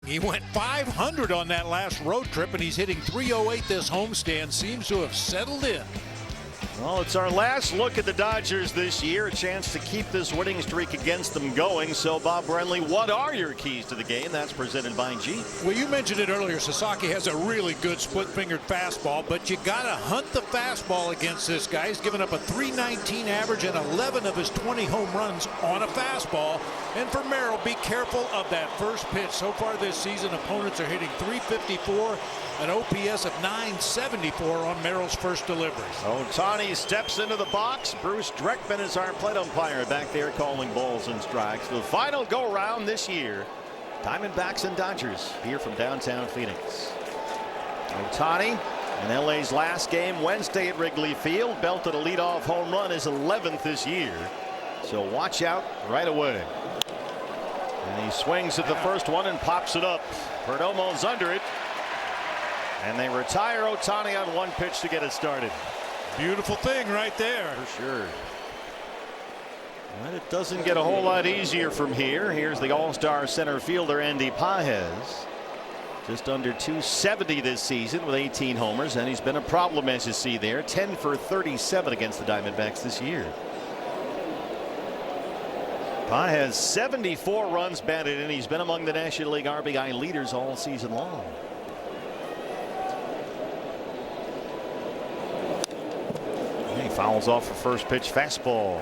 He went 500 on that last road trip, and he's hitting 308 this homestand. Seems to have settled in. Well, it's our last look at the Dodgers this year. A chance to keep this winning streak against them going. So, Bob Brenly, what are your keys to the game? That's presented by Jeep. Well, you mentioned it earlier. Sasaki has a really good split-fingered fastball, but you got to hunt the fastball against this guy. He's given up a .319 average and 11 of his 20 home runs on a fastball. And for Merrill, be careful of that first pitch. So far this season, opponents are hitting .354, an OPS of .974 on Merrill's first deliveries. Ohtani steps into the box. Bruce Dreckman is our plate umpire back there calling balls and strikes. The final go-round this year. Diamondbacks and Dodgers here from downtown Phoenix. Ohtani in LA's last game Wednesday at Wrigley Field belted a leadoff home run, his 11th this year. So watch out right away. And he swings at the first one and pops it up. Perdomo's under it. And they retire Ohtani on one pitch to get it started. Beautiful thing right there. For sure. But it doesn't get a whole lot easier from here. Here's the all-star center fielder Andy Pages. Just under .270 this season with 18 homers, and he's been a problem, as you see there. 10 for 37 against the Diamondbacks this year. Pages 74 runs batted in. He's been among the National League RBI leaders all season long. He fouls off a first pitch fastball.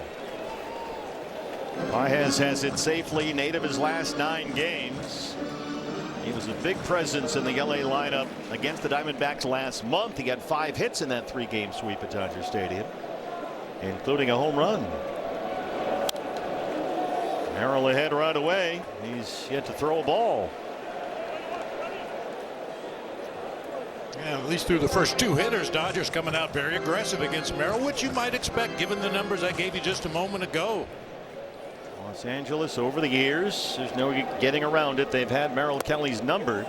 Pages has it safely, 8 of his last 9 games. He was a big presence in the LA lineup against the Diamondbacks last month. He got 5 hits in that 3-game sweep at Dodger Stadium, including a home run. Merrill ahead right away. He's yet to throw a ball. Yeah, at least through the first 2 hitters, Dodgers coming out very aggressive against Merrill, which you might expect given the numbers I gave you just a moment ago. Los Angeles over the years, there's no getting around it. They've had Merrill Kelly's number.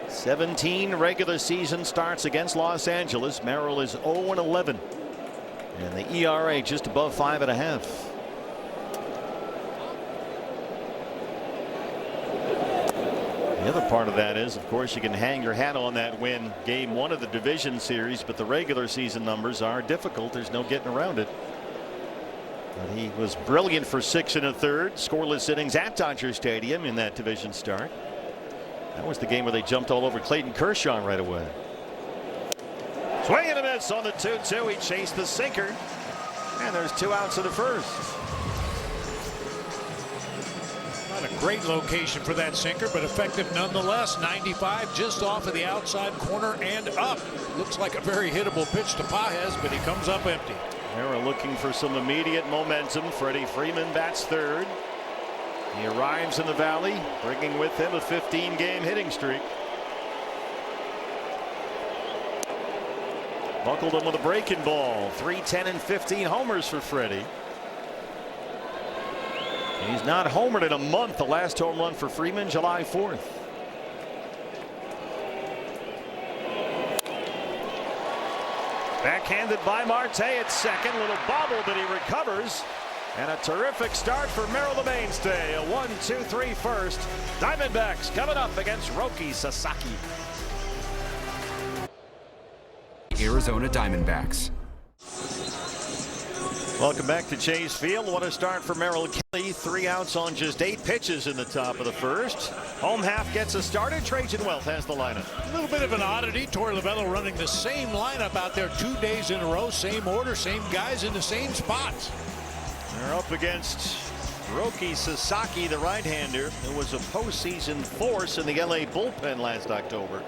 17 regular season starts against Los Angeles. Merrill is 0-11, and the ERA just above 5.5. The other part of that is, of course, you can hang your hat on that win game 1 of the division series, but the regular season numbers are difficult. There's no getting around it. But he was brilliant for 6 1/3 scoreless innings at Dodger Stadium in that division start. That was the game where they jumped all over Clayton Kershaw right away. Swing and a miss on the 2-2. He chased the sinker, and there's 2 outs in the first. Not a great location for that sinker, but effective nonetheless. 95 just off of the outside corner and up. Looks like a very hittable pitch to Pages, but he comes up empty. They're looking for some immediate momentum. Freddie Freeman bats third. He arrives in the Valley, bringing with him a 15-game hitting streak. Buckled him with a breaking ball. 310 and 15 homers for Freddie. He's not homered in a month. The last home run for Freeman, July 4th. Backhanded by Marte at second. Little bobble, but he recovers. And a terrific start for Merrill, the mainstay. A 1-2-3 first. Diamondbacks coming up against Roki Sasaki. Arizona Diamondbacks. Welcome back to Chase Field. What a start for Merrill Kelly. 3 outs on just 8 pitches in the top of the first. Home half gets us started. Trajan Wealth has the lineup. A little bit of an oddity. Torey Lovullo running the same lineup out there 2 days in a row. Same order, same guys in the same spots. They're up against Roki Sasaki, the right-hander, who was a postseason force in the LA bullpen last October.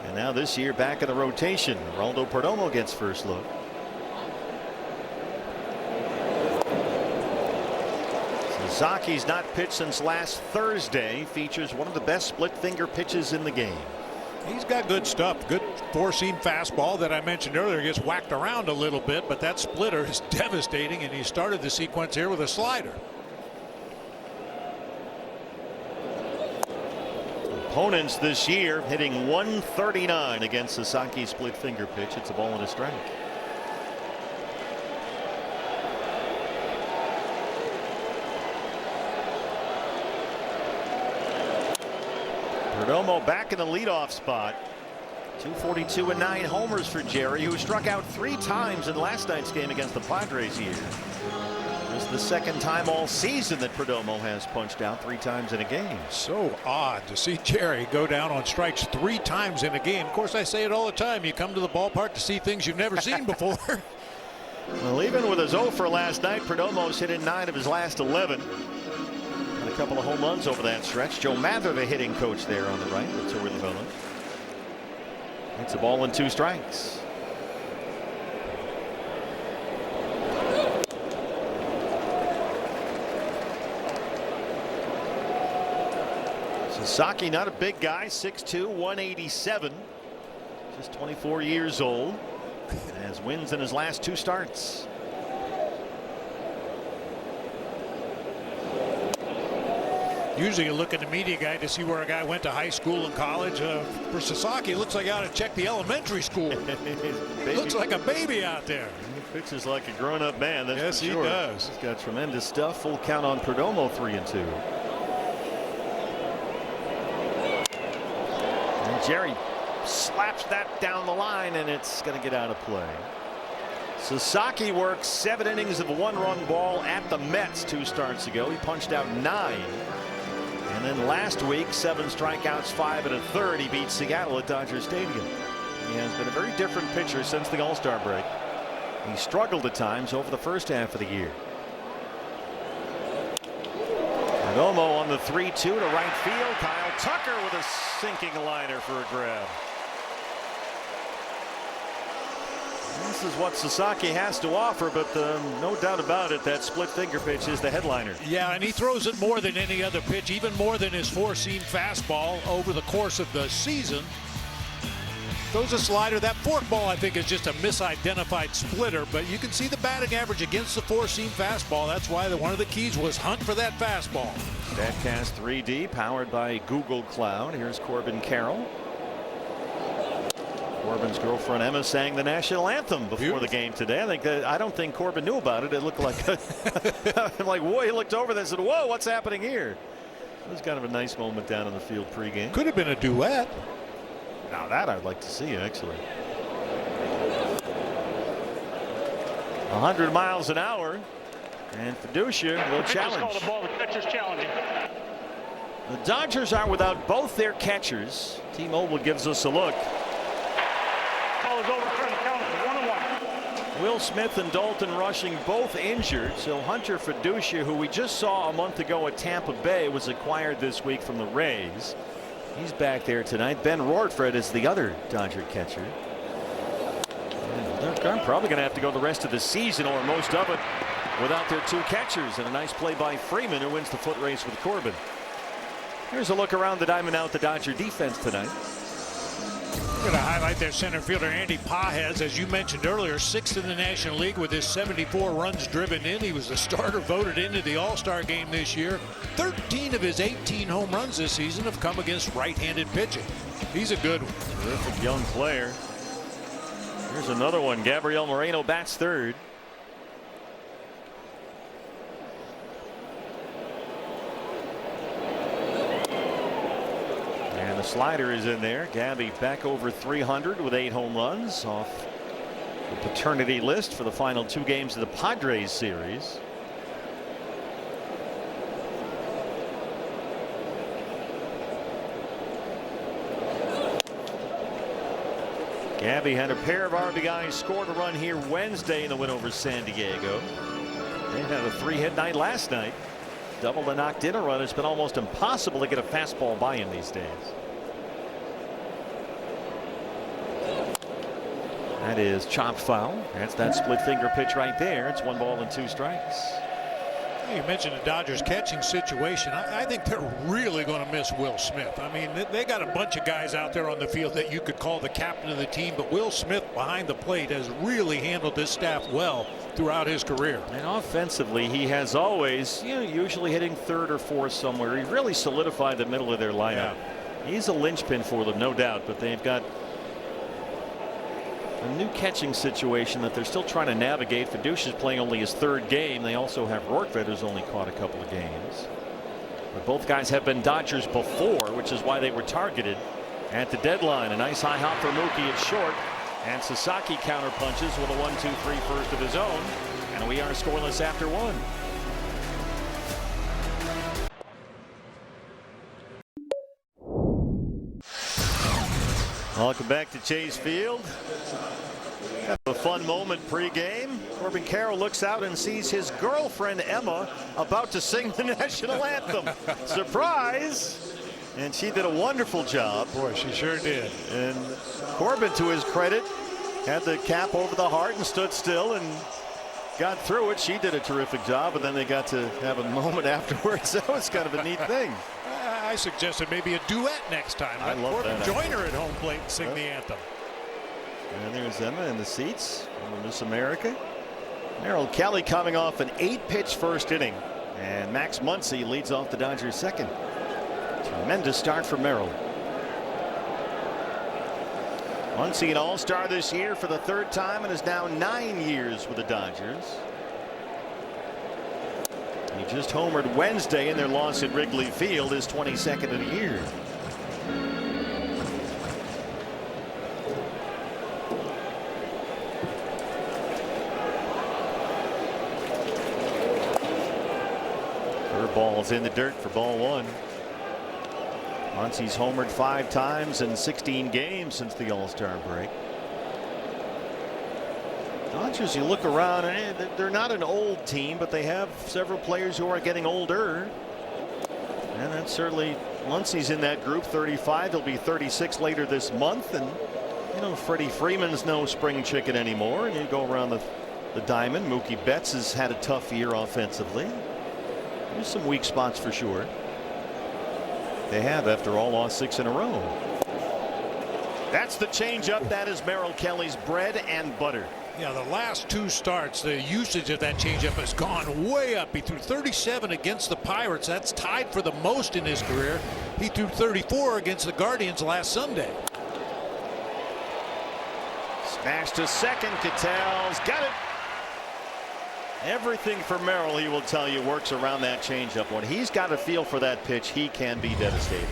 And now this year back in the rotation. Geraldo Perdomo gets first look. Sasaki's not pitched since last Thursday. Features one of the best split finger pitches in the game. He's got good stuff. Good 4-seam fastball that I mentioned earlier. Gets whacked around a little bit, but that splitter is devastating, and he started the sequence here with a slider. Opponents this year hitting 139 against Sasaki's split finger pitch. It's a ball and a strike. Perdomo back in the leadoff spot. 242 and 9 homers for Jerry, who struck out 3 times in last night's game against the Padres here. It's the second time all season that Perdomo has punched out 3 times in a game. So odd to see Jerry go down on strikes 3 times in a game. Of course, I say it all the time. You come to the ballpark to see things you've never seen before. Well, even with his 0 for last night, Perdomo's hit in 9 of his last 11. And a couple of home runs over that stretch. Joe Mather, the hitting coach there on the right with Torey Lovullo. It's a ball and 2 strikes. Sasaki, not a big guy, 6'2", 187, just 24 years old, has wins in his last 2 starts. Usually you look at the media guide to see where a guy went to high school and college. For Sasaki, it looks like you ought to check the elementary school. Looks like a baby out there. He pitches like a grown-up man, that's yes, for sure. He does. He's got tremendous stuff. Full count on Perdomo, 3-2. Jerry slaps that down the line, and it's going to get out of play. Sasaki works 7 innings of a 1-run ball at the Mets 2 starts ago. He punched out 9. And then last week, 7 strikeouts, 5 1/3. He beat Seattle at Dodger Stadium. He has been a very different pitcher since the All-Star break. He struggled at times over the first half of the year. Perdomo on the 3-2 to right field. Kyle Tucker with a sinking liner for a grab. This is what Sasaki has to offer, but no doubt about it, that split finger pitch is the headliner. Yeah, and he throws it more than any other pitch, even more than his 4-seam fastball over the course of the season. Throws a slider. That forkball, I think, is just a misidentified splitter, but you can see the batting average against the 4-seam fastball. That's why one of the keys was hunt for that fastball. Statcast 3D powered by Google Cloud. Here's Corbin Carroll. Corbin's girlfriend Emma sang the national anthem before the game today. I don't think Corbin knew about it. It looked like like whoa, he looked over there and said, whoa, what's happening here? It was kind of a nice moment down in the field pregame. Could have been a duet. Now that I'd like to see, actually. 100 miles an hour, and Fiducia will challenge. The ball, the catcher's challenging. The Dodgers are without both their catchers. T-Mobile gives us a look. Ball is over, turn the count to 1-1. Will Smith and Dalton Rushing both injured, so Hunter Fiducia, who we just saw a month ago at Tampa Bay, was acquired this week from the Rays. He's back there tonight. Ben Rortfred is the other Dodger catcher. And they're probably going to have to go the rest of the season, or most of it, without their 2 catchers. And a nice play by Freeman, who wins the foot race with Corbin. Here's a look around the diamond out the Dodger defense tonight. We're going to highlight their center fielder Andy Pages, as you mentioned earlier, 6th in the National League with his 74 runs driven in. He was the starter voted into the All-Star game this year. 13 of his 18 home runs this season have come against right-handed pitching. He's a good one. Terrific young player. Here's another one. Gabriel Moreno bats 3rd. And the slider is in there. Gabby back over 300 with 8 home runs off the paternity list for the final 2 games of the Padres series. Gabby had a pair of RBIs, scored a run here Wednesday in the win over San Diego. They had a 3-hit night last night. Doubled and knocked in a run. It's been almost impossible to get a fastball by him these days. That is chopped foul. That's that split finger pitch right there. It's 1 ball and 2 strikes. You mentioned the Dodgers catching situation. I think they're really going to miss Will Smith. I mean, they got a bunch of guys out there on the field that you could call the captain of the team, but Will Smith behind the plate has really handled this staff well throughout his career. And offensively, he has always, usually hitting 3rd or 4th somewhere. He really solidified the middle of their lineup. Yeah. He's a linchpin for them, no doubt, but they've got a new catching situation that they're still trying to navigate. Fiducia's playing only his 3rd game. They also have Rortfed, who's only caught a couple of games. But both guys have been Dodgers before, which is why they were targeted at the deadline. A nice high hop for Mookie at short. And Sasaki counterpunches with a 1-2-3 first of his own. And we are scoreless after one. Welcome back to Chase Field. Have a fun moment pregame. Corbin Carroll looks out and sees his girlfriend Emma about to sing the national anthem. Surprise! And she did a wonderful job. Boy, she sure did. And Corbin, to his credit, had the cap over the heart and stood still and got through it. She did a terrific job, and then they got to have a moment afterwards. That was kind of a neat thing. I suggested maybe a duet next time. I love Corbin that. join her at home plate and sing the anthem. And there's Emma in the seats. Miss America. Merrill Kelly coming off an 8-pitch first inning. And Max Muncy leads off the Dodgers second. Tremendous start for Merrill. Muncy an all-star this year for the third time and is now 9 years with the Dodgers. He just homered Wednesday in their loss at Wrigley Field, his 22nd of the year. Curveball's in the dirt for ball one. Muncy's homered 5 times in 16 games since the All-Star break. Dodgers, you look around, and they're not an old team, but they have several players who are getting older. And that's certainly, Muncy's in that group, 35. He'll be 36 later this month. And, you know, Freddie Freeman's no spring chicken anymore. And you go around the diamond. Mookie Betts has had a tough year offensively. There's some weak spots for sure. They have, after all, lost 6 in a row. That's the changeup. That is Merrill Kelly's bread and butter. Yeah, the last 2 starts, the usage of that changeup has gone way up. He threw 37 against the Pirates. That's tied for the most in his career. He threw 34 against the Guardians last Sunday. Smash to second. Cattell's got it. Everything for Merrill, he will tell you, works around that changeup. When he's got a feel for that pitch, he can be devastating.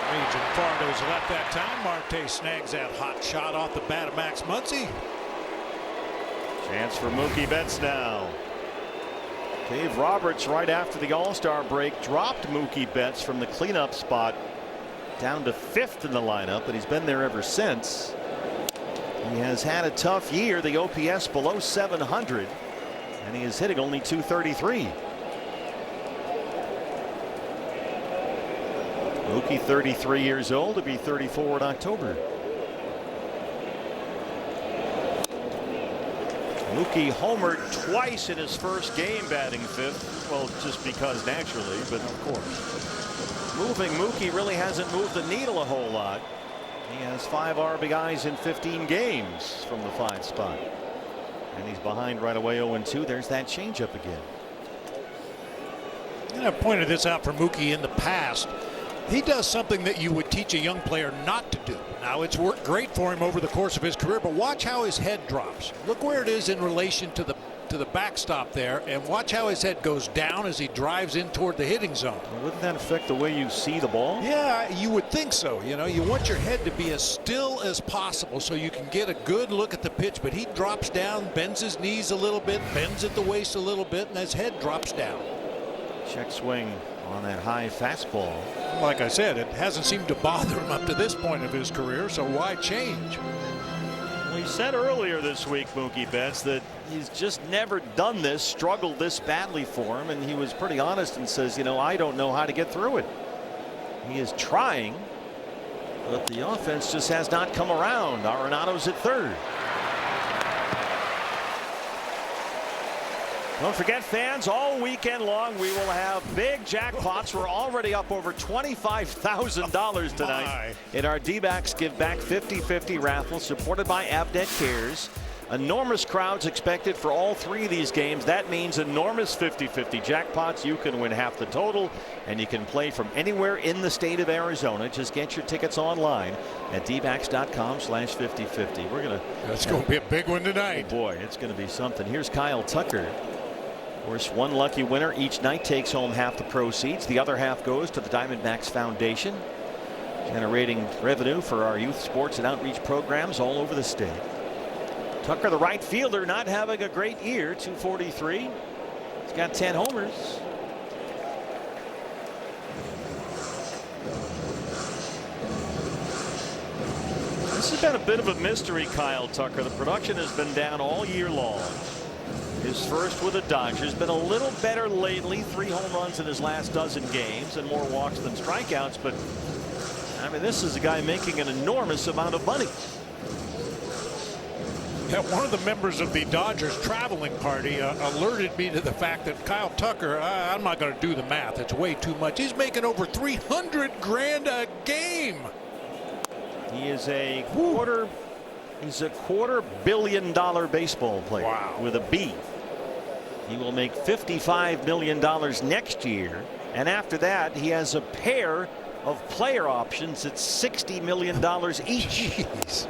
Agent Fardo's left that time. Marte snags that hot shot off the bat of Max Muncy. Chance for Mookie Betts now. Dave Roberts, right after the All-Star break, dropped Mookie Betts from the cleanup spot down to 5th in the lineup, but he's been there ever since. He has had a tough year. The OPS below 700, and he is hitting only .233. Mookie, 33 years old, to be 34 in October. Mookie homered twice in his first game, batting 5th. Well, just because naturally, but of course, moving Mookie really hasn't moved the needle a whole lot. He has 5 RBIs in 15 games from the 5 spot. And he's behind right away 0-2. There's that changeup again. And I've pointed this out for Mookie in the past. He does something that you would teach a young player not to do. Now, it's worked great for him over the course of his career, but watch how his head drops. Look where it is in relation to the backstop there, and watch how his head goes down as he drives in toward the hitting zone. Well, wouldn't that affect the way you see the ball? Yeah, you would think so. You know, you want your head to be as still as possible so you can get a good look at the pitch, but he drops down, bends his knees a little bit, bends at the waist a little bit, and his head drops down. Check swing on that high fastball. Like I said, it hasn't seemed to bother him up to this point of his career, so why change? Well, he said earlier this week, Mookie Betts, that he's just never done this, struggled this badly for him, and he was pretty honest and says, you know, I don't know how to get through it. He is trying, but the offense just has not come around. Arenado's at 3rd. Don't forget, fans, all weekend long we will have big jackpots. We're already up over $25,000 tonight in our D-backs Give Back 50-50 raffle, supported by Avnet Cares. Enormous crowds expected for all 3 of these games. That means enormous 50-50 jackpots. You can win half the total, and you can play from anywhere in the state of Arizona. Just get your tickets online at dbacks.com/5050. That's going to be a big one tonight. Oh boy, it's going to be something. Here's Kyle Tucker. Of course, one lucky winner each night takes home half the proceeds. The other half goes to the Diamondbacks Foundation, generating revenue for our youth sports and outreach programs all over the state. Tucker, the right fielder, not having a great year. 243. He's got 10 homers. This has been a bit of a mystery, Kyle Tucker. The production has been down all year long. His first with the Dodgers, been a little better lately. 3 home runs in his last dozen games and more walks than strikeouts. But I mean, this is a guy making an enormous amount of money. Yeah, one of the members of the Dodgers traveling party alerted me to the fact that Kyle Tucker, I'm not going to do the math, it's way too much. He's making over $300,000 a game. He is a quarter billion-dollar baseball player. Wow. With a B. He will make $55 million next year, and after that he has a pair of player options at $60 million each. Jeez.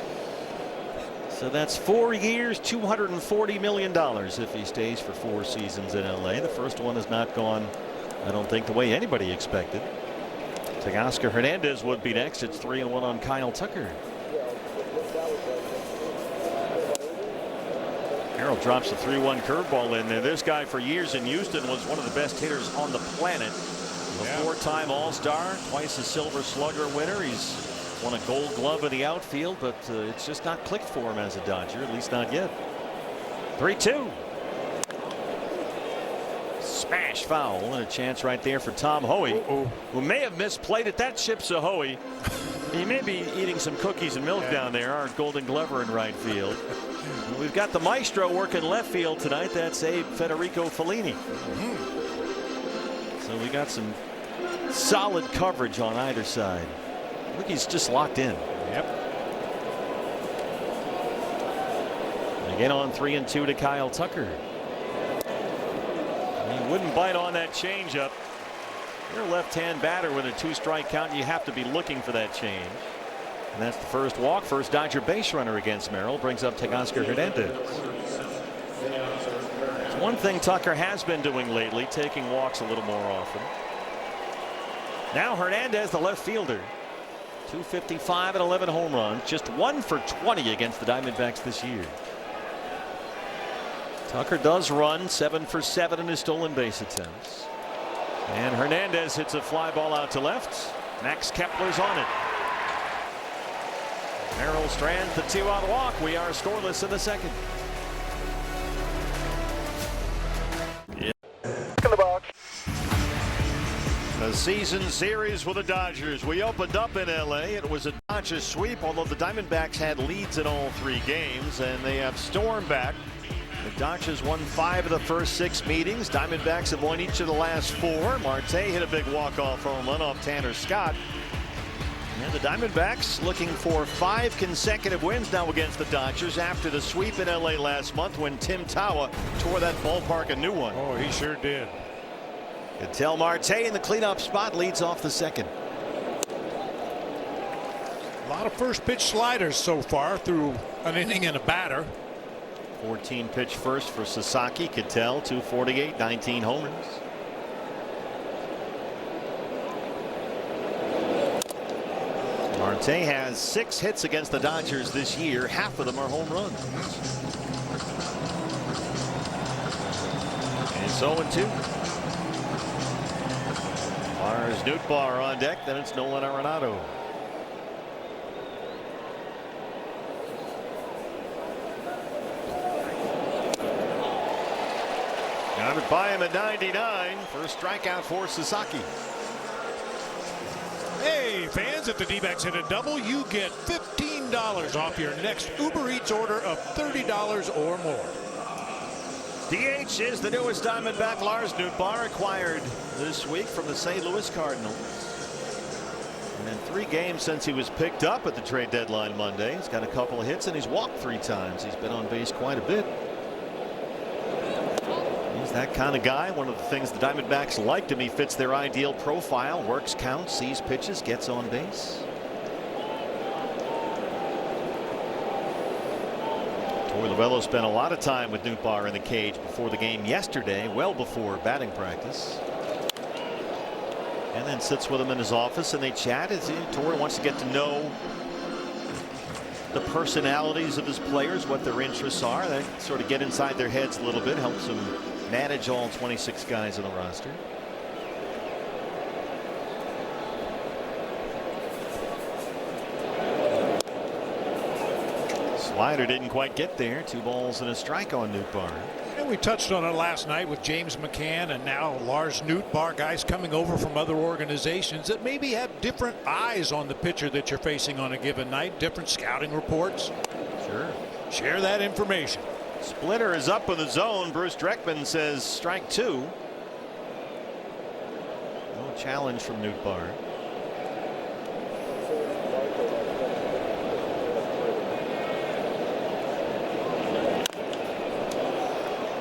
So that's 4 years, $240 million if he stays for 4 seasons in LA. The first one has not gone, I don't think, the way anybody expected. Teoscar Hernandez would be next. It's 3-1 on Kyle Tucker. Harold drops a 3-1 curveball in there. This guy for years in Houston was one of the best hitters on the planet. A 4-time All-Star, twice a Silver Slugger winner. He's won a Gold Glove in the outfield, but it's just not clicked for him as a Dodger, at least not yet. 3-2. Smash foul, and a chance right there for Tom Hoey, who may have misplayed it. That ship's a Hoey. He may be eating some cookies and milk down there, our Golden Glover in right field. We've got the maestro working left field tonight. That's Abe Federico Fellini. So we got some solid coverage on either side. Look, he's just locked in. Yep. Again on 3-2 to Kyle Tucker. He wouldn't bite on that changeup. You're a left-hand batter with a 2-strike count. You have to be looking for that change. And that's the first walk. First Dodger base runner against Merrill. Brings up Teoscar Hernandez. It's one thing Tucker has been doing lately, taking walks a little more often. Now Hernandez, the left fielder. 255 and 11 home runs. Just 1 for 20 against the Diamondbacks this year. Tucker does run 7 for 7 in his stolen base attempts. And Hernandez hits a fly ball out to left. Max Kepler's on it. Merrill strands the 2-out walk. We are scoreless in the second. In the box. A season series with the Dodgers. We opened up in LA. It was a Dodgers sweep, although the Diamondbacks had leads in all 3 games, and they have stormed back. The Dodgers won 5 of the first 6 meetings. Diamondbacks have won each of the last 4. Marte hit a big walk-off home run off Tanner Scott. And the Diamondbacks looking for 5 consecutive wins now against the Dodgers after the sweep in LA last month when Tim Tawa tore that ballpark a new one. Oh, he sure did. Ketel Marte in the cleanup spot leads off the second. A lot of first pitch sliders so far through an inning and a batter. 14 pitch first for Sasaki. Ketel 248, 19 homers. Marte has 6 hits against the Dodgers this year. Half of them are home runs. And it's 0-2. Lars Nootbaar on deck. Then it's Nolan Arenado. Got it by him at 99. First strikeout for Sasaki. Hey fans, if the D-backs hit a double, you get $15 off your next Uber Eats order of $30 or more. DH is the newest Diamondback. Lars Nootbaar acquired this week from the St. Louis Cardinals. And in 3 games since he was picked up at the trade deadline Monday, he's got a couple of hits and he's walked 3 times. He's been on base quite a bit. He's that kind of guy. One of the things the Diamondbacks like him. He fits their ideal profile. Works counts, sees pitches, gets on base. Luello spent a lot of time with Nootbaar in the cage before the game yesterday, well before batting practice. And then sits with him in his office and they chat as Torre wants to get to know the personalities of his players, what their interests are. They sort of get inside their heads a little bit, helps him manage all 26 guys on the roster. Slider didn't quite get there. 2 balls and a strike on Nootbaar. And we touched on it last night with James McCann and now Lars Nootbaar, guys coming over from other organizations that maybe have different eyes on the pitcher that you're facing on a given night, different scouting reports. Sure. Share that information. Splitter is up in the zone. Bruce Dreckman says strike 2. No challenge from Nootbaar.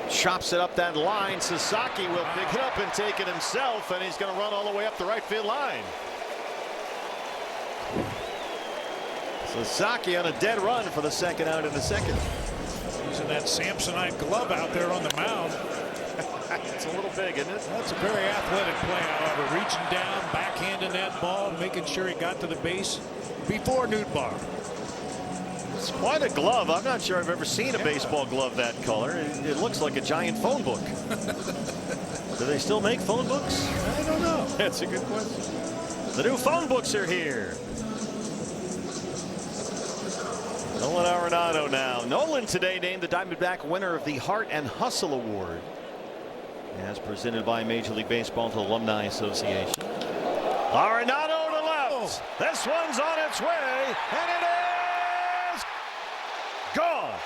Chops it up that line. Sasaki will pick it up and take it himself, and he's going to run all the way up the right field line. Sasaki on a dead run for the second out in the second. Using that Samsonite glove out there on the mound. It's a little big, isn't it? That's a very athletic play, however. Reaching down, backhanding that ball, making sure he got to the base before Nootbaar. It's quite a glove. I'm not sure I've ever seen a baseball glove that color. It looks like a giant phone book. Do they still make phone books? I don't know. That's a good question. The new phone books are here. Nolan Arenado now. Nolan today named the Diamondback winner of the Heart and Hustle Award, as presented by Major League Baseball Alumni Association. Arenado to left. Oh. This one's on its way, and it is gone.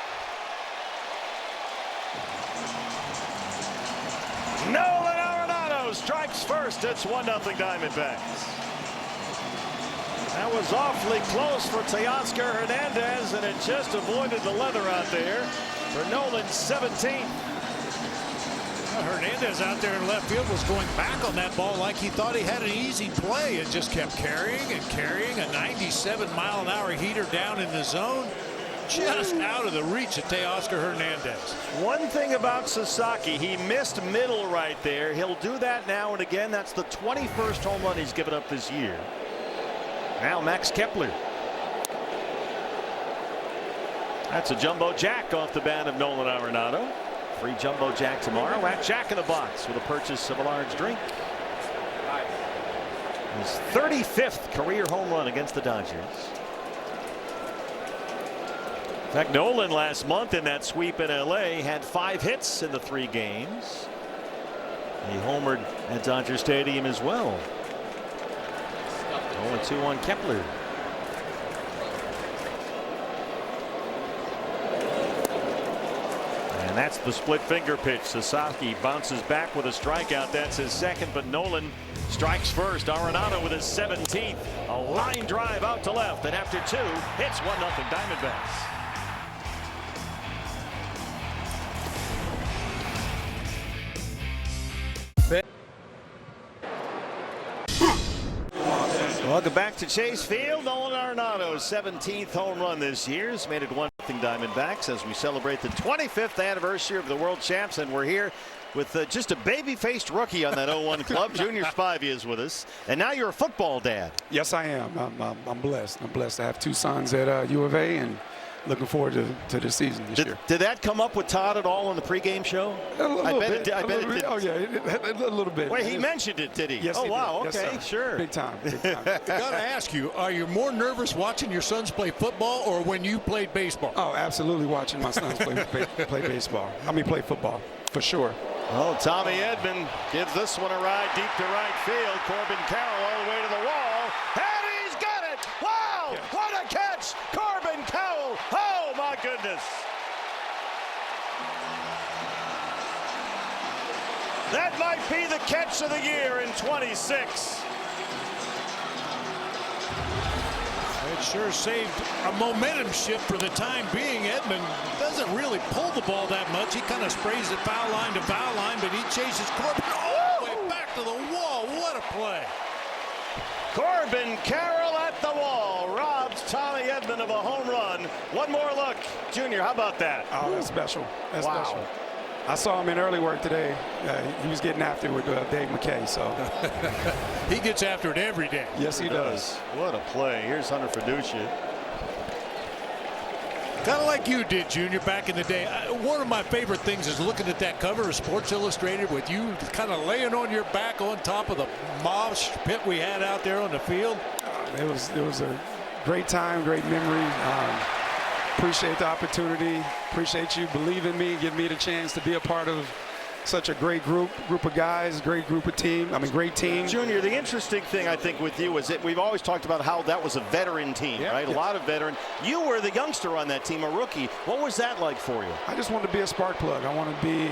Nolan Arenado strikes first. It's 1-0 Diamondbacks. That was awfully close for Teoscar Hernandez, and it just avoided the leather out there for Nolan's 17th. Hernandez out there in left field was going back on that ball like he thought he had an easy play. It just kept carrying and carrying. A 97-mile-an-hour heater down in the zone, just out of the reach of Teoscar Hernandez. One thing about Sasaki, he missed middle right there. He'll do that now and again. That's the 21st home run he's given up this year. Now Max Kepler. That's a jumbo jack off the bat of Nolan Arenado. Free jumbo jack tomorrow at Jack in the Box with a purchase of a large drink. His 35th career home run against the Dodgers. In fact, Nolan last month in that sweep in LA had 5 hits in the 3 games. He homered at Dodger Stadium as well. 0-2 on Kepler. And that's the split finger pitch. Sasaki bounces back with a strikeout. That's his second, but Nolan strikes first. Arenado with his 17th. A line drive out to left, and after 2, it's 1-0 Diamondbacks. Welcome back to Chase Field. Nolan Arenado's 17th home run this year has made it 1-0 Diamondbacks as we celebrate the 25th anniversary of the World Champs, and we're here with just a baby-faced rookie on that 0-1 club. Junior Spivey is with us, and now you're a football dad. Yes, I am. I'm blessed. I'm blessed to have 2 sons at U of A, and looking forward to the season this year. Did that come up with Todd at all in the pregame show? I bet it did. Oh, yeah, a little bit. Wait, he mentioned it, did he? Yes, oh, he wow, did. okay, yes, sure. Big time, big time. I got to ask you, are you more nervous watching your sons play football or when you played baseball? Oh, absolutely watching my sons play baseball. I mean, play football, for sure. Oh, Tommy Edman gives this one a ride deep to right field. Corbin Carroll all the way to the wall, and he's got it! Wow, yes. What a catch! Corbin Carroll, oh my goodness! That might be the catch of the year in 26. It sure saved a momentum shift for the time being. Edman doesn't really pull the ball that much. He kind of sprays it foul line to foul line, but he chases Corbin all the way back to the wall. What a play. Corbin Carroll at the wall robs Tommy Edman of a home run. One more look. Junior, how about that? Oh, that's special. That's wow. special. I saw him in early work today. He was getting after it with Dave McKay. So he gets after it every day. Yes, he does. What a play. Here's Hunter Fiducia. Kind of like you did, Junior, back in the day. One of my favorite things is looking at that cover of Sports Illustrated with you kind of laying on your back on top of the mosh pit we had out there on the field. It was a great time, great memory. Appreciate the opportunity. Appreciate you believing in me, giving me the chance to be a part of such a great group of guys, great group of team. I mean, great team. Junior, the interesting thing I think with you is that we've always talked about how that was a veteran team, right? A lot of veteran. You were the youngster on that team, a rookie. What was that like for you? I just wanted to be a spark plug. I want to be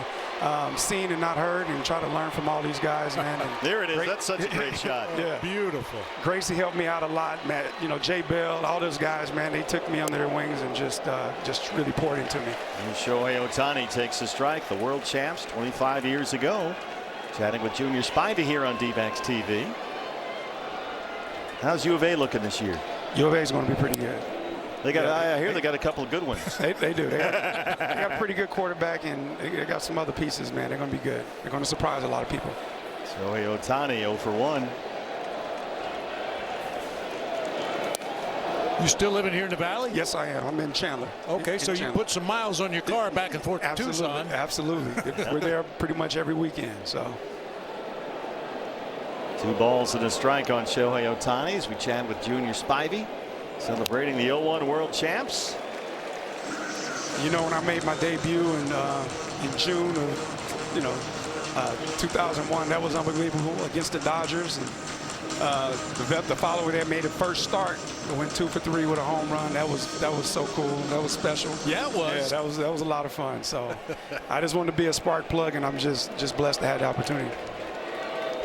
seen and not heard, and try to learn from all these guys, man. And there it is. That's such a great shot. Yeah, beautiful. Gracie helped me out a lot, man. You know, Jay Bell, all those guys, man. They took me under their wings and just really poured into me. And Shohei Ohtani takes the strike. The world champs 25 years ago. Chatting with Junior Spivey here on D-backs TV. How's U of A looking this year? U of A is going to be pretty good. They got. I hear they got a couple of good ones. They do. They got a pretty good quarterback, and they got some other pieces, man. They're going to be good. They're going to surprise a lot of people. Shohei Ohtani 0 for 1. You still living here in the Valley? Yes, I am. I'm in Chandler. Okay, so you put some miles on your car back and forth to Tucson. Absolutely. We're there pretty much every weekend. So 2 balls and a strike on Shohei Ohtani as we chat with Junior Spivey, celebrating the 0-1 world champs. You know, when I made my debut in June of 2001, that was unbelievable against the Dodgers. And the follower there made a first start. Went 2 for 3 with a home run. That was so cool. That was special. Yeah, it was. Yeah, that was a lot of fun. So I just wanted to be a spark plug, and I'm just blessed to have the opportunity.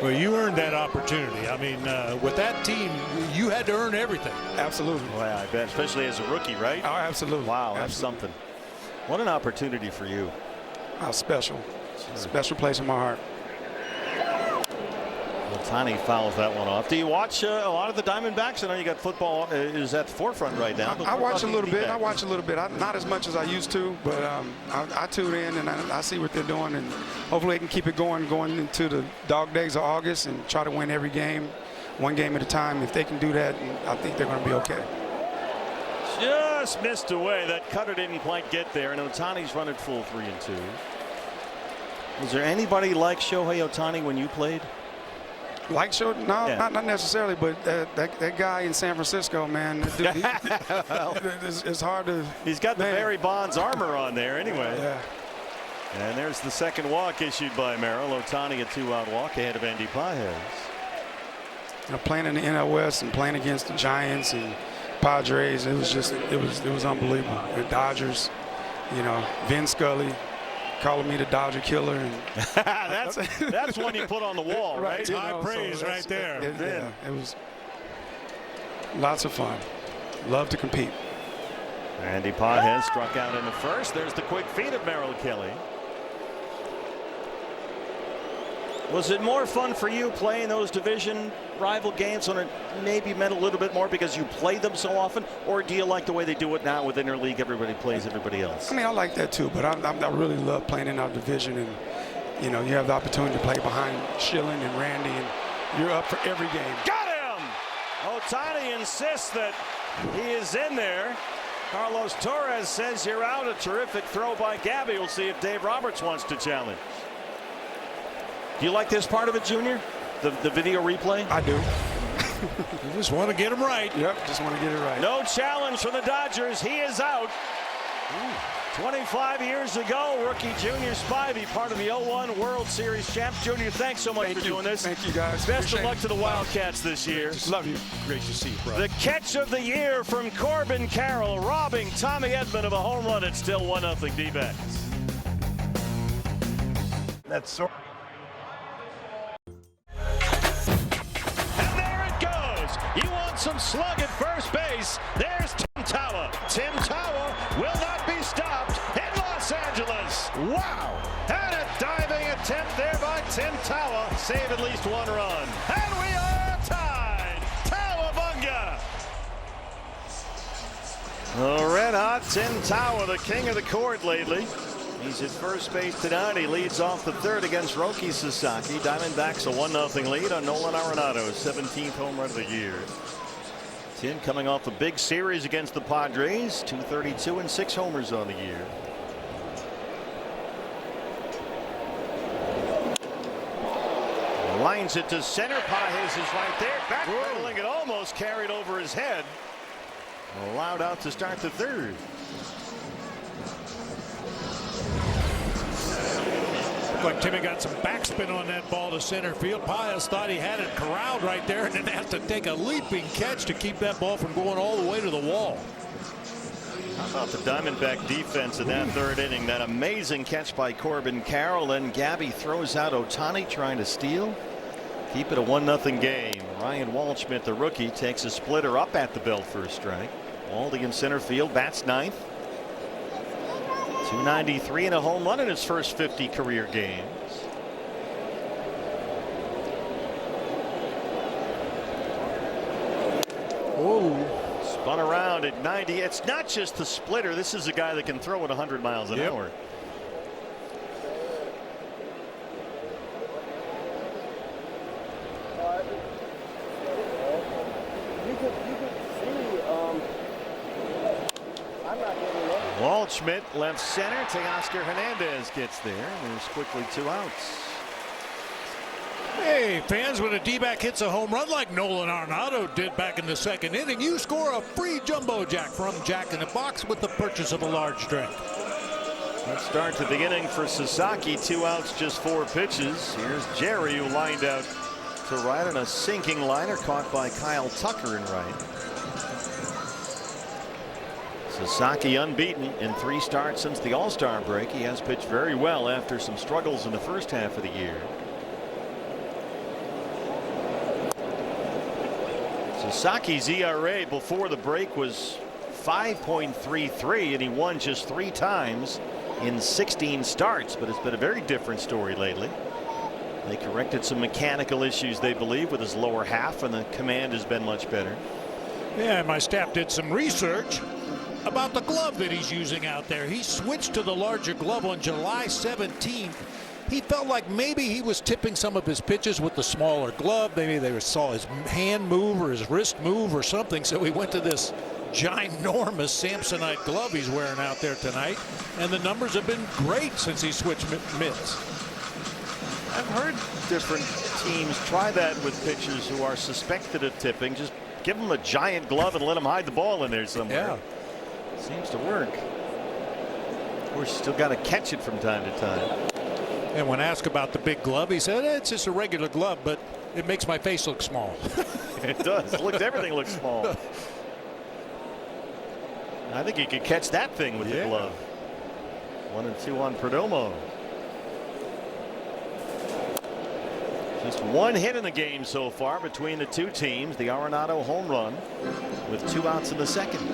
Well, you earned that opportunity. I mean, with that team, you had to earn everything. Absolutely. Well, I bet, especially as a rookie, right? Oh, absolutely. Wow, that's something. What an opportunity for you. How special. Sure. Special place in my heart. Ohtani fouls that one off. Do you watch a lot of the Diamondbacks? I know you got football is at the forefront right now. I watch a little bit. Not as much as I used to, but I tune in and I see what they're doing, and hopefully they can keep it going into the dog days of August and try to win every game, one game at a time. If they can do that, I think they're going to be okay. Just missed away. That cutter didn't quite get there, and Ohtani's running full 3-2. Was there anybody like Shohei Ohtani when you played? Like Shohei? No, yeah. not necessarily, but that guy in San Francisco, man, it's hard to. He's got the Barry Bonds armor on there anyway. Yeah. And there's the second walk issued by Merrill. Ohtani a 2-out walk ahead of Andy Pages. Playing in the NL West and playing against the Giants and Padres, it was unbelievable. The Dodgers, Vin Scully calling me the Dodger killer, and that's one you put on the wall, right? High praise right there. It was lots of fun. Love to compete. Andy Pages struck out in the first. There's the quick feed of Merrill Kelly. Was it more fun for you playing those division rival games when it maybe meant a little bit more because you play them so often, or do you like the way they do it now with interleague? Everybody plays everybody else. I mean, I like that too, but I really love playing in our division, and you have the opportunity to play behind Schilling and Randy, and you're up for every game. Got him! Ohtani insists that he is in there. Carlos Torres says you're out. A terrific throw by Gabby. We'll see if Dave Roberts wants to challenge. Do you like this part of it, Junior? The video replay? I do. You just want to get him right. Yep, just want to get it right. No challenge for the Dodgers. He is out. 25 years ago, rookie Junior Spivey, part of the 0-1 World Series champs. Junior, thanks so much for doing this. Thank you, guys. Best of luck to the Wildcats this year. Love you. Great to see you, bro. The catch of the year from Corbin Carroll, robbing Tommy Edman of a home run. It's still 1-0 D-backs. That's so. You want some slug at first base. There's Tim Tawa. Tim Tawa will not be stopped in Los Angeles. Wow. And a diving attempt there by Tim Tawa. Save at least one run. And we are tied. Tawabunga. Tin Tawa, the king of the court lately. He's at first base tonight. He leads off the third against Roki Sasaki. Diamondbacks a 1-0 lead on Nolan Arenado's 17th home run of the year. Tin coming off a big series against the Padres, 232 and 6 homers on the year. Lines it to center. Pages is right there. Backpedaling, it almost carried over his head. Allowed out to start the third. Looked like Timmy got some backspin on that ball to center field. Pages thought he had it corralled right there and then had to take a leaping catch to keep that ball from going all the way to the wall. How about the Diamondback defense in that third inning? That amazing catch by Corbin Carroll, and Gabby throws out Ohtani trying to steal. Keep it a 1-0 game. Ryan Waldschmidt, the rookie, takes a splitter up at the belt for a strike. Waldy in center field, bats ninth. 293 and a home run in his first 50 career games. Spun around at 90. It's not just the splitter. This is a guy that can throw at 100 miles an hour. Waldschmidt left center. Teoscar Hernandez gets there. There's quickly 2 outs. Hey fans, when a D-back hits a home run like Nolan Arenado did back in the second inning, you score a free jumbo jack from Jack in the Box with the purchase of a large drink. Let's start to the inning for Sasaki. 2 outs, just 4 pitches. Here's Jerry, who lined out to right on a sinking liner caught by Kyle Tucker in right. Sasaki unbeaten in 3 starts since the All-Star break. He has pitched very well after some struggles in the first half of the year. Sasaki's ERA before the break was 5.33, and he won just 3 times in 16 starts, but it's been a very different story lately. They corrected some mechanical issues, they believe, with his lower half, and the command has been much better. Yeah, my staff did some research about the glove that he's using out there. He switched to the larger glove on July 17th. He felt like maybe he was tipping some of his pitches with the smaller glove. Maybe they saw his hand move or his wrist move or something, so he went to this ginormous Samsonite glove he's wearing out there tonight, and the numbers have been great since he switched mitts. I've heard different teams try that with pitchers who are suspected of tipping. Just give them a giant glove and let them hide the ball in there somewhere. Yeah. Seems to work. Of course, you still got to catch it from time to time. And when asked about the big glove, he said, it's just a regular glove, but it makes my face look small. It does. Everything looks small. I think he could catch that thing with the glove. 1-2 on Perdomo. Just 1 hit in the game so far between the 2 teams. The Arenado home run with 2 outs in the second.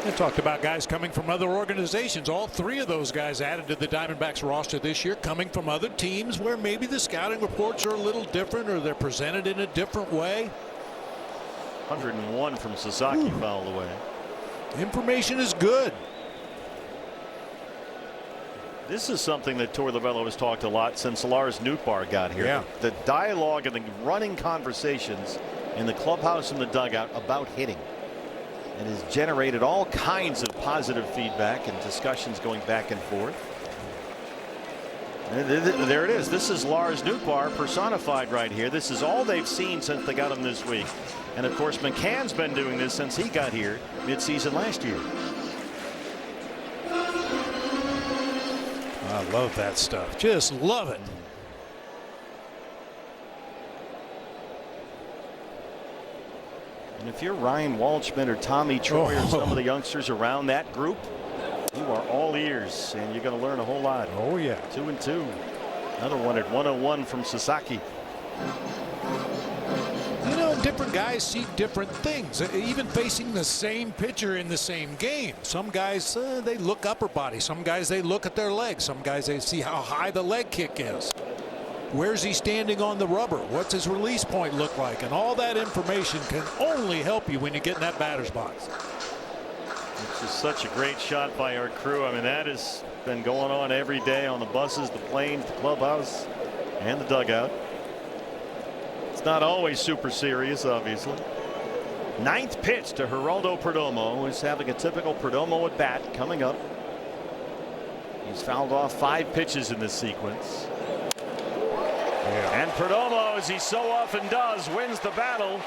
They talked about guys coming from other organizations. All 3 of those guys added to the Diamondbacks roster this year, coming from other teams where maybe the scouting reports are a little different or they're presented in a different way. 101 from Sasaki fouled away. Information is good. This is something that Torlavello has talked a lot since Lars Nootbaar got here. Yeah. The dialogue and the running conversations in the clubhouse and the dugout about hitting. It has generated all kinds of positive feedback and discussions going back and forth. There it is. This is Lars Nootbaar personified right here. This is all they've seen since they got him this week. And of course, McCann's been doing this since he got here midseason last year. I love that stuff. Just love it. And if you're Ryan Waldschmidt or Tommy Troy or some of the youngsters around that group, you are all ears, and you're going to learn a whole lot. Oh, yeah. 2-2. Another one at 101 from Sasaki. You know, different guys see different things, even facing the same pitcher in the same game. Some guys, they look upper body. Some guys, they look at their legs. Some guys, they see how high the leg kick is. Where's he standing on the rubber? What's his release point look like? And all that information can only help you when you get in that batter's box. It's just such a great shot by our crew. I mean, that has been going on every day on the buses, the planes, the clubhouse, and the dugout. It's not always super serious, obviously. Ninth pitch to Geraldo Perdomo, who's having a typical Perdomo at bat coming up. He's fouled off 5 pitches in this sequence. And Perdomo, as he so often does, wins the battle.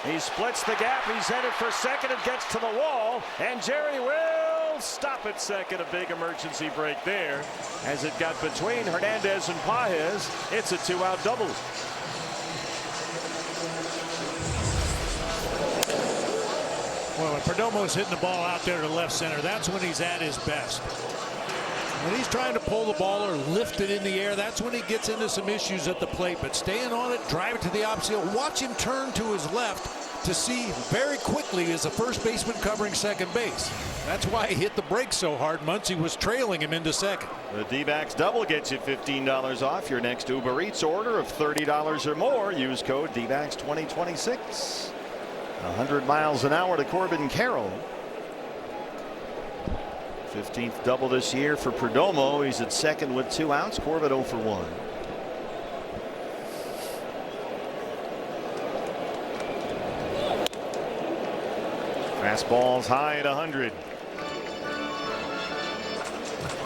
He splits the gap. He's headed for second and gets to the wall. And Jerry will stop at second. A big emergency break there as it got between Hernandez and Pages. It's a 2-out double. Well, when Perdomo's hitting the ball out there to left center, that's when he's at his best. When he's trying to pull the ball or lift it in the air, that's when he gets into some issues at the plate. But staying on it, drive it to the opposite field, watch him turn to his left to see very quickly as the first baseman covering second base. That's why he hit the brakes so hard. Muncy was trailing him into second. The D-backs double gets you $15 off your next Uber Eats order of $30 or more. Use code D-backs 2026. 100 miles an hour to Corbin Carroll. 15th double this year for Perdomo. He's at second with 2 outs. Corbin 0 for 1. Fastball's high at 100.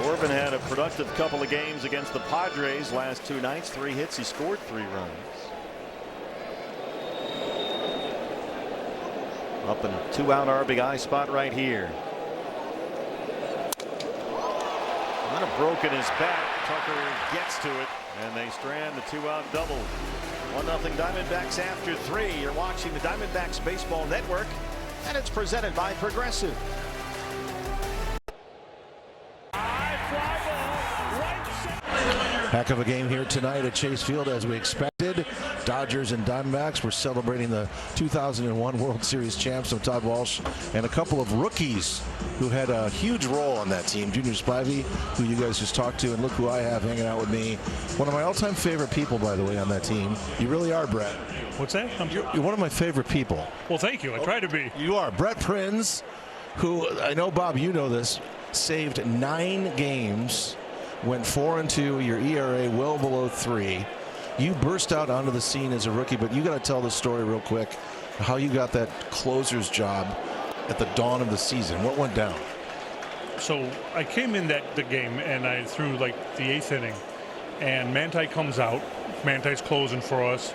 Corbin had a productive couple of games against the Padres last 2 nights. 3 hits. He scored 3 runs. Up in a 2-out RBI spot right here. Kind of broken his bat. Tucker gets to it, and they strand the 2-out double. 1-0 Diamondbacks after 3. You're watching the Diamondbacks Baseball Network, and it's presented by Progressive. Heck of a game here tonight at Chase Field, as we expected. Dodgers and Diamondbacks were celebrating the 2001 World Series champs of Todd Walsh and a couple of rookies who had a huge role on that team. Junior Spivey, who you guys just talked to, and look who I have hanging out with me. One of my all-time favorite people, by the way, on that team. You really are, Brett. What's that? You're one of my favorite people. Well, thank you. I try to be. You are. Brett Prinz, who, I know, Bob, you know this, saved 9 games, went 4-2, your ERA well below 3. You burst out onto the scene as a rookie, but you got to tell the story real quick, how you got that closer's job at the dawn of the season. What went down? So I came in the game, and I threw like the 8th inning, and Manti comes out. Manti's closing for us,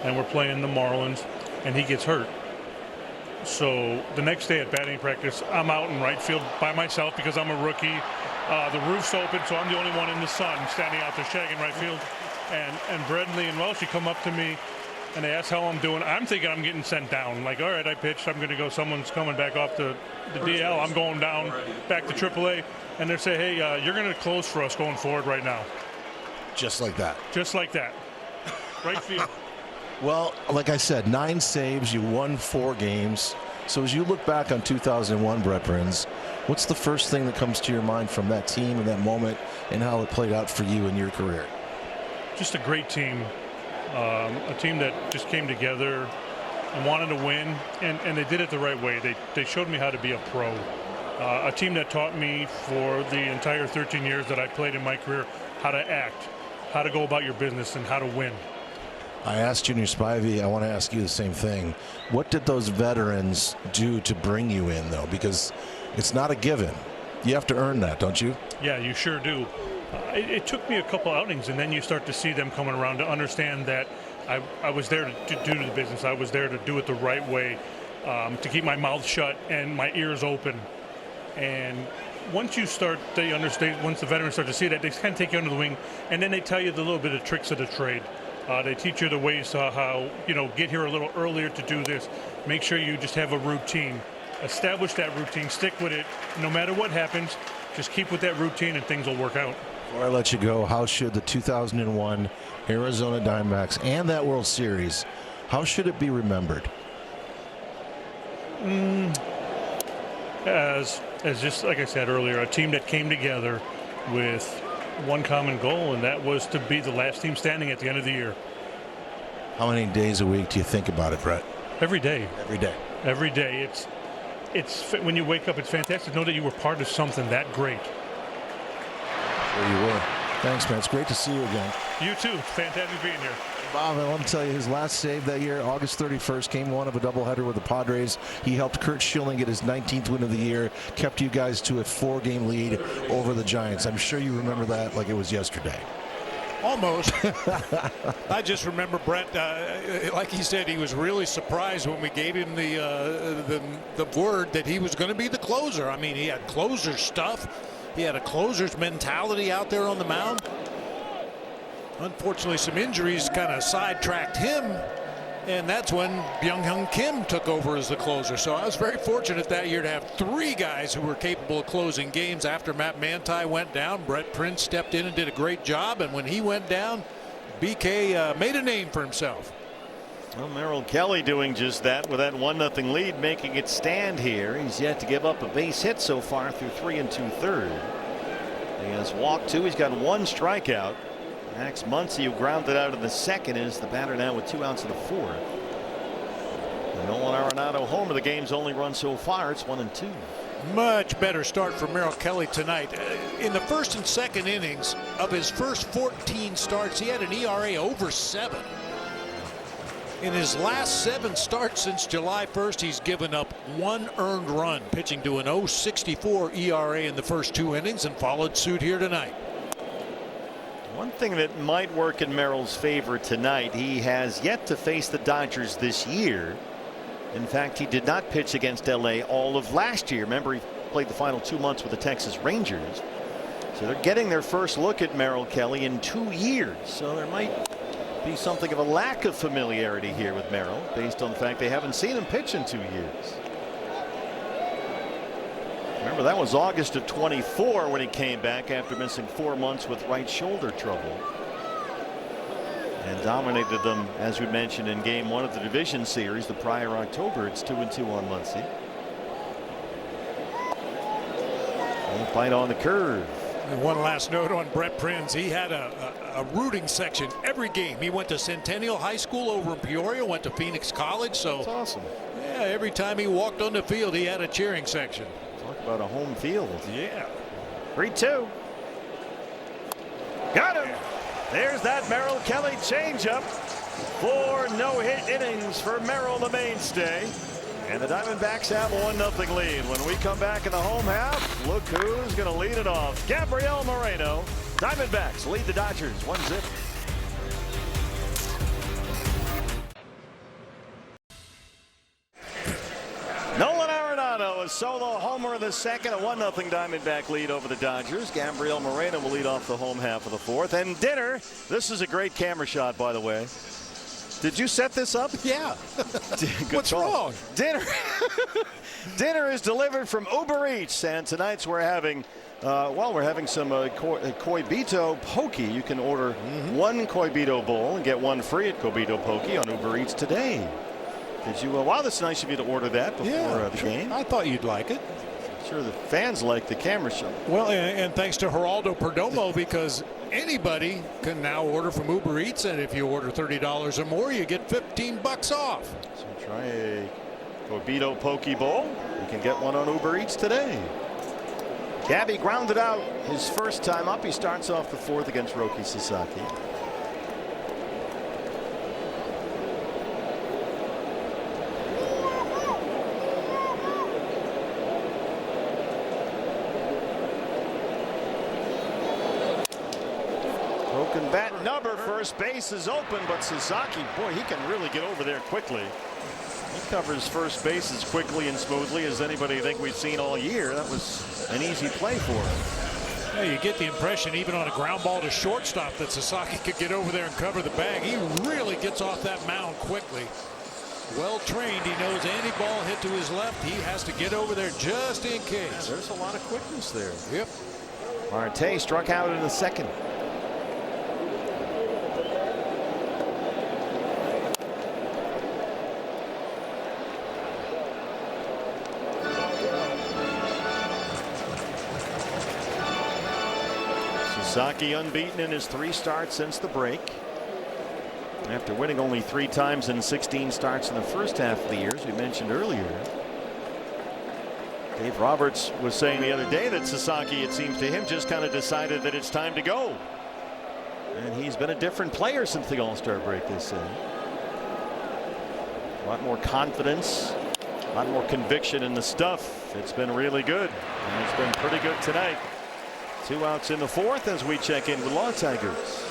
and we're playing the Marlins, and he gets hurt. So the next day at batting practice, I'm out in right field by myself because I'm a rookie. The roof's open, so I'm the only one in the sun standing out there shagging right field. And Bradley and Welsh come up to me, and they ask how I'm doing. I'm thinking I'm getting sent down. Like, all right, I pitched. I'm going to go. Someone's coming back off the DL. I'm going down back to AAA. And they say, hey, you're going to close for us going forward right now. Just like that. Just like that. Right field. Well, like I said, 9 saves. You won 4 games. So as you look back on 2001, Brett Prinz, what's the first thing that comes to your mind from that team and that moment and how it played out for you in your career? Just a great team. A team that just came together and wanted to win, and they did it the right way. They showed me how to be a pro. A team that taught me for the entire 13 years that I played in my career how to act, how to go about your business, and how to win. I asked Junior Spivey, I want to ask you the same thing. What did those veterans do to bring you in, though? Because it's not a given. You have to earn that, don't you? Yeah, you sure do. It took me a couple outings, and then you start to see them coming around to understand that I was there to do the business. I was there to do it the right way, to keep my mouth shut and my ears open. And once they understand, once the veterans start to see that, they kind of take you under the wing, and then they tell you the little bit of tricks of the trade. They teach you the ways to how, get here a little earlier to do this. Make sure you just have a routine. Establish that routine. Stick with it. No matter what happens, just keep with that routine and things will work out. Before I let you go, how should the 2001 Arizona Diamondbacks and that World Series, how should it be remembered? As just like I said earlier, a team that came together with one common goal, and that was to be the last team standing at the end of the year. How many days a week do you think about it, Brett? Every day. Every day. Every day. It's when you wake up, it's fantastic to know that you were part of something that great. Sure you were. Thanks, man. It's great to see you again. You too. Fantastic being here. Bob, I want to tell you, his last save that year, August 31st, game one of a doubleheader with the Padres. He helped Kurt Schilling get his 19th win of the year, kept you guys to a 4-game lead over the Giants. I'm sure you remember that like it was yesterday. Almost. I just remember Brett, like he said, he was really surprised when we gave him the word that he was going to be the closer. I mean, he had closer stuff. He had a closer's mentality out there on the mound. Unfortunately, some injuries kind of sidetracked him, and that's when Byung-Hyun Kim took over as the closer. So I was very fortunate that year to have 3 guys who were capable of closing games. After Matt Manti went down, Brett Prince stepped in and did a great job, and when he went down, BK made a name for himself. Well, Merrill Kelly doing just that with that 1-0 lead, making it stand here. He's yet to give up a base hit so far through 3 2/3. He has walked 2. He's got 1 strikeout. Max Muncy, who grounded out in the second, is the batter now with 2 outs in the 4th. The Nolan Arenado homer. The game's only run so far. It's 1-2. Much better start for Merrill Kelly tonight. In the first and second innings of his first 14 starts, he had an ERA over 7. In his last 7 starts since July 1st, he's given up 1 earned run, pitching to an 0.64 ERA in the first 2 innings, and followed suit here tonight. One thing that might work in Merrill's favor tonight, he has yet to face the Dodgers this year. In fact, he did not pitch against LA all of last year. Remember, he played the final 2 months with the Texas Rangers. So they're getting their first look at Merrill Kelly in 2 years. So there might be something of a lack of familiarity here with Merrill, based on the fact they haven't seen him pitch in 2 years. Remember, that was August of 24 when he came back after missing 4 months with right shoulder trouble, and dominated them, as we mentioned, in game 1 of the division series the prior October. It's 2-2 on Muncy. And bite on the curve. And one last note on Brett Prince. He had a rooting section every game. He went to Centennial High School over in Peoria, went to Phoenix College. So that's awesome. Yeah, every time he walked on the field, he had a cheering section. Talk about a home field. Yeah. 3-2. Got him. There's that Merrill Kelly changeup. 4 no-hit innings for Merrill, the mainstay. And the Diamondbacks have a 1-0 lead. When we come back in the home half, look who's going to lead it off. Gabriel Moreno. Diamondbacks lead the Dodgers 1-0. Nolan Arenado, a solo homer in the second, a 1-0 Diamondback lead over the Dodgers. Gabriel Moreno will lead off the home half of the 4th. And dinner, this is a great camera shot, by the way. Did you set this up? Yeah. What's call. wrong? Dinner. Dinner is delivered from Uber Eats, and tonight's we're having we're having some Coibito Poke. You can order 1 Coibito bowl and get 1 free at Coibito Poke on Uber Eats today. Did you? Wow, that's nice of you to order that before the game. I thought you'd like it. Sure, the fans like the camera shot. Well, and thanks to Geraldo Perdomo, because anybody can now order from Uber Eats, and if you order $30 or more, you get $15 off. So try a Coibito Poke Bowl. You can get one on Uber Eats today. Gabby grounded out his first time up. He starts off the 4th against Roki Sasaki. Broken bat number. First base is open, but Sasaki, boy, he can really get over there quickly. He covers first base as quickly and smoothly as anybody I think we've seen all year. That was an easy play for him. Yeah, you get the impression, even on a ground ball to shortstop, that Sasaki could get over there and cover the bag. He really gets off that mound quickly. Well trained. He knows any ball hit to his left, he has to get over there just in case. Yeah, there's a lot of quickness there. Yep. Marte struck out in the second. Sasaki unbeaten in his 3 starts since the break. After winning only 3 times in 16 starts in the first half of the year, as we mentioned earlier. Dave Roberts was saying the other day that Sasaki, it seems to him, just kind of decided that it's time to go. And he's been a different player since the All-Star break, they say. A lot more confidence, a lot more conviction in the stuff. It's been really good. And it's been pretty good tonight. 2 outs in the 4th as we check in with Law Tigers.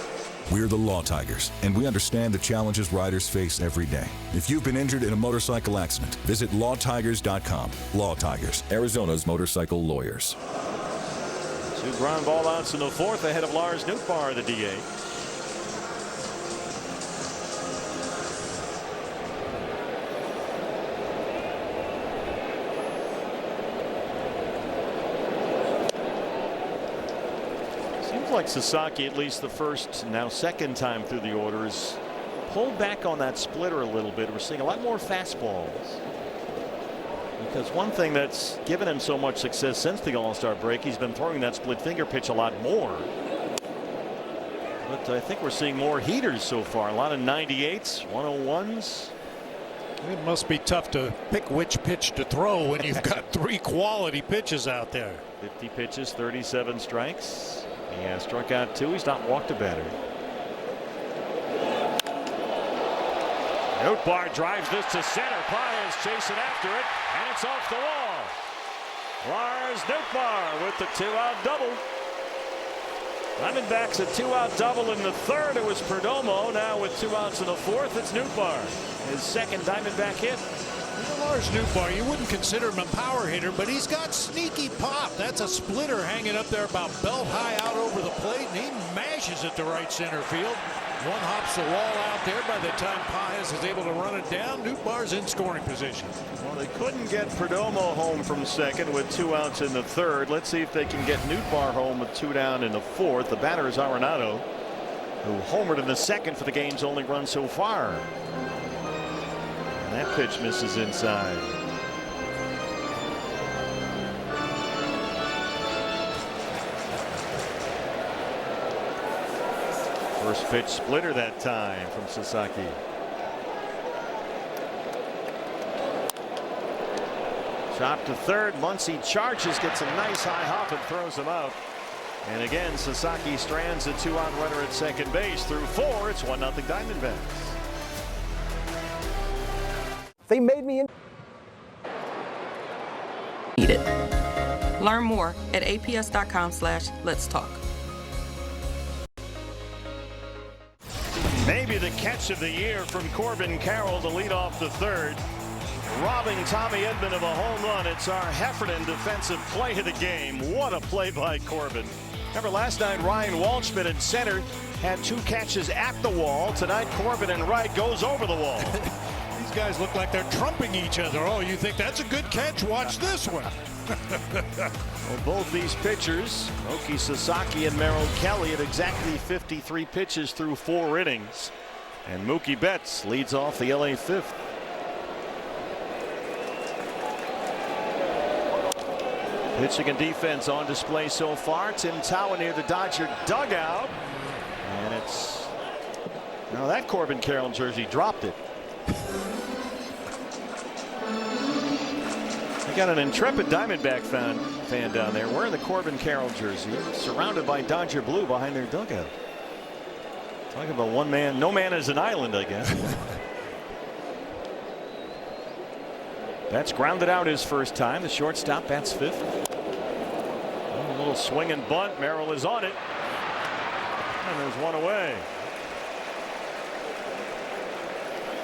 We're the Law Tigers, and we understand the challenges riders face every day. If you've been injured in a motorcycle accident, visit lawtigers.com. Law Tigers, Arizona's motorcycle lawyers. 2 ground ball outs in the 4th ahead of Lars Nootbaar, the DA. Like Sasaki, at least the first, now second time through the orders, pulled back on that splitter a little bit. We're seeing a lot more fastballs. Because one thing that's given him so much success since the All-Star break, he's been throwing that split finger pitch a lot more. But I think we're seeing more heaters so far. A lot of 98s, 101s. It must be tough to pick which pitch to throw when you've got 3 quality pitches out there. 50 pitches, 37 strikes. He has struck out 2. He's not walked a batter. Nootbaar drives this to center. Paez chasing after it, and it's off the wall. Lars Nootbaar with the 2-out double. Diamondbacks a 2-out double in the 3rd. It was Perdomo. Now with 2 outs in the 4th, it's Nootbaar. His 2nd Diamondback hit. Lars Nootbaar, you wouldn't consider him a power hitter, but he's got sneaky pop. That's a splitter hanging up there about belt high out over the plate, and he mashes it to right center field. One hops the wall out there. By the time Paez is able to run it down, Nootbaar's in scoring position. Well, they couldn't get Perdomo home from second with 2 outs in the 3rd. Let's see if they can get Nootbaar home with 2 down in the 4th. The batter is Arenado, who homered in the 2nd for the game's only run so far. And that pitch misses inside. First pitch splitter that time from Sasaki. Chop to 3rd. Muncy charges, gets a nice high hop and throws him out. And again, Sasaki strands a 2-out runner at second base. Through 4, it's 1-0 Diamondbacks. They made me need it. Learn more at aps.com/letstalk. Maybe the catch of the year from Corbin Carroll to lead off the 3rd. Robbing Tommy Edman of a home run. It's our Heffernan defensive play of the game. What a play by Corbin. Remember last night Ryan Waldschmidt in center had 2 catches at the wall. Tonight Corbin in right goes over the wall. These guys look like they're trumping each other. Oh, you think that's a good catch? Watch this one. Well, both these pitchers, Oki Sasaki and Merrill Kelly, at exactly 53 pitches through 4 innings. And Mookie Betts leads off the LA 5th. Pitching and defense on display so far. Tim Tower near the Dodger dugout. And it's, now that Corbin Carroll jersey dropped it. We got an intrepid Diamondback fan down there wearing the Corbin Carroll jersey, surrounded by Dodger blue behind their dugout. Talking about one man, no man is an island, I guess. That's grounded out his first time. The shortstop bats 5th. A little swing and bunt. Merrill is on it. And there's one away.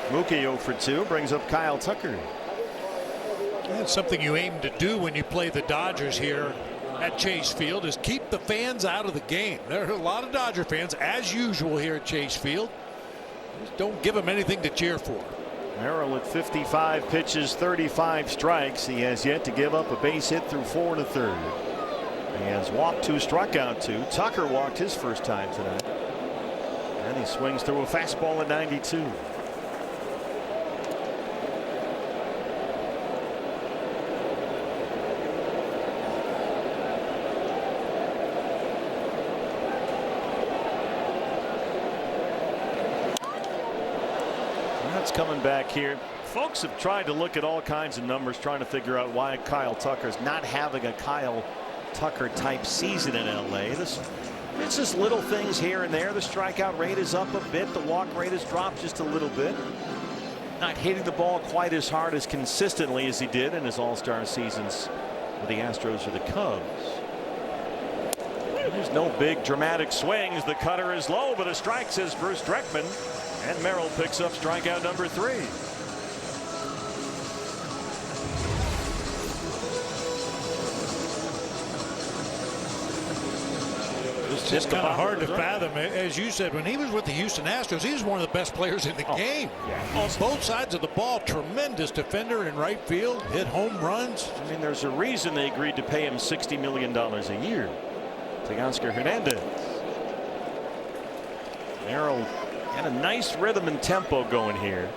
Mookie 0 for 2 brings up Kyle Tucker. That's something you aim to do when you play the Dodgers here at Chase Field, is keep the fans out of the game. There are a lot of Dodger fans, as usual, here at Chase Field. Just don't give them anything to cheer for. Merrill at 55 pitches, 35 strikes. He has yet to give up a base hit through 4 1/3. He has walked 2, struck out 2. Tucker walked his first time tonight. And he swings through a fastball at 92. Fans coming back here. Folks have tried to look at all kinds of numbers, trying to figure out why Kyle Tucker's not having a Kyle Tucker type season in LA. It's just little things here and there. The strikeout rate is up a bit. The walk rate has dropped just a little bit. Not hitting the ball quite as hard as consistently as he did in his all-star seasons with the Astros or the Cubs. There's no big dramatic swings. The cutter is low, but a strike, says Bruce Dreckman. And Merrill picks up strikeout number 3. It's just kind of hard to fathom. As you said, when he was with the Houston Astros, he was one of the best players in the game. Yeah. On both sides of the ball, tremendous defender in right field, hit home runs. I mean, there's a reason they agreed to pay him $60 million a year. Teoscar Hernandez. Merrill got a nice rhythm and tempo going here.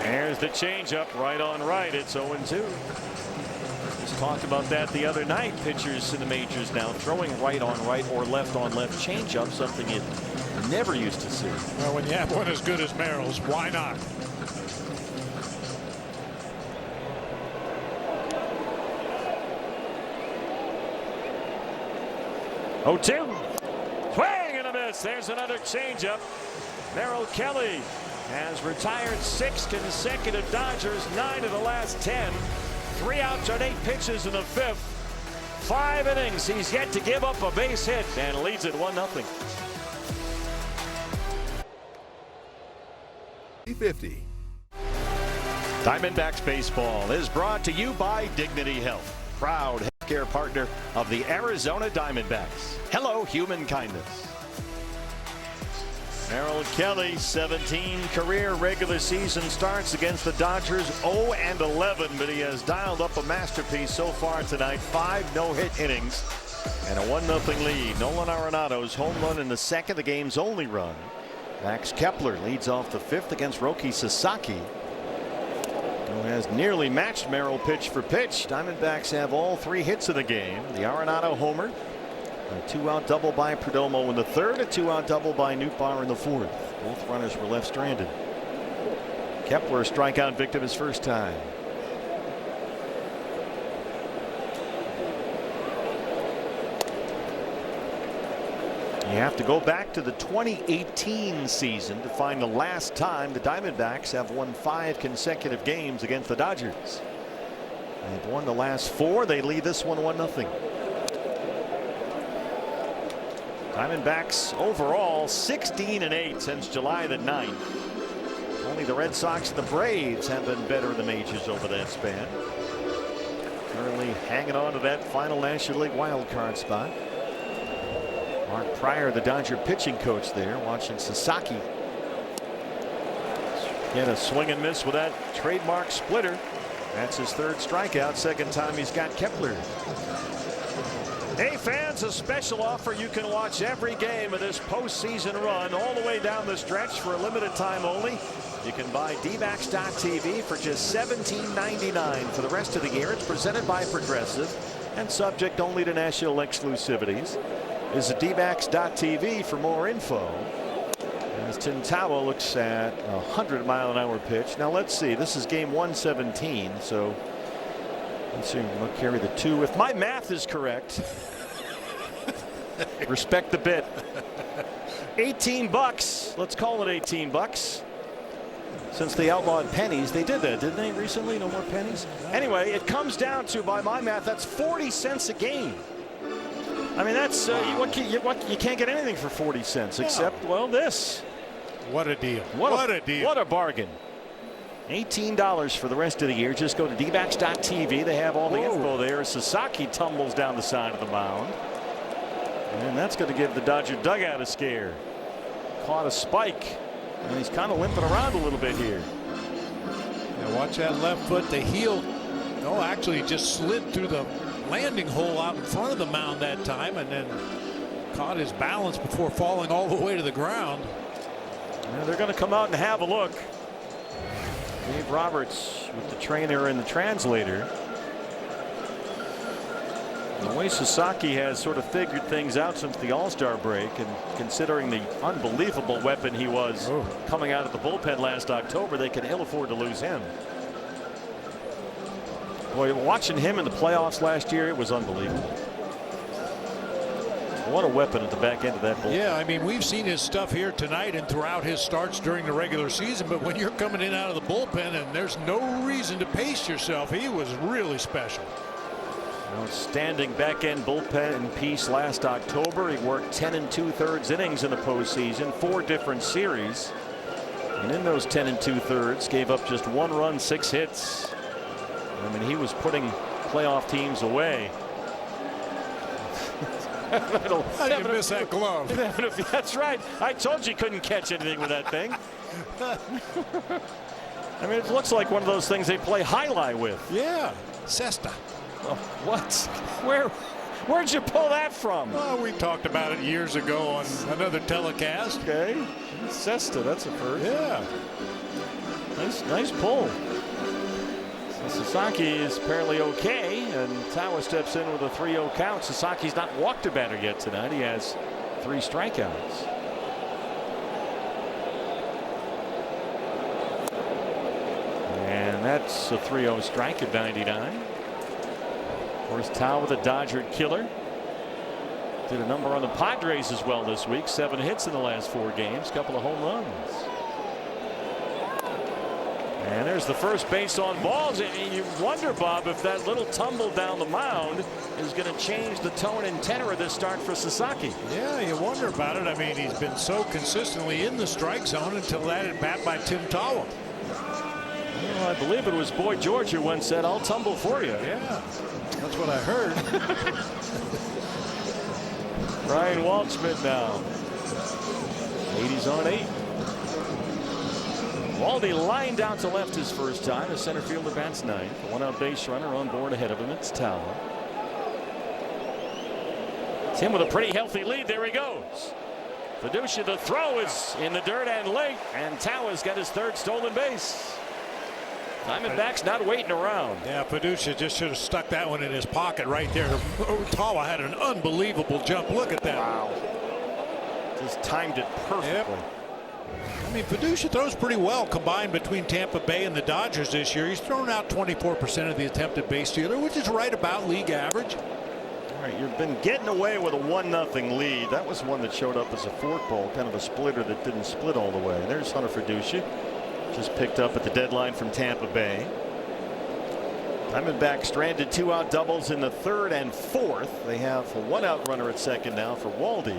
There's the changeup, right on right. It's 0-2. Just talked about that the other night. Pitchers in the majors now throwing right on right or left on left changeup, something you never used to see. Well, when you have one as good as Merrill's, why not? Oh, 2. Swing and a miss. There's another changeup. Merrill Kelly has retired 6 consecutive Dodgers, 9 of the last 10. 3 outs on 8 pitches in the 5th. 5 innings. He's yet to give up a base hit and leads it 1-0. 50. Diamondbacks baseball is brought to you by Dignity Health, proud healthcare partner of the Arizona Diamondbacks. Hello, human kindness. Merrill Kelly, 17 career regular season starts against the Dodgers, 0-11, but he has dialed up a masterpiece so far tonight. 5 no-hit innings and a 1-0 lead. Nolan Arenado's home run in the 2nd, the game's only run. Max Kepler leads off the 5th against Roki Sasaki, who has nearly matched Merrill pitch for pitch. Diamondbacks have all 3 hits of the game. The Arenado homer, a 2-out double by Perdomo in the 3rd, a 2-out double by Nootbaar in the 4th. Both runners were left stranded. Kepler, a strikeout victim his first time. You have to go back to the 2018 season to find the last time the Diamondbacks have won 5 consecutive games against the Dodgers. They've won the last 4. They lead this one 1-0. Diamondbacks overall 16-8 since July the 9th. Only the Red Sox and the Braves have been better in the majors over that span. Currently hanging on to that final National League wild card spot. Mark Pryor, the Dodger pitching coach there, watching Sasaki get a swing and miss with that trademark splitter. That's his 3rd strikeout, 2nd time he's got Kepler. Hey fans, a special offer. You can watch every game of this postseason run all the way down the stretch for a limited time only. You can buy DMAX.TV for just $17.99 for the rest of the year. It's presented by Progressive and subject only to national exclusivities. Visit DMAX.TV for more info. As Tintawa looks at a 100-mile-an-hour pitch. Now let's see. This is game 117. So let's see. We'll carry the 2. If my math is correct, respect the bit. $18. Let's call it $18. Since they outlawed pennies, they did that, didn't they, recently? No more pennies. Anyway, it comes down to, by my math, that's 40 cents a game. I mean, that's you can't get anything for 40 cents except, well, this. What a deal. What a deal. What a bargain. $18 for the rest of the year. Just go to DMAX.TV. They have all the info there. Sasaki tumbles down the side of the mound. And that's going to give the Dodger dugout a scare. Caught a spike. And he's kind of limping around a little bit here. Now watch that left foot. The heel, no, actually just slid through the landing hole out in front of the mound that time, and then caught his balance before falling all the way to the ground. Now they're going to come out and have a look. Dave Roberts with the trainer and the translator. The way Sasaki has sort of figured things out since the All-Star break, and considering the unbelievable weapon he was coming out of the bullpen last October, they can ill afford to lose him. Boy, watching him in the playoffs last year, it was unbelievable. What a weapon at the back end of that bullpen. Yeah, I mean, we've seen his stuff here tonight and throughout his starts during the regular season, but when you're coming in out of the bullpen and there's no reason to pace yourself, he was really special. Outstanding back end bullpen piece last October. He worked 10 2/3 innings in the postseason, 4 different series, and in those 10 2/3 gave up just 1 run, 6 hits. I mean, he was putting playoff teams away. How did you miss that glove? That's right. I told you couldn't catch anything with that thing. I mean, it looks like one of those things they play highlight with. Yeah, Cesta. Oh, what? Where'd you pull that from? Well, we talked about it years ago on another telecast. Okay, Cesta, that's a first. Yeah. Nice pull. So Sasaki is apparently okay, and Tawa steps in with a 3-0 count. Sasaki's not walked a batter yet tonight. He has 3 strikeouts. And that's a 3-0 strike at 99. Of course, Tawa, the Dodger killer, did a number on the Padres as well this week. 7 hits in the last 4 games, couple of home runs. And there's the first base on balls. And you wonder, Bob, if that little tumble down the mound is going to change the tone and tenor of this start for Sasaki. Yeah, you wonder about it. I mean, he's been so consistently in the strike zone until that at bat by Tim Tawa. Well, I believe it was Boy George who once said, "I'll tumble for you." Yeah, that's what I heard. Ryan Waldschmidt now. 80's on 8. Waldy lined out to left his first time. The center fielder bats 9th. 1-out base runner on board ahead of him. It's Tawa. Tim with a pretty healthy lead. There he goes. Fiducia, the throw is in the dirt and late, and Tawa's got his 3rd stolen base. Diamondbacks not waiting around. Yeah, Fiducia just should have stuck that one in his pocket right there. Tawa had an unbelievable jump. Look at that. Wow. Just timed it perfectly. Yep. I mean, Fiducia throws pretty well combined between Tampa Bay and the Dodgers this year. He's thrown out 24% of the attempted base stealer, which is right about league average. All right, you've been getting away with a 1-0 lead. That was one that showed up as a fork ball, kind of a splitter that didn't split all the way. There's Hunter Fiducia, just picked up at the deadline from Tampa Bay. Diamondbacks stranded 2-out doubles in the 3rd and 4th. They have a 1-out runner at second now for Waldy.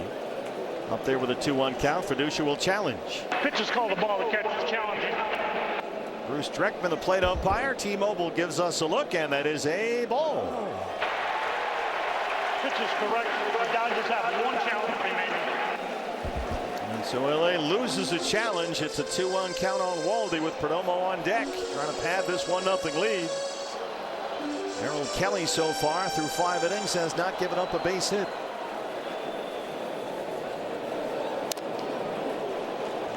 Up there with a 2-1 count. Fiducia will challenge. Pitch is called the ball. The catch is challenging. Bruce Dreckman, the plate umpire. T-Mobile gives us a look, and that is a ball. Pitch is correct. The Dodgers have 1 challenge remaining. And so LA loses a challenge. It's a 2-1 count on Waldy with Perdomo on deck, trying to pad this 1-0 lead. Harold Kelly so far through 5 innings has not given up a base hit.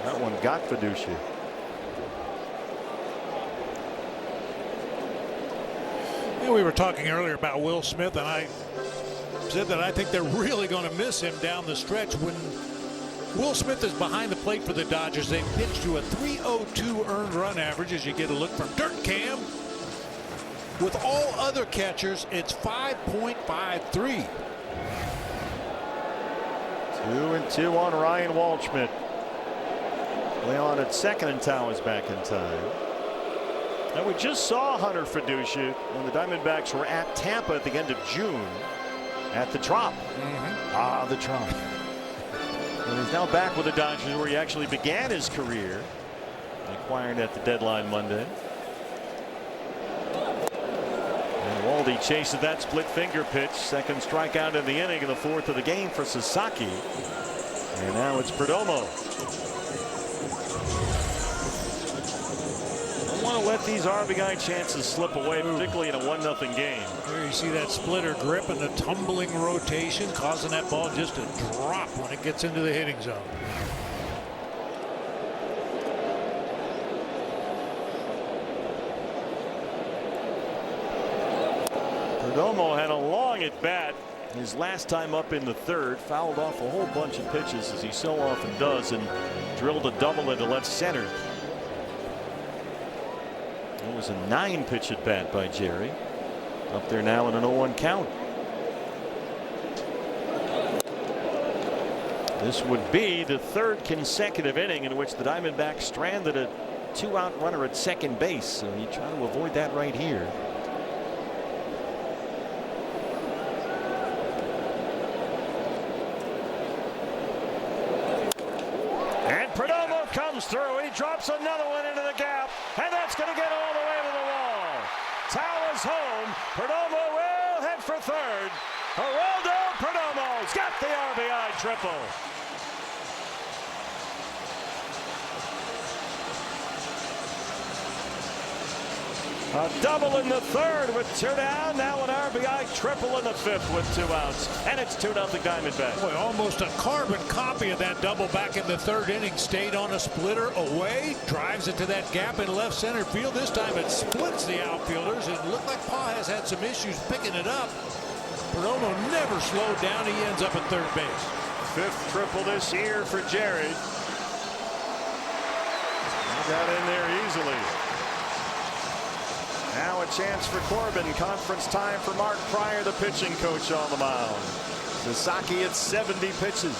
That one got Fiducia. Yeah, we were talking earlier about Will Smith, and I said that I think they're really going to miss him down the stretch. When Will Smith is behind the plate for the Dodgers, they pitch to a 302 earned run average as you get a look from Dirt Cam. With all other catchers, it's 5.53. 2-2 on Ryan Waldschmidt. Leon at second, and Tawa's back in time. And we just saw Hunter Fiducia when the Diamondbacks were at Tampa at the end of June at the Trop. The Trop. And he's now back with the Dodgers, where he actually began his career, acquired at the deadline Monday. And Waldy chases that split finger pitch. 2nd strikeout in the inning in the 4th of the game for Sasaki. And now it's Perdomo. Don't want to let these RBI chances slip away, particularly in a 1-0 game. There you see that splitter grip and the tumbling rotation, causing that ball just to drop when it gets into the hitting zone. Perdomo had a long at bat his last time up in the third, fouled off a whole bunch of pitches as he so often does, and drilled a double into left center. It was a 9-pitch at bat by Jerry. Up there now in an 0-1 count. This would be the third consecutive inning in which the Diamondbacks stranded a 2-out runner at second base. So you try to avoid that right here. And Perdomo comes through. He drops another one into the gap, and that's going to get all the way to the wall. Towers home. Perdomo will head for third. Geraldo Perdomo's got the RBI triple. A double in the third with 2 down. Now an RBI triple in the fifth with 2 outs. And it's 2-0 Diamondbacks. Boy, almost a carbon copy of that double back in the third inning. Stayed on a splitter away. Drives it to that gap in left center field. This time it splits the outfielders. It looked like Pa has had some issues picking it up. Perdomo never slowed down. He ends up at third base. 5th triple this year for Jared. He got in there easily. Now a chance for Corbin. Conference time for Mark Pryor, the pitching coach, on the mound. Sasaki at 70 pitches.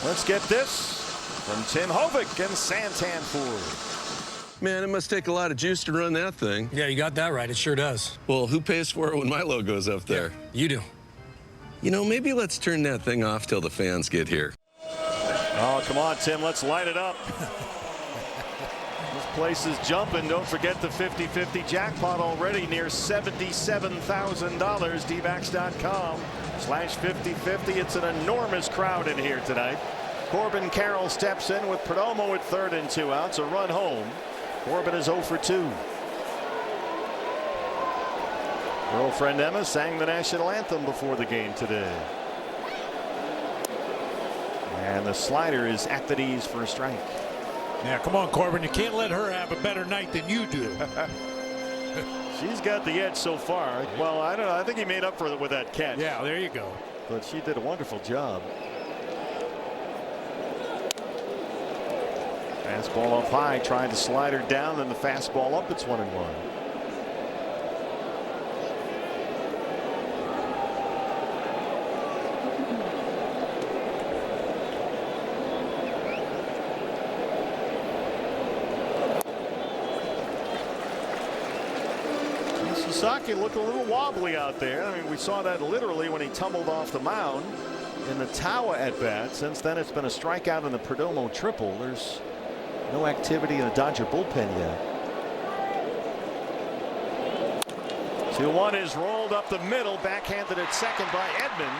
Let's get this from Tim Hovick and Santan Ford. Man, it must take a lot of juice to run that thing. Yeah, you got that right. It sure does. Well, who pays for it when my logo's up there? Yeah, you do. You know, maybe let's turn that thing off till the fans get here. Oh, come on, Tim. Let's light it up. This place is jumping. Don't forget the 50-50 jackpot already near $77,000. dbacks.com/50-50. It's an enormous crowd in here tonight. Corbin Carroll steps in with Perdomo at third and 2 outs. A run home. Corbin is 0 for 2. Girlfriend Emma sang the national anthem before the game today. And the slider is at the knees for a strike. Yeah, come on, Corbin. You can't let her have a better night than you do. She's got the edge so far. Well, I don't know. I think he made up for it with that catch. Yeah, there you go. But she did a wonderful job. Fastball up high, trying to slide her down, and the fastball up. It's 1-1. Sasaki looked a little wobbly out there. I mean, we saw that literally when he tumbled off the mound in the Tawa at bat. Since then, it's been a strikeout in the Perdomo triple. There's no activity in the Dodger bullpen yet. 2-1 is rolled up the middle, backhanded at second by Edman.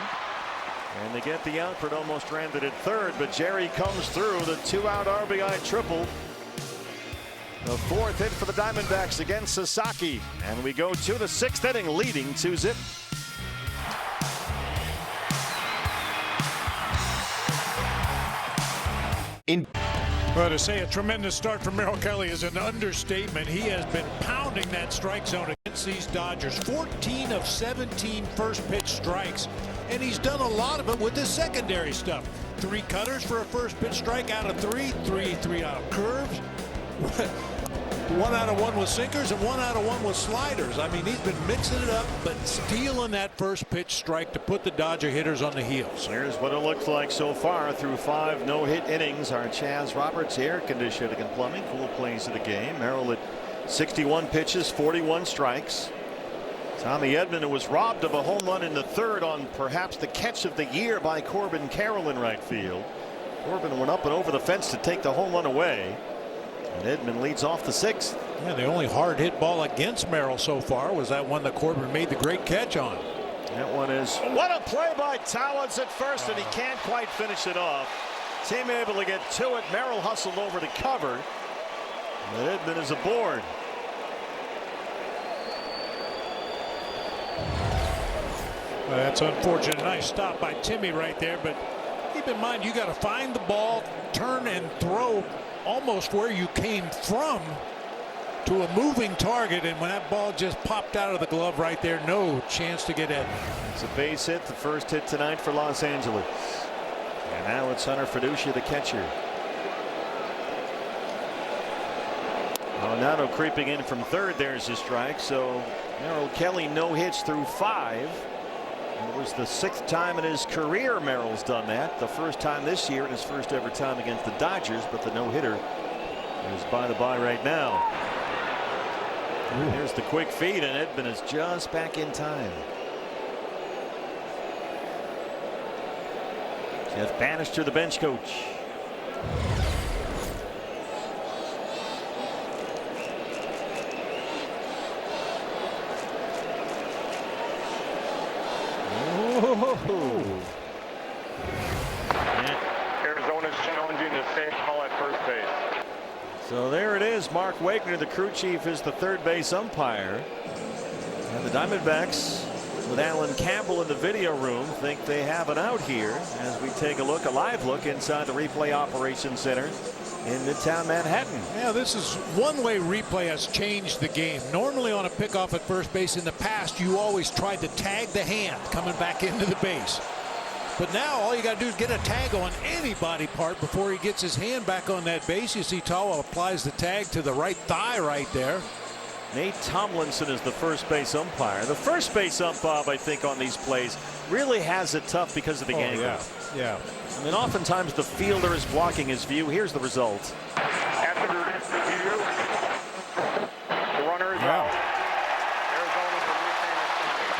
And they get the out. Perdomo stranded at third, but Jerry comes through the 2-out RBI triple. The 4th hit for the Diamondbacks against Sasaki. And we go to the 6th inning, leading 2-0. Well, to say a tremendous start from Merrill Kelly is an understatement. He has been pounding that strike zone against these Dodgers. 14 of 17 first pitch strikes. And he's done a lot of it with his secondary stuff. 3 cutters for a first pitch strike out of 3. 3 out of curves. 1 out of 1 with sinkers and 1 out of 1 with sliders. I mean, he's been mixing it up, but stealing that first pitch strike to put the Dodger hitters on the heels. Here's what it looks like so far through 5 no-hit innings. Our Chaz Roberts air conditioning and plumbing cool plays of the game. Merrill at 61 pitches, 41 strikes. Tommy Edman, who was robbed of a home run in the third on perhaps the catch of the year by Corbin Carroll in right field. Corbin went up and over the fence to take the home run away. And Edman leads off the 6th. Yeah, the only hard hit ball against Merrill so far was that one that Corbin made the great catch on. That one is. What a play by Towers at first, and he can't quite finish it off. Team able to get to it. Merrill hustled over to cover. And Edman is aboard. Well, that's unfortunate. Nice stop by Timmy right there, but keep in mind you got to find the ball, turn and throw almost where you came from to a moving target, and when that ball just popped out of the glove right there, no chance to get in. It's a base hit, the first hit tonight for Los Angeles. And now it's Hunter Fiducia, the catcher. Arenado creeping in from third. There's his strike. So Merrill Kelly no hits through 5. It was the 6th time in his career Merrill's done that. The first time this year and his first ever time against the Dodgers, but the no-hitter is by the by right now. Here's the quick feed, and Edman is just back in time. Jeff Bannister, the bench coach. Arizona's challenging the same call at first base. So there it is. Mark Wagner, the crew chief, is the third base umpire. And the Diamondbacks, with Alan Campbell in the video room, think they have an out here as we take a live look inside the replay operations center in Midtown Manhattan. Yeah, this is one way replay has changed the game. Normally on a pickoff at first base in the past, you always tried to tag the hand coming back into the base. But now all you got to do is get a tag on any body part before he gets his hand back on that base. You see Tawa applies the tag to the right thigh right there. Nate Tomlinson is the first base umpire. The first base ump, Bob, I think on these plays really has it tough because of the angle. Yeah. I mean, oftentimes the fielder is blocking his view. Here's the result. After the review, the runner is out. Arizona's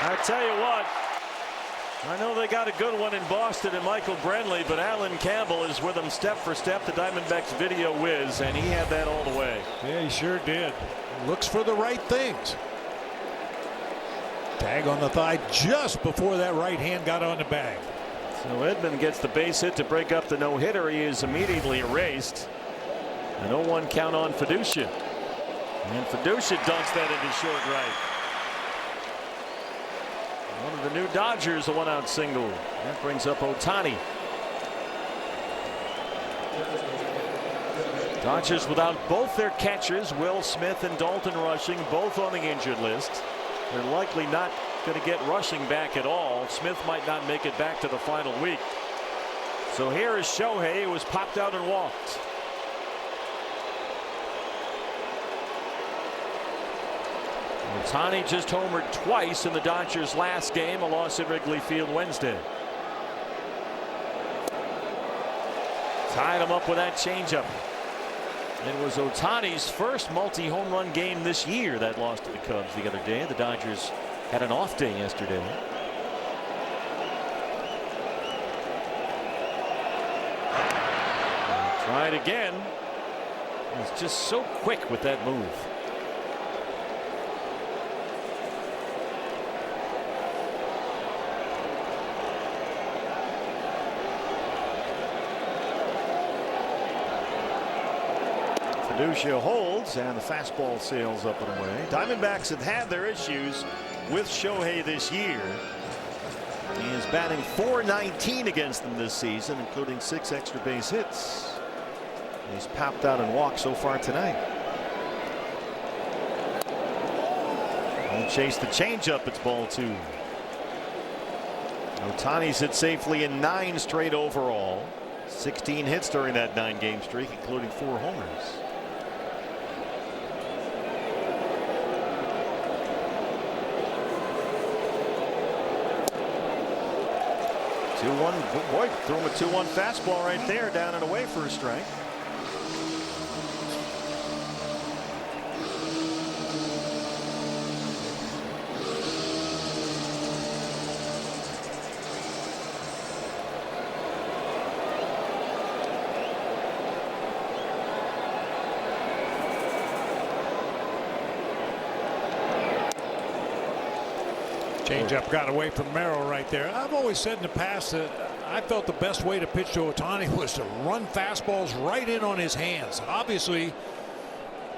I tell you what, I know they got a good one in Boston and Michael Brenly, but Alan Campbell is with them step for step. The Diamondbacks video whiz, and he had that all the way. Yeah, he sure did. Looks for the right things. Tag on the thigh just before that right hand got on the bag. So Edman gets the base hit to break up the no-hitter. He is immediately erased. An 0-1 count on Fiducia. And Fiducia dunks that into short right. One of the new Dodgers, a one-out single. That brings up Ohtani. Dodgers without both their catchers, Will Smith and Dalton Rushing, both on the injured list. They're likely not going to get Rushing back at all. Smith might not make it back to the final week. So here is Shohei, who was popped out and walked. Ohtani just homered twice in the Dodgers' last game, a loss at Wrigley Field Wednesday. Tied him up with that changeup. It was Ohtani's first multi-home run game this year. That loss to the Cubs the other day. The Dodgers had an off day yesterday. Try it again. He's just so quick with that move. Fiducia holds, and the fastball sails up and away. Diamondbacks have had their issues with Shohei this year. He is batting .419 against them this season, including 6 extra base hits. He's popped out and walked so far tonight. Won't chase the changeup. It's ball 2. Ohtani's hit safely in 9 straight overall. 16 hits during that 9-game streak, including 4 homers. 2-1. Boy, threw him a 2-1 fastball right there, down and away for a strike. Changeup got away from Merrill right there. I've always said in the past that I felt the best way to pitch to Ohtani was to run fastballs right in on his hands. Obviously,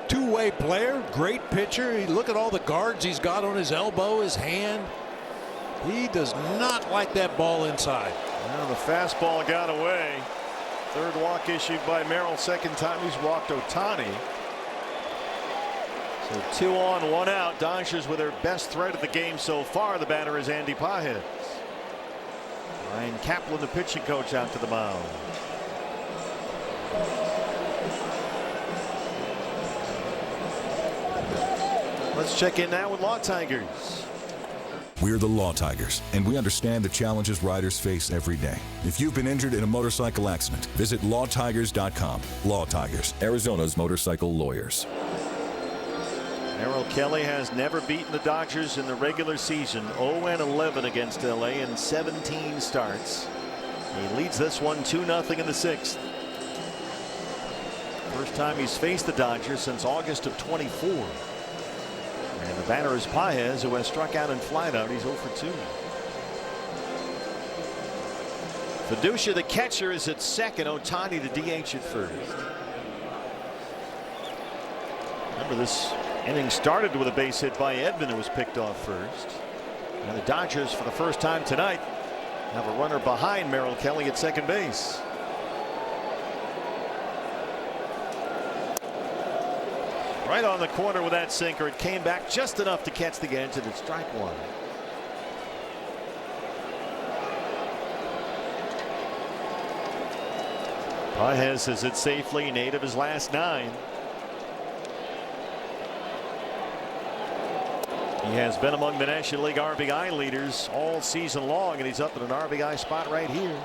two-way player, great pitcher. Look at all the guards he's got on his elbow, his hand. He does not like that ball inside. Well, the fastball got away. Third walk issued by Merrill. Second time he's walked Ohtani. So 2 on, 1 out. Dodgers with their best threat of the game so far. The batter is Andy Pajes. Ryan Kaplan, the pitching coach, out to the mound. Let's check in now with Law Tigers. We're the Law Tigers, and we understand the challenges riders face every day. If you've been injured in a motorcycle accident, visit lawtigers.com. Law Tigers, Arizona's motorcycle lawyers. Merrill Kelly has never beaten the Dodgers in the regular season. 0-11 against LA in 17 starts. He leads this one 2-0 in the 6th. First time he's faced the Dodgers since August of 24. And the batter is Pajes, who has struck out and flied out. He's 0 for 2. Fiducia, the catcher, is at second. Ohtani, the DH, at first. Remember, this inning started with a base hit by Edman, who was picked off first. And the Dodgers, for the first time tonight, have a runner behind Merrill Kelly at second base. Right on the corner with that sinker. It came back just enough to catch the edge, and it's strike one. Pajes has hit safely in 8 of his last 9. He has been among the National League RBI leaders all season long, and he's up in an RBI spot right here.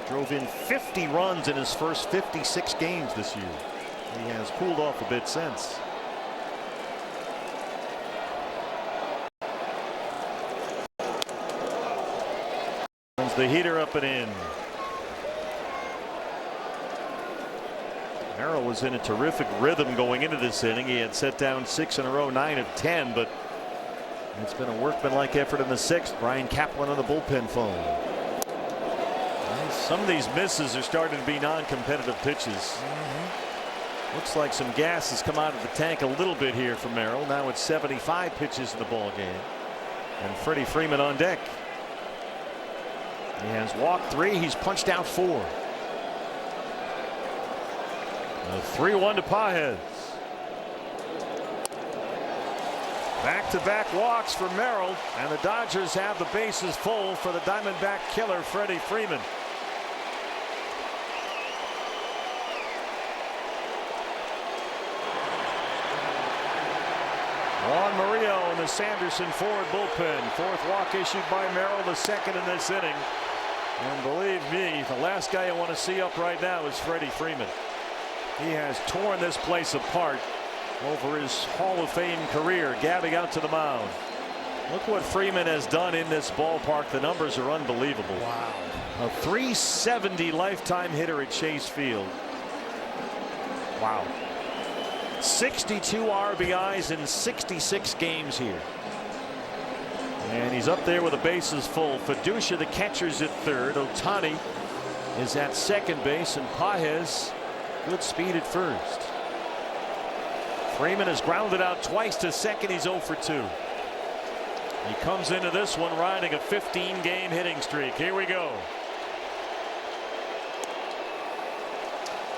Drove in 50 runs in his first 56 games this year. He has cooled off a bit since. Comes the heater up and in. Merrill was in a terrific rhythm going into this inning. He had set down 6 in a row, 9 of 10, but it's been a workmanlike effort in the 6th. Brian Kaplan on the bullpen phone. Some of these misses are starting to be non-competitive pitches. Looks like some gas has come out of the tank a little bit here for Merrill. Now it's 75 pitches in the ball game, and Freddie Freeman on deck. He has walked 3. He's punched out 4. A 3-1 to Pajes. Back-to-back walks for Merrill, and the Dodgers have the bases full for the Diamondback killer Freddie Freeman. Juan Murillo in the Sanderson forward bullpen. 4th walk issued by Merrill, the 2nd in this inning. And believe me, the last guy I want to see up right now is Freddie Freeman. He has torn this place apart over his Hall of Fame career, gabbing out to the mound. Look what Freeman has done in this ballpark. The numbers are unbelievable. Wow. A .370 lifetime hitter at Chase Field. Wow. 62 RBIs in 66 games here. And he's up there with the bases full. Fiducia, the catcher's at 3rd. Ohtani is at second base, and Pajes, good speed at 1st. Freeman has grounded out twice to second. He's 0 for 2. He comes into this one riding a 15-game hitting streak. Here we go.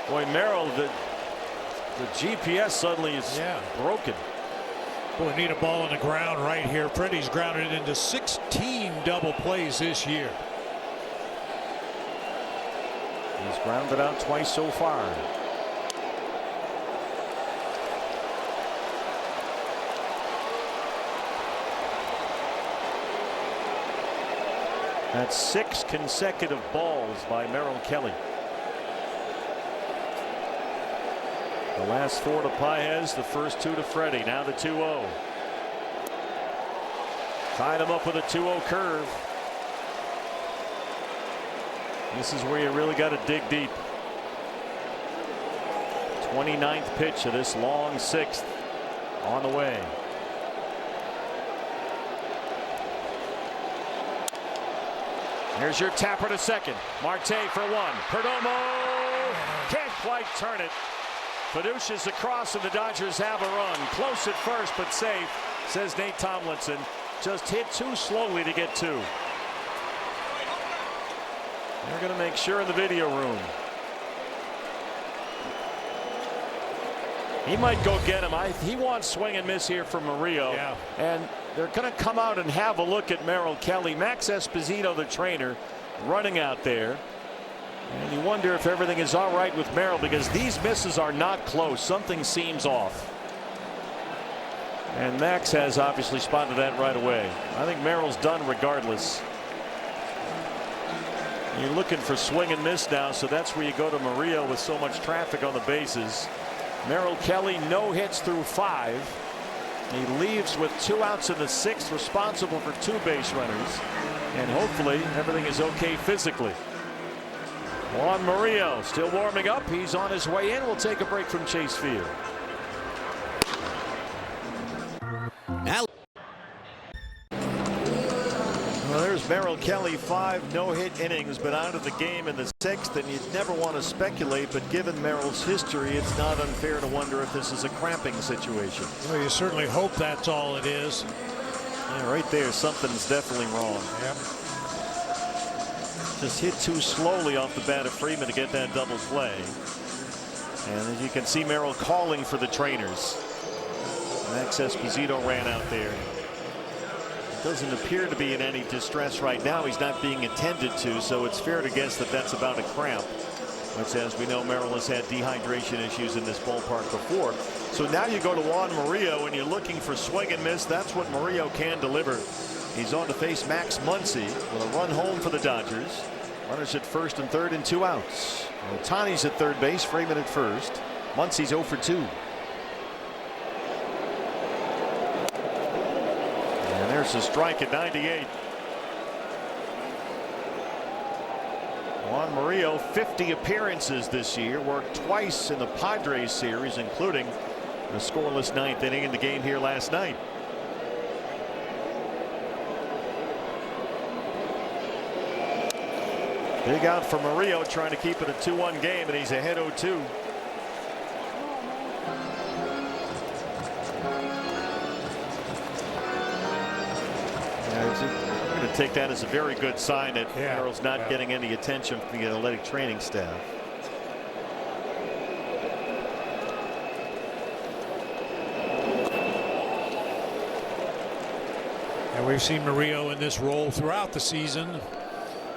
Boy, Merrill, the GPS suddenly is broken. Boy, need a ball on the ground right here. Freddie's grounded it into 16 double plays this year. He's grounded out twice so far. That's 6 consecutive balls by Merrill Kelly. The last 4 to Pajes, the first 2 to Freddie. Now the 2-0. Tied him up with a 2-0 curve. This is where you really got to dig deep. 29th pitch of this long 6th on the way. Here's your tapper to second. Marte for 1. Perdomo can't quite turn it. Fiducia's across, and the Dodgers have a run. Close at first, but safe, says Nate Tomlinson. Just hit too slowly to get 2. They're going to make sure in the video room. He might go get him. He wants swing and miss here from Murillo. Yeah. And they're going to come out and have a look at Merrill Kelly. Max Esposito, the trainer, running out there. And you wonder if everything is all right with Merrill, because these misses are not close. Something seems off. And Max has obviously spotted that right away. I think Merrill's done regardless. You're looking for swing and miss now, so that's where you go to Murillo with so much traffic on the bases. Merrill Kelly, no hits through 5. He leaves with 2 outs in the 6th, responsible for 2 base runners. And hopefully everything is okay physically. Juan Murillo still warming up. He's on his way in. We'll take a break from Chase Field. Now, well, there's Merrill Kelly, 5 no-hit innings, but out of the game in the 6th, and you'd never want to speculate, but given Merrill's history, it's not unfair to wonder if this is a cramping situation. Well, you certainly hope that's all it is. Yeah, right there, something's definitely wrong. Yep. Just hit too slowly off the bat of Freeman to get that double play. And as you can see, Merrill calling for the trainers. Max Esposito ran out there. Doesn't appear to be in any distress right now. He's not being attended to, so it's fair to guess that that's about a cramp, which, as we know, Merrill has had dehydration issues in this ballpark before. So now you go to Juan Murillo and you're looking for swing and miss. That's what Murillo can deliver. He's on to face Max Muncy with a run home for the Dodgers. Runners at first and third and 2 outs. Ohtani's at third base, Freeman at first. Muncy's 0 for 2. And there's a strike at 98. Juan Murillo, 50 appearances this year, worked twice in the Padres series, including a scoreless 9th inning in the game here last night. Big out for Murillo, trying to keep it a 2-1 game, and he's ahead 0-2. I'm going to take that as a very good sign that Merrill's not getting any attention from the athletic training staff. And we've seen Murillo in this role throughout the season.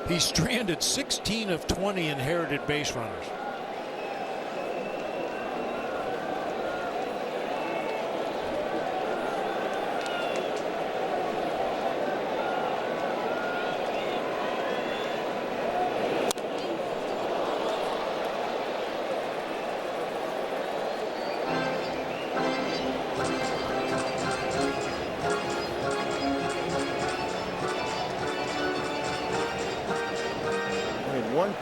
He stranded 16 of 20 inherited base runners.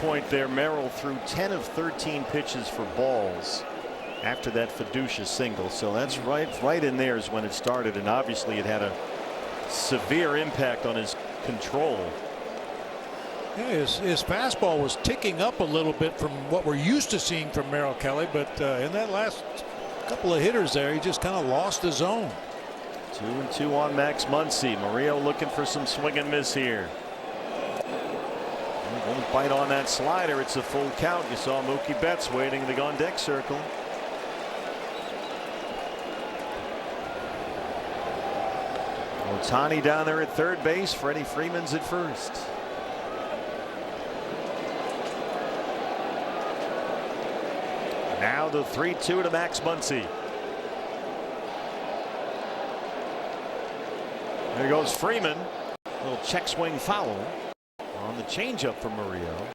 Point there, Merrill threw 10 of 13 pitches for balls after that Fiducia single. So that's right in there is when it started, and obviously it had a severe impact on his control. Yeah, his fastball was ticking up a little bit from what we're used to seeing from Merrill Kelly, but in that last couple of hitters there, he just kind of lost his zone. 2-2 on Max Muncy. Murillo looking for some swing and miss here. Won't bite on that slider. It's a full count. You saw Mookie Betts waiting in the on deck circle. Ohtani down there at third base. Freddie Freeman's at first. Now the 3-2 to Max Muncy. There goes Freeman. Little check swing foul on the changeup from Murillo.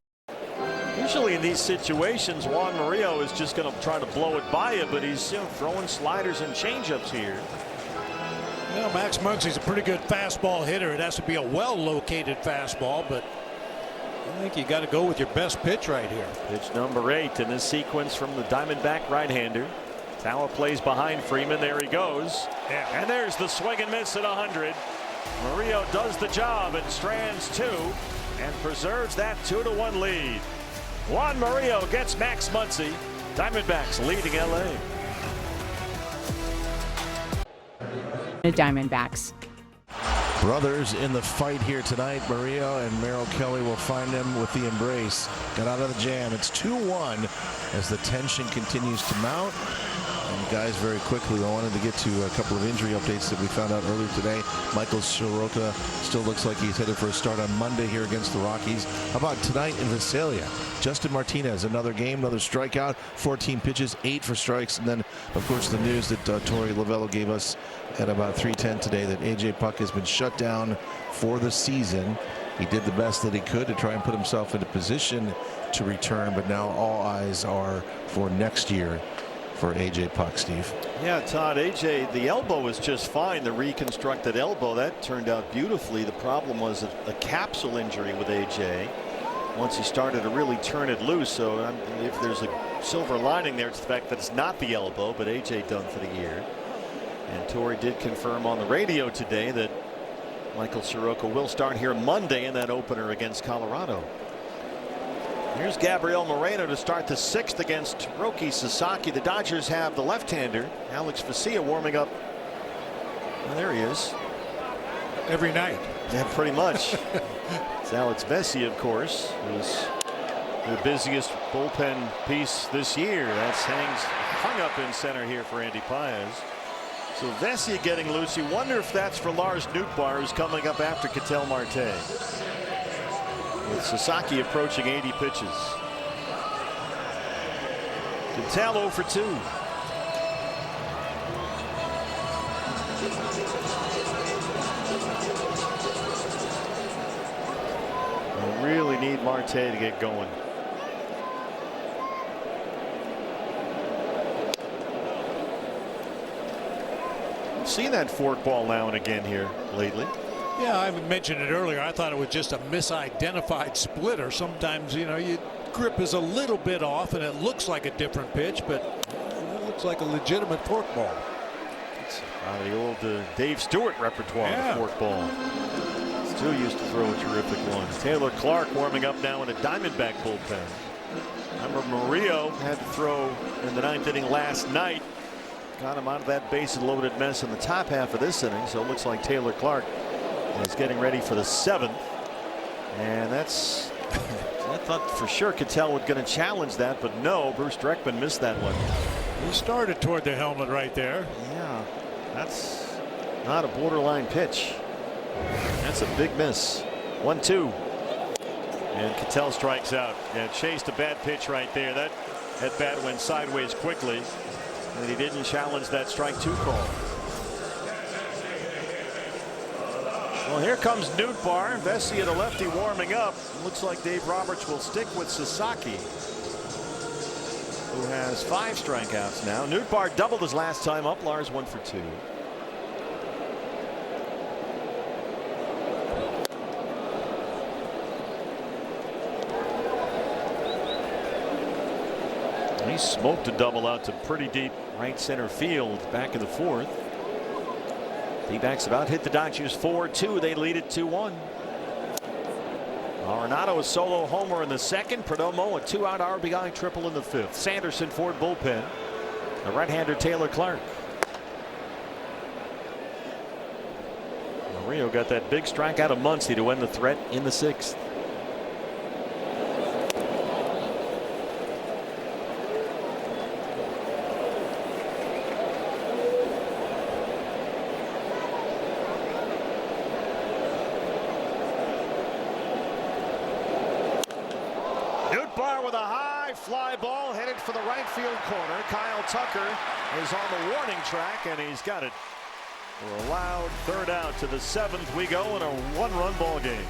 Usually in these situations, Juan Murillo is just going to try to blow it by you, but he's throwing sliders and changeups here. Well, Max Muncy's a pretty good fastball hitter. It has to be a well-located fastball, but I think you got to go with your best pitch right here. Pitch number 8 in this sequence from the Diamondback right-hander. Tower plays behind Freeman. There he goes. Yeah. And there's the swing and miss at 100. Murillo does the job and strands 2 and preserves that 2-1 lead. Juan Murillo gets Max Muncy. Diamondbacks leading LA. Diamondbacks. Brothers in the fight here tonight. Murillo and Merrill Kelly will find him with the embrace. Got out of the jam. It's 2-1 as the tension continues to mount. And guys, very quickly, I wanted to get to a couple of injury updates that we found out earlier today. Michael Soroka still looks like he's headed for a start on Monday here against the Rockies. How about tonight in Visalia? Justin Martinez, another game, another strikeout, 14 pitches, 8 for strikes. And then, of course, the news that Torey Lovello gave us at about 3:10 today that A.J. Puck has been shut down for the season. He did the best that he could to try and put himself into position to return, but now all eyes are for next year for A.J. Puck, Steve. Yeah, Todd, A.J., the elbow was just fine, the reconstructed elbow. That turned out beautifully. The problem was a capsule injury with A.J. once he started to really turn it loose. So if there's a silver lining there, it's the fact that it's not the elbow, but A.J. done for the year. And Torey did confirm on the radio today that Michael Soroka will start here Monday in that opener against Colorado. Here's Gabriel Moreno to start the 6th against Roki Sasaki. The Dodgers have the left-hander Alex Vesia warming up. Well, there he is. Every night. Yeah, pretty much. It's Alex Vesia, of course, who's the busiest bullpen piece this year. That's hung up in center here for Andy Paez. So Vesia getting loose. You wonder if that's for Lars Nootbaar, who's coming up after Ketel Marte. With Sasaki approaching 80 pitches. Ketel 0 for 2. We really need Marte to get going. Seen that forkball now and again here lately. Yeah, I mentioned it earlier. I thought it was just a misidentified splitter. Sometimes, you know, your grip is a little bit off and it looks like a different pitch, but it looks like a legitimate forkball. It's the old Dave Stewart repertoire, yeah. The forkball. Stu used to throw a terrific one. Taylor Clark warming up now in a Diamondback bullpen. Remember, Murillo had to throw in the 9th inning last night. Got him out of that base and loaded mess in the top half of this inning. So it looks like Taylor Clark is getting ready for the 7th. And that's I thought for sure Ketel was going to challenge that, but no, Bruce Dreckman missed that one. He started toward the helmet right there. Yeah, that's not a borderline pitch. That's a big miss. 1-2. And Ketel strikes out. Yeah, chased a bad pitch right there. That at bat went sideways quickly. And he didn't challenge that strike 2 call. Well, here comes Nootbaar. Vesia, the lefty, warming up. Looks like Dave Roberts will stick with Sasaki, who has 5 strikeouts now. Nootbaar doubled his last time up. Lars 1 for 2. He smoked a double out to pretty deep right center field back in the 4th. D-backs about hit the Dodgers 4-2. They lead it 2-1. Arenado a solo homer in the 2nd. Perdomo a 2-out RBI triple in the 5th. Sanderson Ford bullpen. The right-hander Taylor Clark. Murillo got that big strikeout of Muncy to end the threat in the 6th. With a high fly ball headed for the right field corner. Kyle Tucker is on the warning track, and he's got it for a loud 3rd out. To the 7th we go in a 1-run ball game.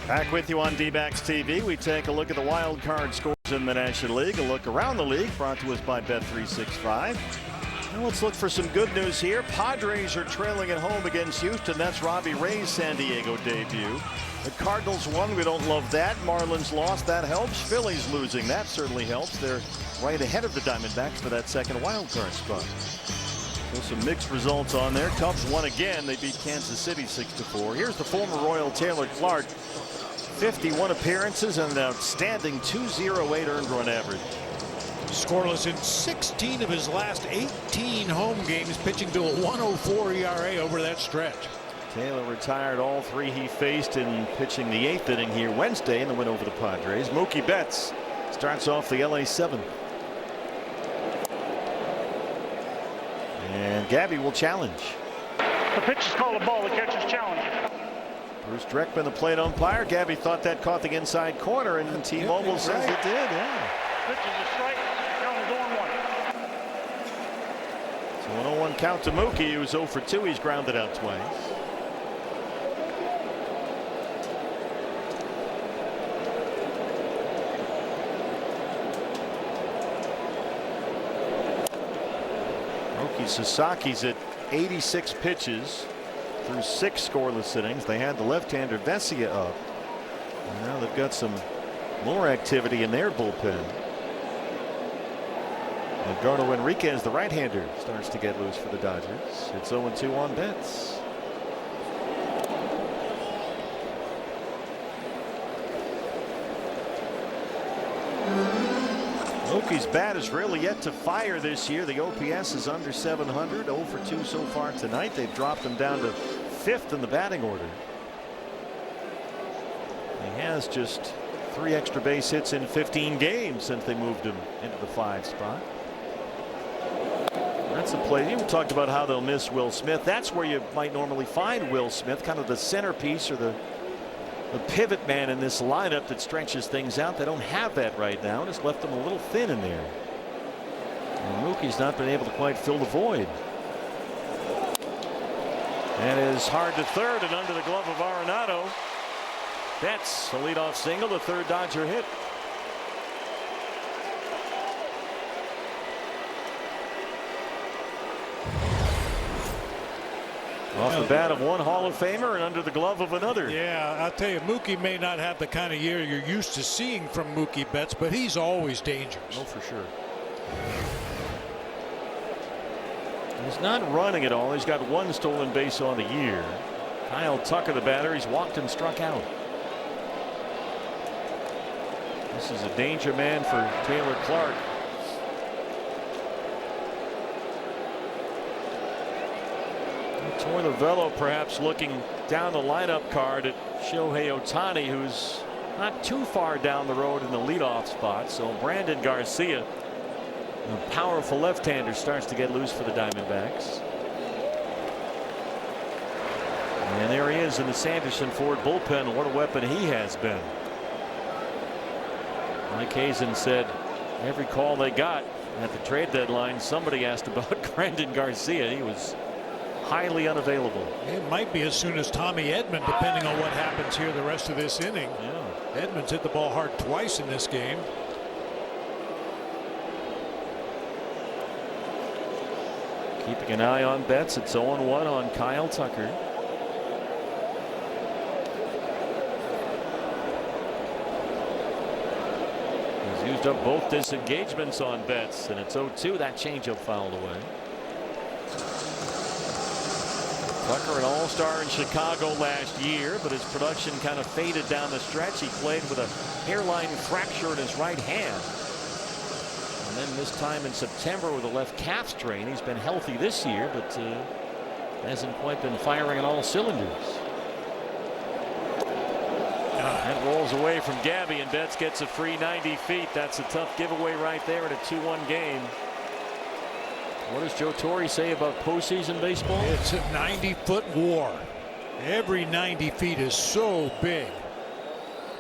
Back with you on D-backs TV. We take a look at the wild card scores in the National League. A look around the league brought to us by Bet365. Now let's look for some good news here. Padres are trailing at home against Houston. That's Robbie Ray's San Diego debut. The Cardinals won. We don't love that. Marlins lost. That helps. Phillies losing. That certainly helps. They're right ahead of the Diamondbacks for that 2nd wild card spot. So some mixed results on there. Cubs won again. They beat Kansas City 6-4. Here's the former Royal Taylor Clark. 51 appearances and an outstanding .208 earned run average. Scoreless in 16 of his last 18 home games, pitching to a 1.04 ERA over that stretch. Taylor retired all 3 he faced in pitching the 8th inning here Wednesday in the win over the Padres. Mookie Betts starts off the LA 7th. And Gabby will challenge. The pitch is called a ball. The catcher's challenge. Bruce Dreckman, the plate umpire. Gabby thought that caught the inside corner, and T-Mobile says it did. Yeah. Pitch is a strike. Count is 0-1. So an 0-1 count to Mookie, who's 0 for 2. He's grounded out twice. Sasaki's at 86 pitches through 6 scoreless innings. They had the left-hander Vesia up. And now they've got some more activity in their bullpen. Edgardo Enriquez, the right-hander, starts to get loose for the Dodgers. It's 0-2 on Betts. Mookie's bat is really yet to fire this year. The OPS is under 700, 0 for 2 so far tonight. They've dropped him down to 5th in the batting order. He has just 3 extra base hits in 15 games since they moved him into the 5 spot. That's a play. You talked about how they'll miss Will Smith. That's where you might normally find Will Smith, kind of the centerpiece or the pivot man in this lineup that stretches things out. They don't have that right now. It's left them a little thin in there. And Mookie's not been able to quite fill the void. That is hard to third and under the glove of Arenado. Betts, a leadoff single, the 3rd Dodger hit. Off the bat of one Hall of Famer and under the glove of another. Yeah, I'll tell you, Mookie may not have the kind of year you're used to seeing from Mookie Betts, but he's always dangerous. Oh, for sure. He's not running at all. He's got 1 stolen base on the year. Kyle Tucker, the batter, he's walked and struck out. This is a danger man for Taylor Clark. Tornavello perhaps looking down the lineup card at Shohei Ohtani, who's not too far down the road in the leadoff spot. So Brandon Garcia, a powerful left-hander, starts to get loose for the Diamondbacks. And there he is in the Sanderson Ford bullpen. What a weapon he has been. Mike Hazen said every call they got at the trade deadline, somebody asked about Brandon Garcia. He was highly unavailable. It might be as soon as Tommy Edman, depending on what happens here the rest of this inning. Yeah. Edman's hit the ball hard twice in this game. Keeping an eye on Betts. It's 0-1 on Kyle Tucker. He's used up both disengagements on Betts, and it's 0-2. That changeup fouled away. Tucker, an all-star in Chicago last year, but his production kind of faded down the stretch. He played with a hairline fracture in his right hand. And then this time in September with a left calf strain. He's been healthy this year, but hasn't quite been firing on all cylinders. That rolls away from Gabby, and Betts gets a free 90 feet. That's a tough giveaway right there in a 2-1 game. What does Joe Torre say about postseason baseball? It's a 90-foot war. Every 90 feet is so big.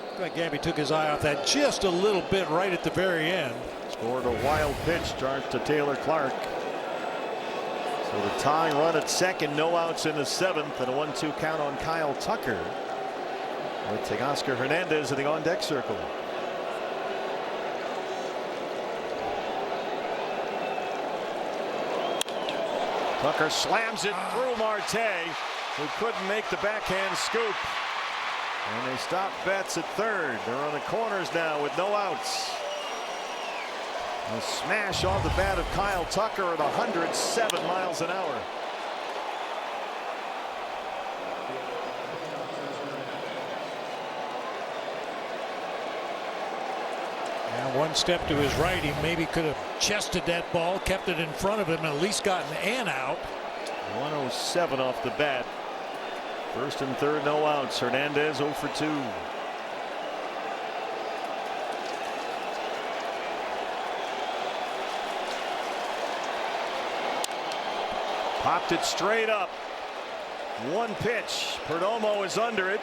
Looks like Gabby took his eye off that just a little bit right at the very end. Scored a wild pitch, charged to Taylor Clark. So the tying run at second, no outs in the 7th, and a 1-2 count on Kyle Tucker. With Teoscar Hernandez in the on-deck circle. Tucker slams it through Marte, who couldn't make the backhand scoop. And they stop Betts at 3rd. They're on the corners now with no outs. A smash off the bat of Kyle Tucker at 107 miles an hour. Now one step to his right, he maybe could have chested that ball, kept it in front of him, and at least gotten an out. 107 off the bat. First and third, no outs. Hernandez 0 for 2. Popped it straight up. One pitch. Perdomo is under it.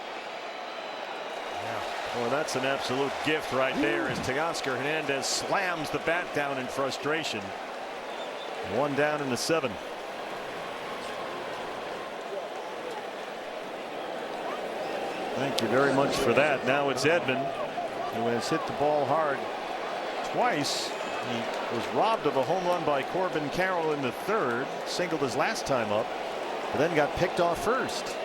Well, that's an absolute gift right there as Teoscar Hernandez slams the bat down in frustration. One down in the 7th. Thank you very much for that. Now it's Edman, who has hit the ball hard twice. He was robbed of a home run by Corbin Carroll in the 3rd, singled his last time up, but then got picked off first.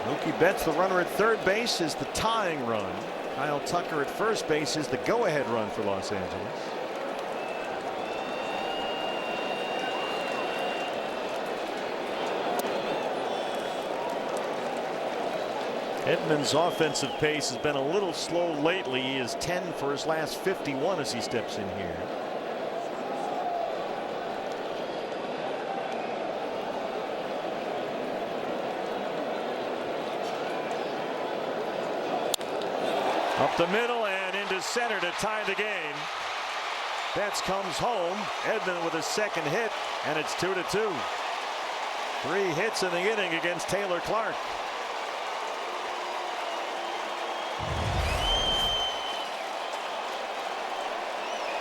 Mookie Betts, the runner at third base, is the tying run. Kyle Tucker at first base is the go-ahead run for Los Angeles. Edman's offensive pace has been a little slow lately. He is 10 for his last 51 as he steps in here. Up the middle and into center to tie the game. Betts comes home. Edman with his second hit, and it's 2-2. 3 hits in the inning against Taylor Clark.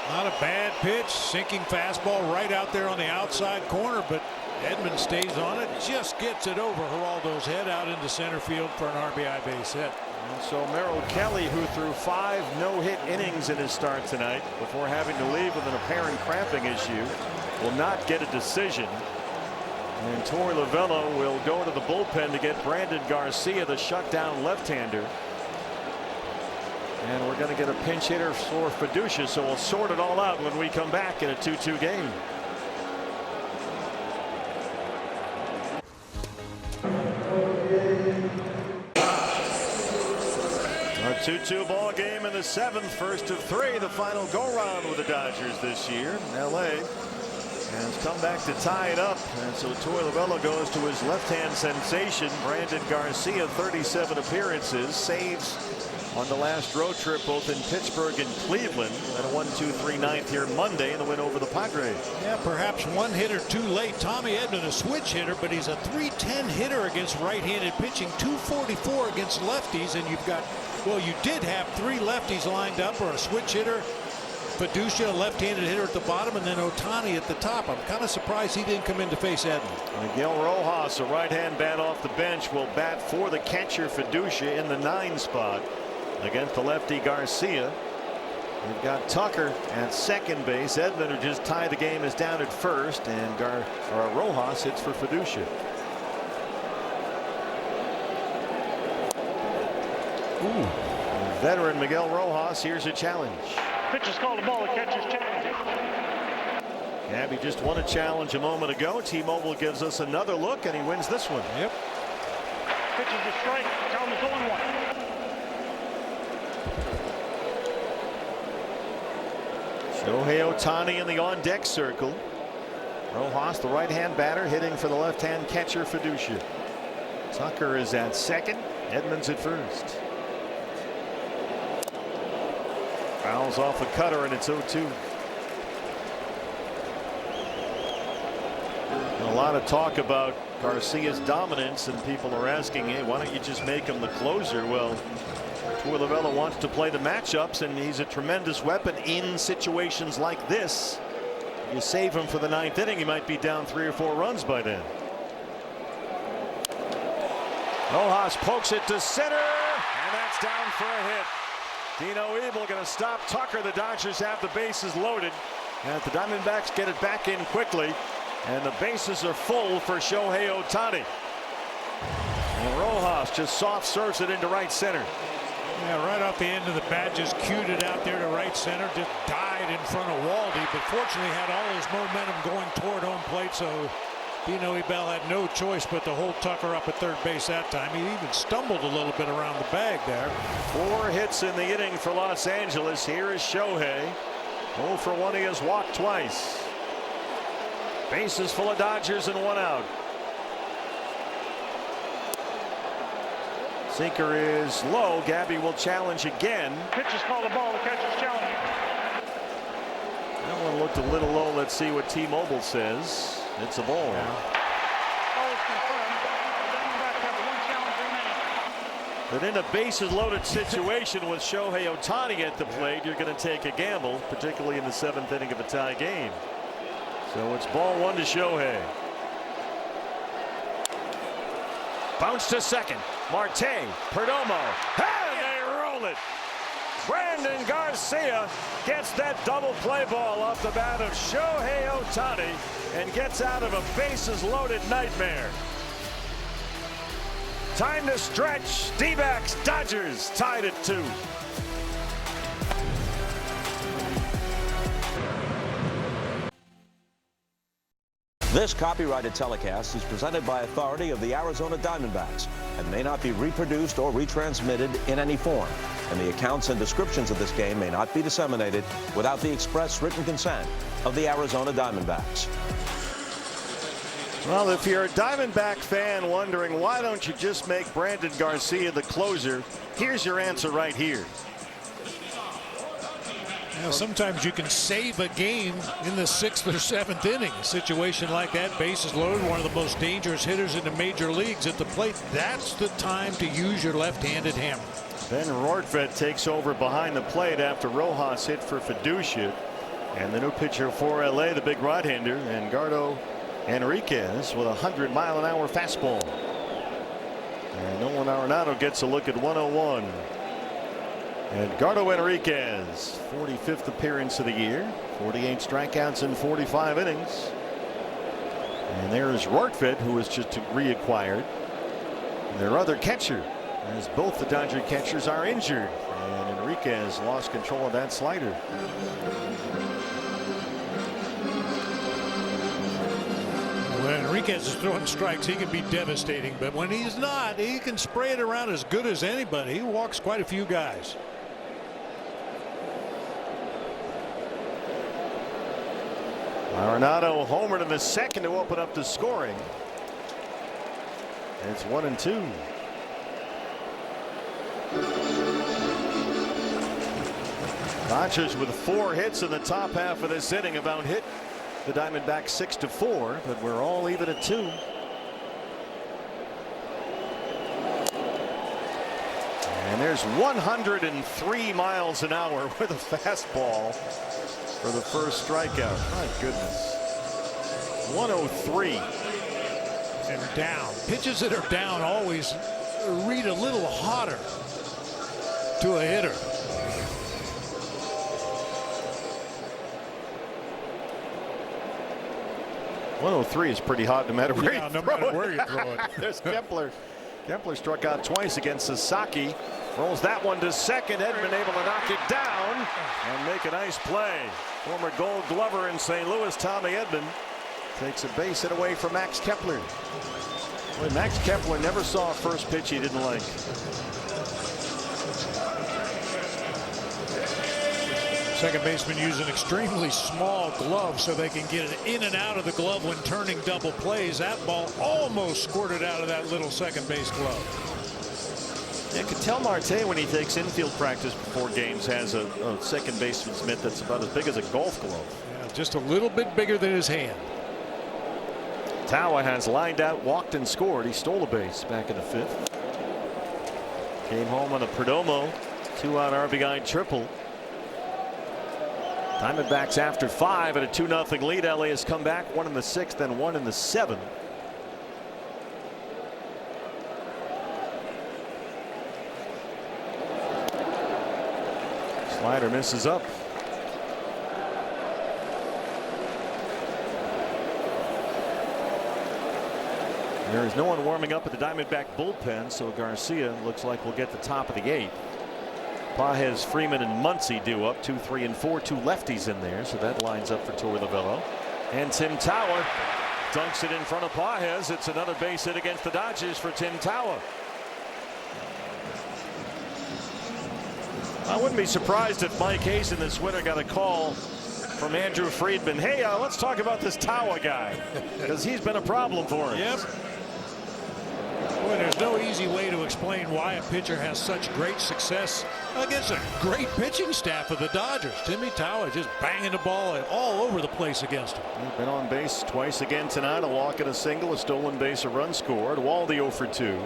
Not a bad pitch. Sinking fastball right out there on the outside corner, but Edman stays on it. Just gets it over Geraldo's head out into center field for an RBI base hit. And so Merrill Kelly, who threw 5 no-hit innings in his start tonight before having to leave with an apparent cramping issue, will not get a decision. And Torey Lovullo will go to the bullpen to get Brandon Garcia, the shutdown left-hander. And we're going to get a pinch hitter for Fiducia, so we'll sort it all out when we come back in a 2-2 game. A 2-2 ball game in the 7th, first of 3, the final go-round with the Dodgers this year. LA has come back to tie it up, and so Torey Lovullo goes to his left-hand sensation, Brandon Garcia, 37 appearances, saves on the last road trip both in Pittsburgh and Cleveland, and a 1-2-3 ninth here Monday in the win over the Padres. Yeah, perhaps one hitter too late. Tommy Edman, a switch hitter, but he's a .310 hitter against right-handed pitching, .244 against lefties, and you've got, well, you did have 3 lefties lined up, or a switch hitter, Fiducia, a left-handed hitter at the bottom, and then Ohtani at the top. I'm kind of surprised he didn't come in to face Edman. Miguel Rojas, a right-hand bat off the bench, will bat for the catcher Fiducia in the 9 spot against the lefty Garcia. We've got Tucker at second base. Edman, who just tied the game, is down at first, and Rojas hits for Fiducia. Veteran Miguel Rojas, here's a challenge. Pitch is called a ball. The catcher's challenge. Gabby just won a challenge a moment ago. T-Mobile gives us another look, and he wins this one. Yep. Pitch is a strike. Count is 0-1. Shohei Ohtani in the on-deck circle. Rojas, the right-hand batter, hitting for the left-hand catcher Fiducia. Tucker is at second. Edman's at first. Fouls off a cutter, and it's 0-2. A lot of talk about Garcia's dominance, and people are asking, hey, why don't you just make him the closer? Well, Torey Lovullo wants to play the matchups, and he's a tremendous weapon in situations like this. You save him for the 9th inning, he might be down 3 or 4 runs by then. Rojas pokes it to center, and that's down for a hit. Dino Evil going to stop Tucker. The Dodgers have the bases loaded, and the Diamondbacks get it back in quickly, and the bases are full for Shohei Ohtani. And Rojas just soft serves it into right center. Yeah, right off the end of the bat, just cued it out there to right center, just died in front of Waldy, but fortunately had all his momentum going toward home plate, so Dino Ebel had no choice but to hold Tucker up at third base that time. He even stumbled a little bit around the bag there. 4 hits in the inning for Los Angeles. Here is Shohei. 0 for 1. He has walked twice. Bases full of Dodgers and 1 out. Sinker is low. Gabby will challenge again. Pitch is called a ball. The catcher's challenging. That one looked a little low. Let's see what T-Mobile says. It's a ball. Ball is confirmed. Diamondbacks have one challenge remaining. But in a bases-loaded situation with Shohei Ohtani at the plate, you're going to take a gamble, particularly in the 7th inning of a tie game. So it's ball 1 to Shohei. Bounce to second. Marte, Perdomo, and they roll it. Brandon Garcia gets that double play ball off the bat of Shohei Ohtani and gets out of a bases-loaded nightmare. Time to stretch. D-backs, Dodgers tied at 2. This copyrighted telecast is presented by authority of the Arizona Diamondbacks and may not be reproduced or retransmitted in any form. And the accounts and descriptions of this game may not be disseminated without the express written consent of the Arizona Diamondbacks. Well, if you're a Diamondback fan wondering why don't you just make Brandon Garcia the closer, here's your answer right here. Sometimes you can save a game in the 6th or 7th inning. A situation like that, bases loaded, one of the most dangerous hitters in the major leagues at the plate. That's the time to use your left-handed hammer. Ben Rortvedt takes over behind the plate after Rojas hit for Fiducia. And the new pitcher for LA, the big right-hander, Edgardo Enriquez, with a 100-mile-an-hour fastball. And Nolan Arenado gets a look at 101. Edgardo Enriquez, 45th appearance of the year, 48 strikeouts in 45 innings. And there's Rortvedt, who was just reacquired. Their other catcher, as both the Dodger catchers are injured. And Enriquez lost control of that slider. When Enriquez is throwing strikes, he can be devastating. But when he's not, he can spray it around as good as anybody. He walks quite a few guys. Arenado homered in the second to open up the scoring. It's 1-2. Dodgers with 4 hits in the top half of this inning about hit the Diamondbacks 6-4, but we're all even at 2. And there's 103 miles an hour with a fastball for the first strikeout. My goodness. 103. And down. Pitches that are down always read a little hotter to a hitter. .103 is pretty hot no matter where you throw it. There's Kepler. Kepler struck out twice against Sasaki. Rolls that one to second. Edman able to knock it down and make a nice play. Former Gold Glover in St. Louis, Tommy Edman, takes a base hit away from Max Kepler. Boy, Max Kepler never saw a first pitch he didn't like. Second baseman use an extremely small glove so they can get it in and out of the glove when turning double plays. That ball almost squirted out of that little second base glove. Yeah, Ketel Marte, when he takes infield practice before games, has a second baseman's mitt that's about as big as a golf glove. Yeah, just a little bit bigger than his hand. Tawa has lined out, walked, and scored. He stole a base back in the 5th. Came home on a Perdomo 2-out RBI triple. Diamondbacks after 5 at a 2-0 lead. LA has come back, 1 in the 6th and 1 in the 7th. Slider misses up. There is no one warming up at the Diamondback bullpen, so Garcia looks like we'll get the top of the 8th. Pages, Freeman, and Muncy due up 2, 3, and 4. 2 lefties in there, so that lines up for Torey Lovullo. And Tim Tawa dunks it in front of Pages. It's another base hit against the Dodgers for Tim Tawa. I wouldn't be surprised if Mike Hazen this winter got a call from Andrew Friedman. Hey, let's talk about this Tawa guy, because he's been a problem for us. Yep. Boy, there's no easy way to explain explain why a pitcher has such great success against a great pitching staff of the Dodgers. Timmy Tower just banging the ball all over the place against him. He's been on base twice again tonight. A walk and a single, a stolen base, a run scored. Waldy 0 for 2.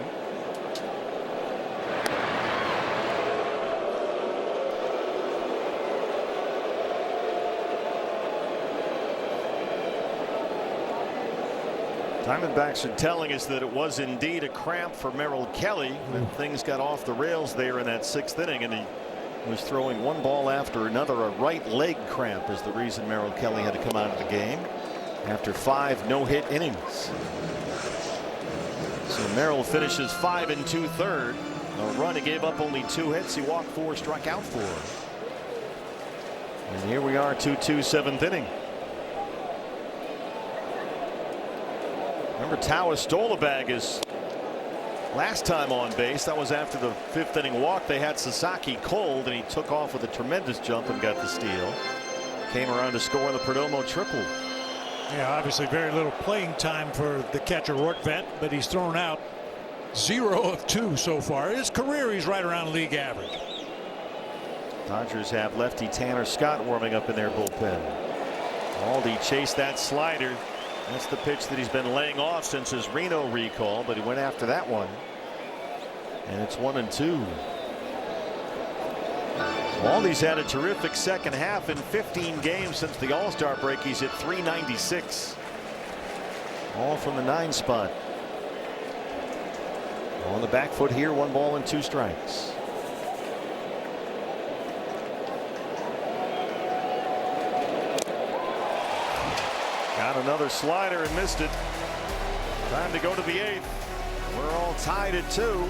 Diamondbacks are telling us that it was indeed a cramp for Merrill Kelly when things got off the rails there in that 6th inning, and he was throwing one ball after another. A right leg cramp is the reason Merrill Kelly had to come out of the game after 5 no-hit innings. So Merrill finishes 5 2/3. A run. He gave up only 2 hits. He walked 4, struck out 4. And here we are, 2-2, 7th inning. Remember, Tawa stole a bag his last time on base. That was after the 5th inning walk. They had Sasaki cold, and he took off with a tremendous jump and got the steal. Came around to score the Perdomo triple. Yeah, obviously very little playing time for the catcher Rortvedt, but he's thrown out 0 of 2 so far. His career, he's right around league average. Dodgers have lefty Tanner Scott warming up in their bullpen. Aldi chased that slider. That's the pitch that he's been laying off since his Reno recall, but he went after that one. And it's 1-2. Aldi's had a terrific second half. In 15 games since the All-Star break, he's hit .396. All from the 9 spot. On the back foot here, 1 ball and 2 strikes. Got another slider and missed it. Time to go to the 8th. We're all tied at 2.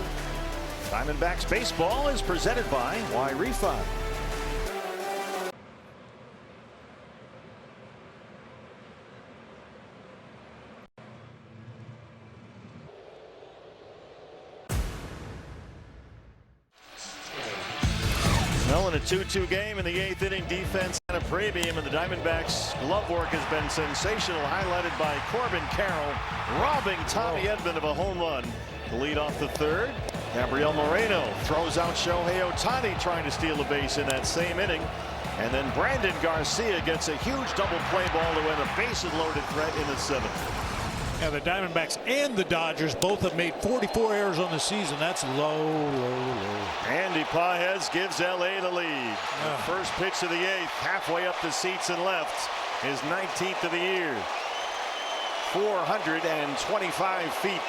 Diamondbacks baseball is presented by Y-Refi. Well, in a 2-2 game in the 8th inning, defense at a premium, and the Diamondbacks glove work has been sensational, highlighted by Corbin Carroll robbing Tommy Edman of a home run to lead off the 3rd. Gabriel Moreno throws out Shohei Ohtani trying to steal a base in that same inning, and then Brandon Garcia gets a huge double play ball to win a bases loaded threat in the 7th. Yeah, the Diamondbacks and the Dodgers both have made 44 errors on the season. That's low. Andy Paez gives LA the lead. The first pitch of the 8th, halfway up the seats and left, his 19th of the year. 425 feet.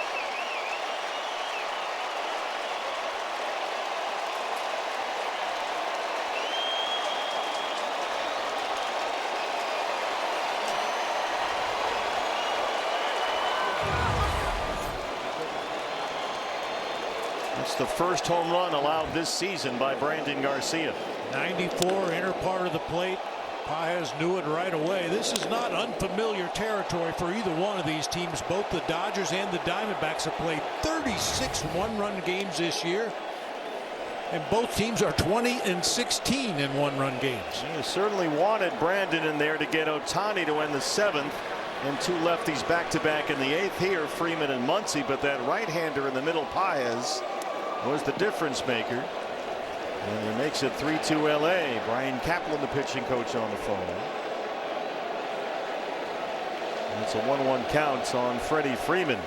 It's the first home run allowed this season by Brandon Garcia. 94 inner part of the plate. Paez knew it right away. This is not unfamiliar territory for either one of these teams. Both the Dodgers and the Diamondbacks have played 36 one-run games this year, and both teams are 20-16 in one-run games. He certainly wanted Brandon in there to get Ohtani to end the 7th, and 2 lefties back-to-back in the 8th here, Freeman and Muncy, but that right-hander in the middle, Paez, was the difference maker. And he makes it 3-2 LA. Brian Kaplan, the pitching coach, on the phone. And it's a 1-1 count on Freddie Freeman.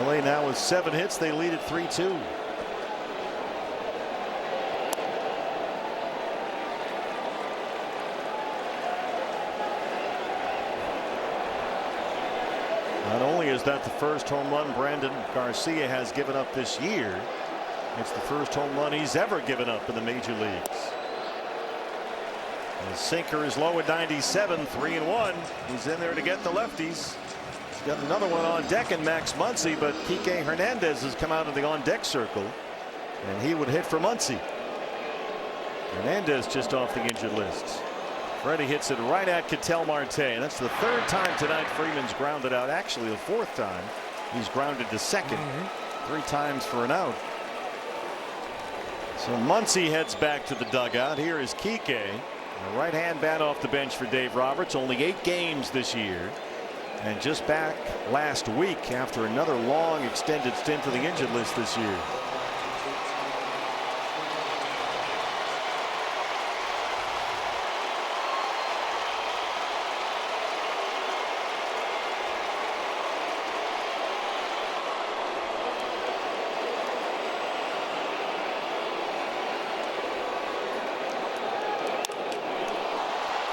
LA now with 7 hits. They lead at 3-2. Not only is that the first home run Brandon Garcia has given up this year, it's the first home run he's ever given up in the major leagues. His sinker is low at 97, 3-1. He's in there to get the lefties. He's got another one on deck in Max Muncy, but Kike Hernandez has come out of the on-deck circle, and he would hit for Muncy. Hernandez just off the injured list. Freddie hits it right at Ketel Marte, and that's the 3rd time tonight Freeman's grounded out. Actually, the 4th time he's grounded to second. 3 times for an out. So Muncy heads back to the dugout. Here is Kike. A right-hand bat off the bench for Dave Roberts. Only 8 games this year. and just back last week after another long extended stint to the injured list this year.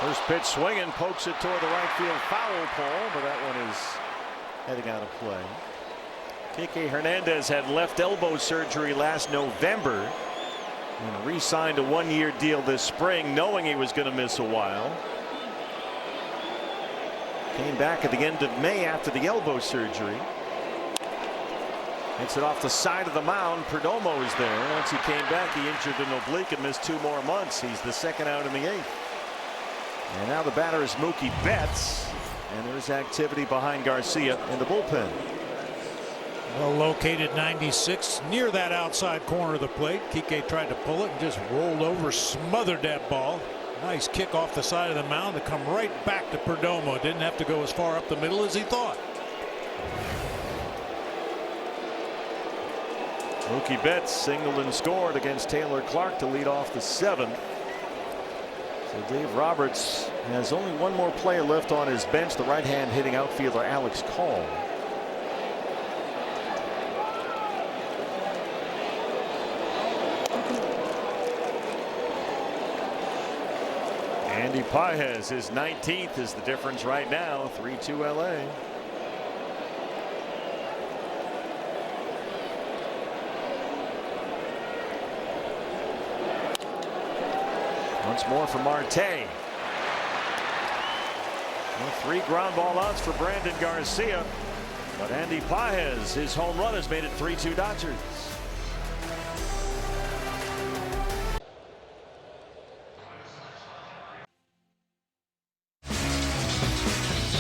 First pitch swinging, pokes it toward the right field foul pole, but that one is heading out of play. Kike Hernandez had left elbow surgery last November and re-signed a one-year deal this spring, knowing he was going to miss a while. Came back at the end of May after the elbow surgery. Hits it off the side of the mound. Perdomo is there. Once he came back, he injured an oblique and missed 2 more months. He's the second out in the 8th. And now the batter is Mookie Betts, and there's activity behind Garcia in the bullpen. Well located 96 near that outside corner of the plate. Kike tried to pull it and just rolled over, smothered that ball. Nice kick off the side of the mound to come right back to Perdomo. Didn't have to go as far up the middle as he thought. Mookie Betts singled and scored against Taylor Clark to lead off the 7th. So Dave Roberts has only one more player left on his bench, the right-hand hitting outfielder Alex Call. Andy Pages, his 19th is the difference right now. 3-2 LA. Once more for Marte. 3 ground ball outs for Brandon Garcia. But Andy Pages, his home run has made it 3-2 Dodgers.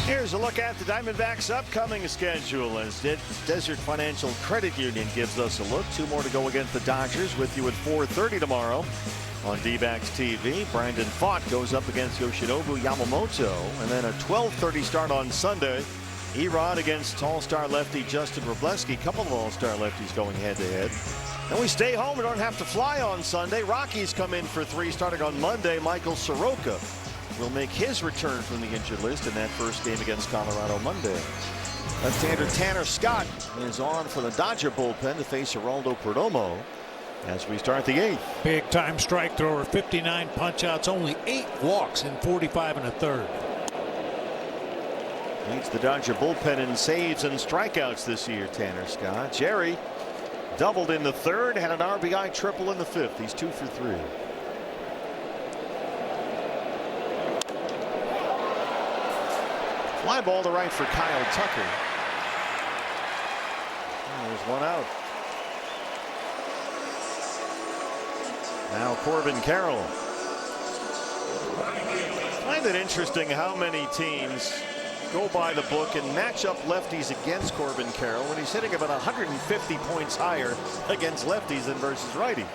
Here's a look at the Diamondbacks' upcoming schedule as Desert Financial Credit Union gives us a look. 2 more to go against the Dodgers, with you at 4:30 tomorrow on D-backs TV. Brandon Pfaadt goes up against Yoshinobu Yamamoto, and then a 12:30 start on Sunday. Erod against all-star lefty Justin Wrobleski. Couple of all-star lefties going head-to-head. Then we stay home and don't have to fly on Sunday. Rockies come in for 3 starting on Monday. Michael Soroka will make his return from the injured list in that first game against Colorado Monday. Left-hander Tanner Scott is on for the Dodger bullpen to face Geraldo Perdomo as we start the 8th. Big time strike thrower, 59 punch outs, only 8 walks in 45 1/3. Leads the Dodger bullpen in saves and strikeouts this year, Tanner Scott. Jerry doubled in the 3rd, had an RBI triple in the 5th. He's 2 for 3. Fly ball to right for Kyle Tucker. And there's 1 out. Now Corbin Carroll. I find it interesting how many teams go by the book and match up lefties against Corbin Carroll when he's hitting about 150 points higher against lefties than versus righties.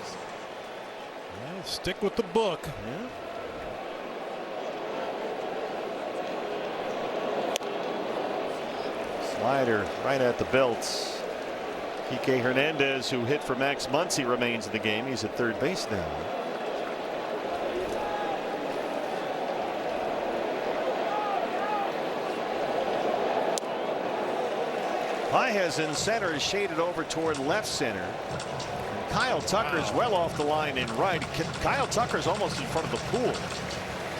Yeah, stick with the book. Yeah. Slider right at the belts. Kike Hernandez, who hit for Max Muncy, remains in the game. He's at 3rd base now. Pages in center is shaded over toward left center. And Kyle Tucker's well off the line in right. Kyle Tucker's almost in front of the pool.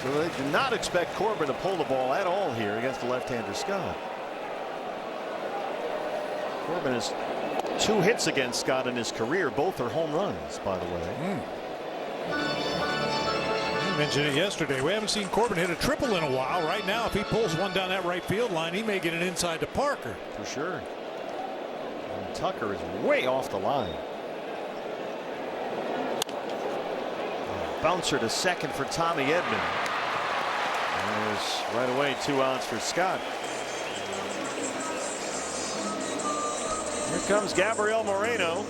So they do not expect Corbin to pull the ball at all here against the left-hander Scott. Corbin has 2 hits against Scott in his career. Both are home runs, by the way. I mentioned it yesterday. We haven't seen Corbin hit a triple in a while. Right now, if he pulls one down that right field line, he may get it inside to Parker. For sure. And Tucker is way off the line. Bouncer to second for Tommy Edman. And there's right away 2 outs for Scott. Here comes Gabriel Moreno.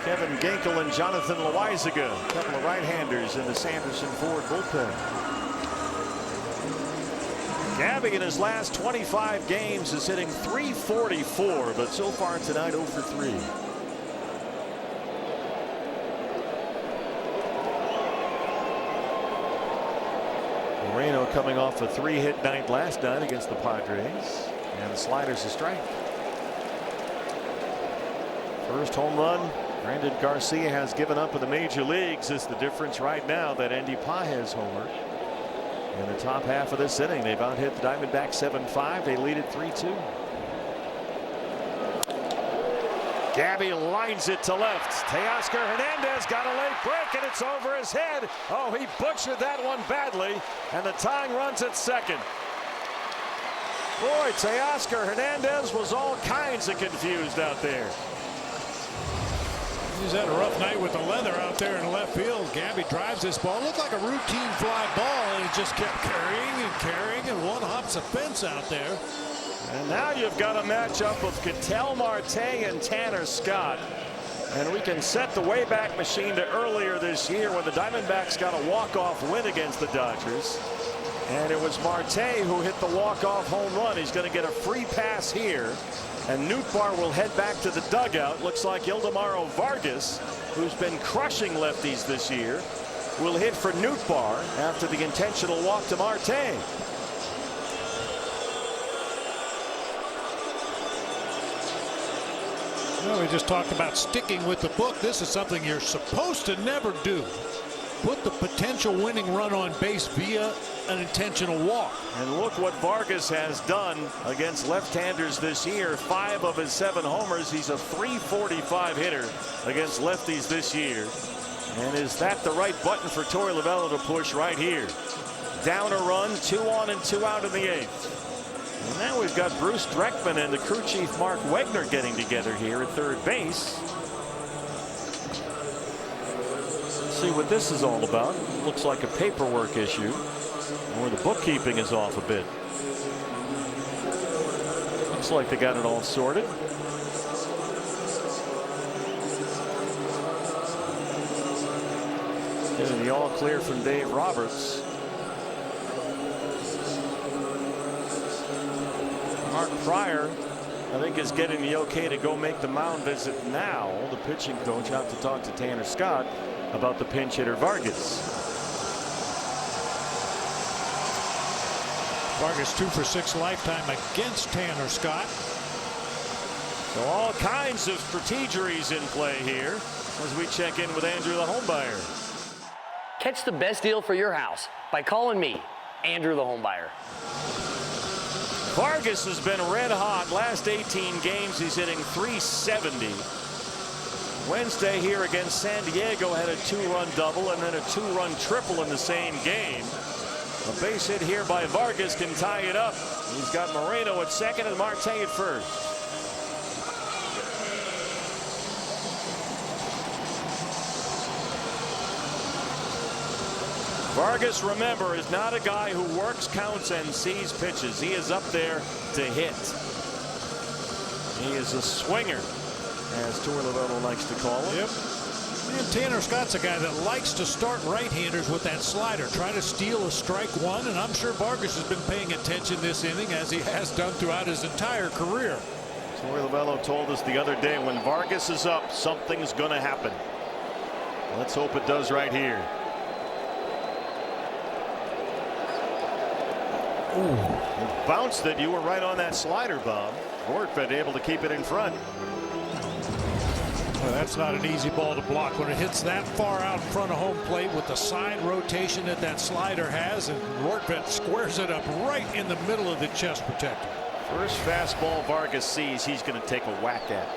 Kevin Ginkel and Jonathan Loaizaga, a couple of right-handers in the Sanderson Ford bullpen. Gabby in his last 25 games is hitting .344, but so far tonight 0 for 3. Moreno coming off a 3-hit night last night against the Padres, and the slider's a strike. First home run Brandon Garcia has given up in the major leagues is the difference right now. That Andy Pages homer in the top half of this inning. They've out-hit the Diamondbacks 7-5. They lead it 3-2. Gabby lines it to left. Teoscar Hernandez got a late break, and it's over his head. Oh, he butchered that one badly, and the tying run's at second. Boy, Teoscar Hernandez was all kinds of confused out there. He's had a rough night with the leather out there in left field. Gabby drives this ball. Looked like a routine fly ball, and it just kept carrying and carrying, and one hops a fence out there. And now you've got a matchup of Ketel Marte and Tanner Scott. And we can set the Wayback Machine to earlier this year when the Diamondbacks got a walk-off win against the Dodgers. And it was Marte who hit the walk-off home run. He's going to get a free pass here. And Nootbaar will head back to the dugout. Looks like Ildemaro Vargas, who's been crushing lefties this year, will hit for Nootbaar after the intentional walk to Marte. Well, we just talked about sticking with the book. This is something you're supposed to never do. Put the potential winning run on base via an intentional walk. And look what Vargas has done against left-handers this year. 5 of his 7 homers. He's a .345 hitter against lefties this year. And is that the right button for Torey Lovullo to push right here? Down a run, 2 on and 2 out in the 8th. And now we've got Bruce Dreckman and the crew chief Mark Wegner getting together here at third base. Let's see what this is all about. Looks like a paperwork issue, or the bookkeeping is off a bit. Looks like they got it all sorted. Getting the all clear from Dave Roberts. Mark Pryor, I think, is getting the okay to go make the mound visit now. The pitching coach out to talk to Tanner Scott about the pinch hitter Vargas. Vargas 2 for 6 lifetime against Tanner Scott. So all kinds of strategeries in play here as we check in with Andrew the home buyer. Catch the best deal for your house by calling me, Andrew the home buyer. Vargas has been red hot. Last 18 games he's hitting .370. Wednesday here against San Diego had a 2-run double and then a 2-run triple in the same game. A base hit here by Vargas can tie it up. He's got Moreno at second and Marte at first. Vargas, remember, is not a guy who works, counts, and sees pitches. He is up there to hit. He is a swinger, as Torey Lovullo likes to call him. Yep. And Tanner Scott's a guy that likes to start right-handers with that slider, try to steal a strike one, and I'm sure Vargas has been paying attention this inning, as he has done throughout his entire career. Torey Lovullo told us the other day, when Vargas is up, something's going to happen. Let's hope it does right here. Ooh. You bounced it. You were right on that slider, Bob. Rortvedt able to keep it in front. Well, that's not an easy ball to block when it hits that far out in front of home plate with the side rotation that that slider has, and Rortvedt squares it up right in the middle of the chest protector. First fastball Vargas sees, he's going to take a whack at.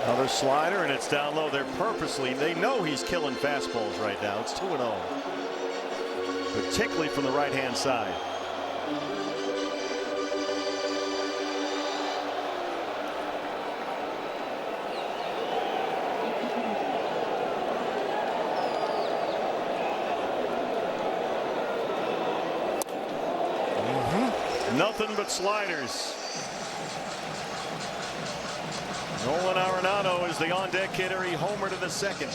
Another slider, and it's down low there purposely. They know he's killing fastballs right now. It's 2-0. Particularly from the right-hand side. Nothing but sliders. Nolan Arenado is the on-deck hitter. He homered in the second.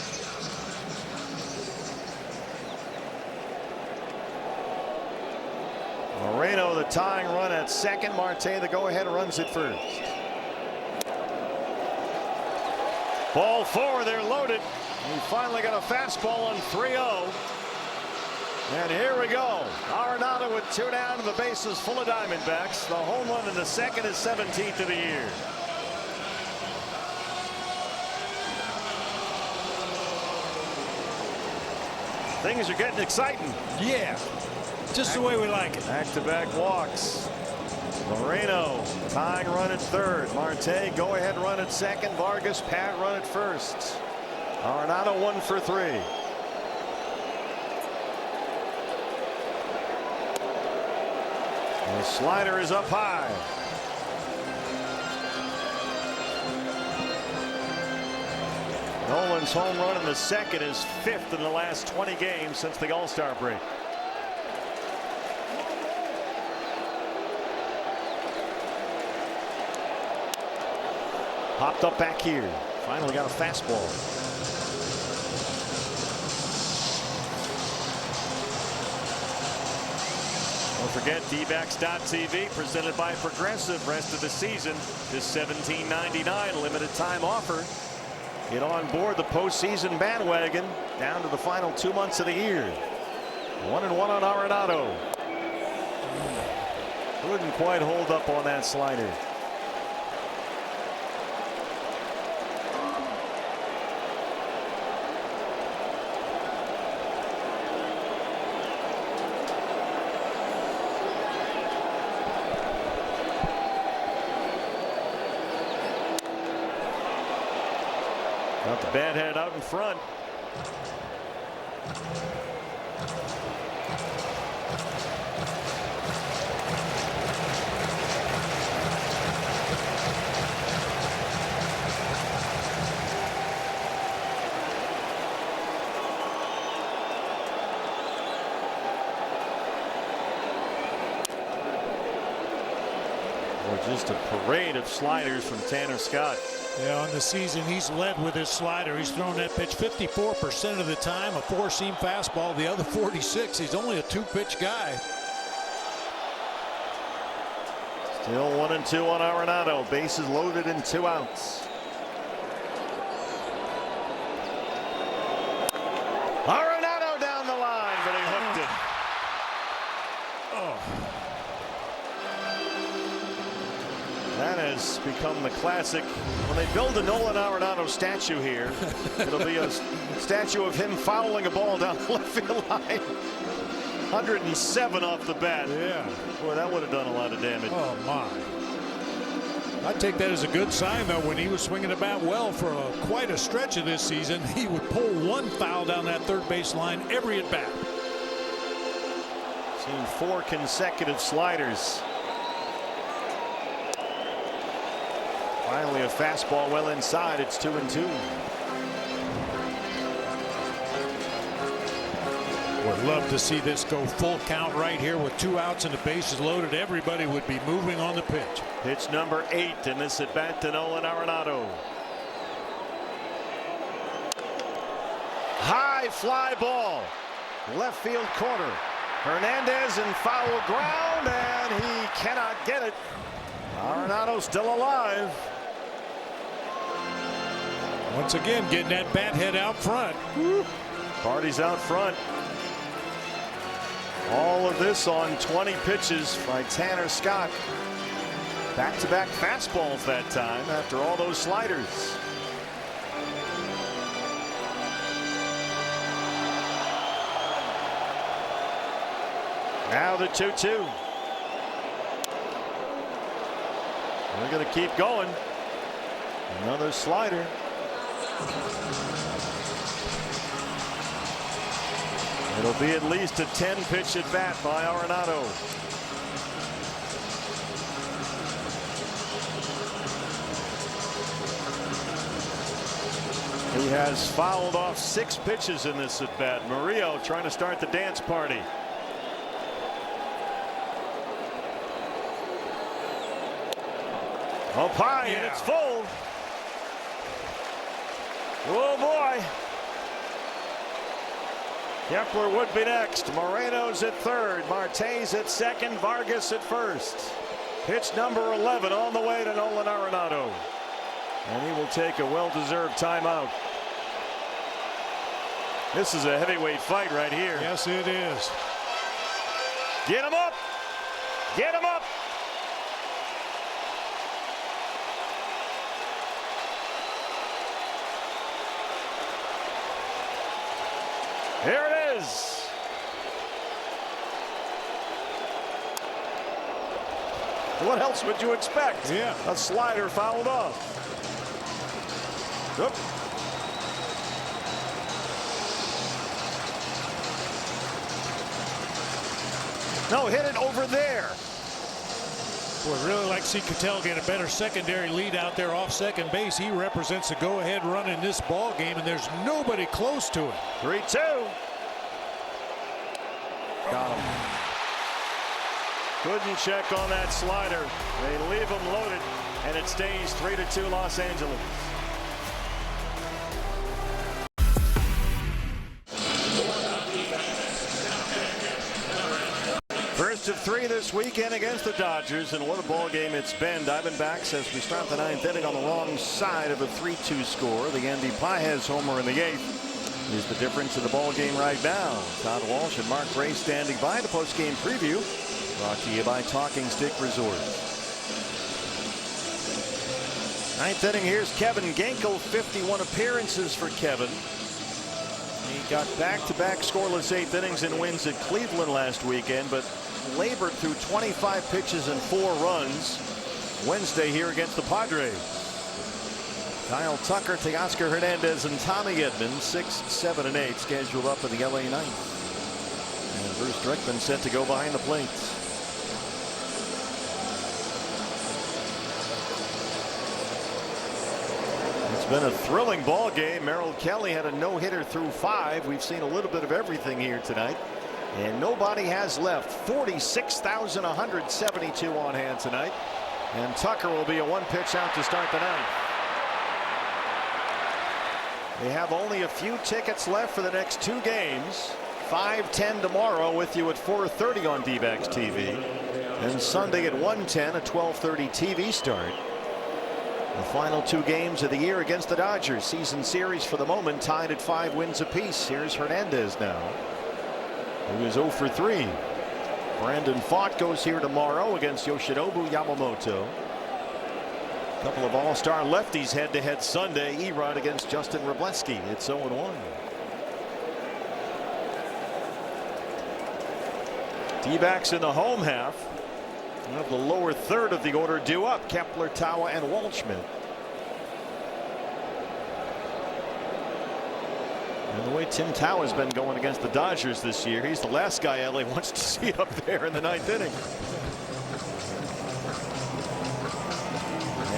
Moreno the tying run at second. Marte the go-ahead runs at first. Ball four, they're loaded. We finally got a fastball on 3-0. And here we go. Arenado with 2 down, the bases full of Diamondbacks. The home run in the second is 17th of the year. Things are getting exciting. Yeah, just the way we like it. Back-to-back walks. Moreno tying run at third. Marte go-ahead run at second. Vargas pad run at first. Arenado 1 for 3. The slider is up high. Nolan's home run in the second is 5th in the last 20 games since the All-Star break. Popped up back here. Finally got a fastball. Don't forget dbacks.tv presented by Progressive. Rest of the season is $17.99 limited time offer. Get on board the postseason bandwagon down to the final 2 months of the year. 1-1 on Arenado. Couldn't quite hold up on that slider. Got the bat head out in front. Or just a parade of sliders from Tanner Scott. Yeah, on the season, he's led with his slider. He's thrown that pitch 54% of the time, a 4-seam fastball. The other 46. He's only a 2-pitch guy. Still 1-2 on Arenado. Bases loaded and 2 outs. Arenado down the line, but he hooked it. Oh. That has become the classic. When they build a Nolan Arenado statue here, it'll be a statue of him fouling a ball down the left field line. 107 off the bat. Yeah. Boy, that would have done a lot of damage. Oh, my. I take that as a good sign, though. When he was swinging the bat well for quite a stretch of this season, he would pull one foul down that third base line every at bat. Seen 4 consecutive sliders. Finally a fastball well inside. It's 2-2. Would love to see this go full count right here with 2 outs and the bases loaded. Everybody would be moving on the pitch. Pitch number 8 in this at bat to Nolan Arenado. High fly ball. Left field corner. Hernandez in foul ground, and he cannot get it. Arenado still alive. Once again, getting that bat head out front. Party's out front. All of this on 20 pitches by Tanner Scott. Back-to-back fastballs that time after all those sliders. Now the 2-2. We're going to keep going. Another slider. It'll be at least a 10-pitch at bat by Arenado. He has fouled off 6 pitches in this at bat. Murillo trying to start the dance party. Up high, and it's full. Oh boy. Kepler would be next. Moreno's at third. Marte's at second. Vargas at first. Pitch number 11 on the way to Nolan Arenado. And he will take a well-deserved timeout. This is a heavyweight fight right here. Yes, it is. Get him up. Get him up. Here it is. What else would you expect? Yeah. A slider fouled off. Oop. No, hit it over there. Boy, I'd really like to see Cattell get a better secondary lead out there off second base. He represents a go-ahead run in this ball game, and there's nobody close to it. 3-2. Got him. Couldn't check on that slider. They leave him loaded, and it stays 3-2 Los Angeles. First of three this weekend against the Dodgers, and what a ball game it's been. Diamondbacks, as we start the ninth inning, on the wrong side of a 3-2 score. The Andy Paez homer in the eighth is the difference in the ball game right now. Todd Walsh and Mark Gray standing by. The post-game preview brought to you by Talking Stick Resort. Ninth inning, here's Kevin Ginkel. 51 appearances for Kevin. He got back-to-back scoreless eighth innings and wins at Cleveland last weekend, but labored through 25 pitches and 4 runs Wednesday here against the Padres. Kyle Tucker, Teoscar Hernandez, and Tommy Edman, 6, 7, and 8, scheduled up in the LA ninth. And Bruce Strickman set to go behind the plate. It's been a thrilling ball game. Merrill Kelly had a no-hitter through 5. We've seen a little bit of everything here tonight, and nobody has left. 46,172 on hand tonight, and Tucker will be a 1-pitch out to start the ninth. They have only a few tickets left for the next 2 games. 5:10 tomorrow with you at 4:30 on D-backs TV, and Sunday at 1:10, a 12:30 TV start. The final 2 games of the year against the Dodgers. Season series for the moment tied at 5 wins apiece. Here's Hernandez now, who is 0 for 3. Brandon Pfaadt goes here tomorrow against Yoshinobu Yamamoto. A couple of all-star lefties head-to-head Sunday. Erod against Justin Wrobleski. It's 0-1. D-backs in the home half. Of the lower third of the order due up. Kepler, Tawa, and Waldschmidt. And the way Tim Tawa has been going against the Dodgers this year, he's the last guy LA wants to see up there in the ninth inning.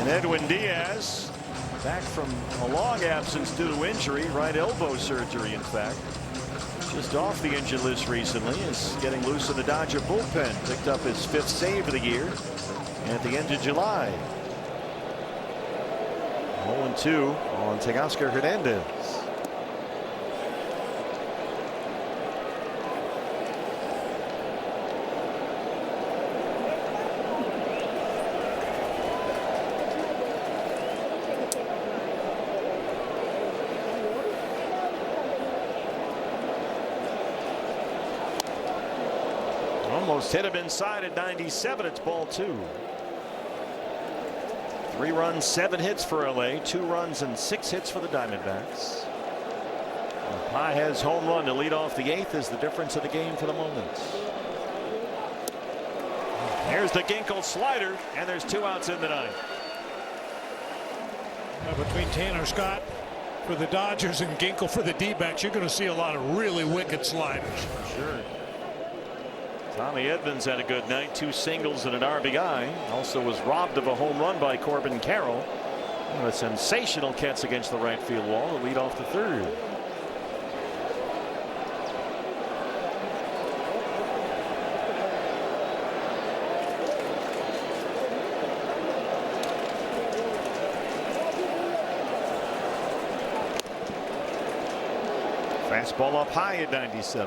And Edwin Diaz, back from a long absence due to injury, right elbow surgery, in fact. Just off the injured list recently, is getting loose in the Dodger bullpen. Picked up his 5th save of the year at the end of July. 0-2 on Teoscar Hernandez. Almost hit him inside at 97. It's ball 2. 3 runs, 7 hits for LA. 2 runs and 6 hits for the Diamondbacks. Paez home run to lead off the 8th is the difference of the game for the moment. Here's the Ginkel slider, and there's 2 outs in the ninth. Between Tanner Scott for the Dodgers and Ginkel for the D-backs, you're going to see a lot of really wicked sliders. Sure. Tommy Edmonds had a good night. 2 singles and an RBI. Also was robbed of a home run by Corbin Carroll. And a sensational catch against the right field wall to lead off the 3rd. Fastball up high at 97.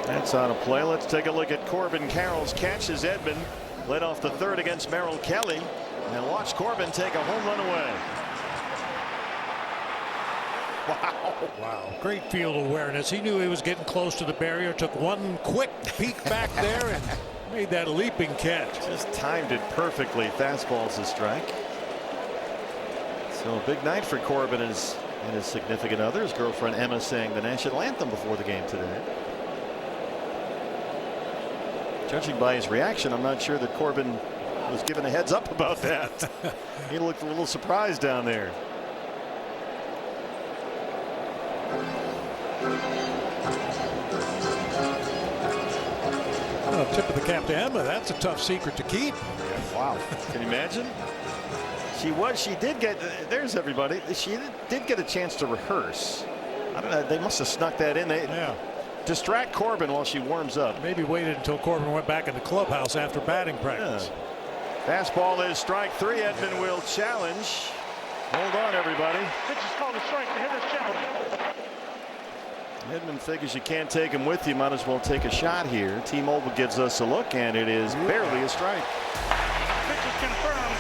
That's on a play. Let's take a look at Corbin Carroll's catch as Edman led off the third against Merrill Kelly. And watch Corbin take a home run away. Wow. Wow. Great field awareness. He knew he was getting close to the barrier. Took one quick peek back there and made that leaping catch. Just timed it perfectly. Fastball's a strike. So a big night for Corbin and his significant other. His girlfriend Emma sang the national anthem before the game today. Judging by his reaction, I'm not sure that Corbin was given a heads up about that. He looked a little surprised down there. Well, tip of the cap to Emma. That's a tough secret to keep. Yeah, wow. Can you imagine? She did get, there's everybody. She did get a chance to rehearse. I don't know. They must have snuck that in. Yeah. Distract Corbin while she warms up. Maybe waited until Corbin went back in the clubhouse after batting practice. Yeah. Fastball is strike three. Edman will challenge. Hold on, everybody. Pitch is called a strike. The hitter's challenge. Edman figures you can't take him with you. Might as well take a shot here. T-Mobile gives us a look, and it is barely a strike. Pitch is confirmed.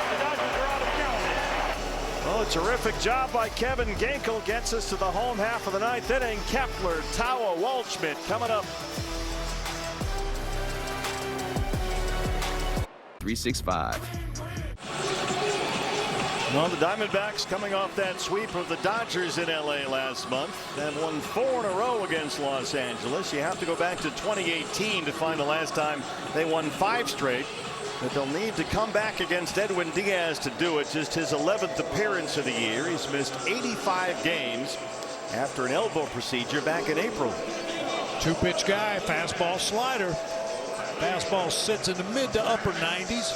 The Dodgers are out of challenge. Oh, terrific job by Kevin Ginkel. Gets us to the home half of the ninth inning. Kepler, Tawa, Waldschmidt coming up. 365. Well, the Diamondbacks coming off that sweep of the Dodgers in LA last month. They've won 4 in a row against Los Angeles. You have to go back to 2018 to find the last time they won 5 straight. But they'll need to come back against Edwin Diaz to do it. Just his 11th appearance of the year. He's missed 85 games after an elbow procedure back in April. 2-pitch guy, fastball, slider. Fastball sits in the mid to upper 90s.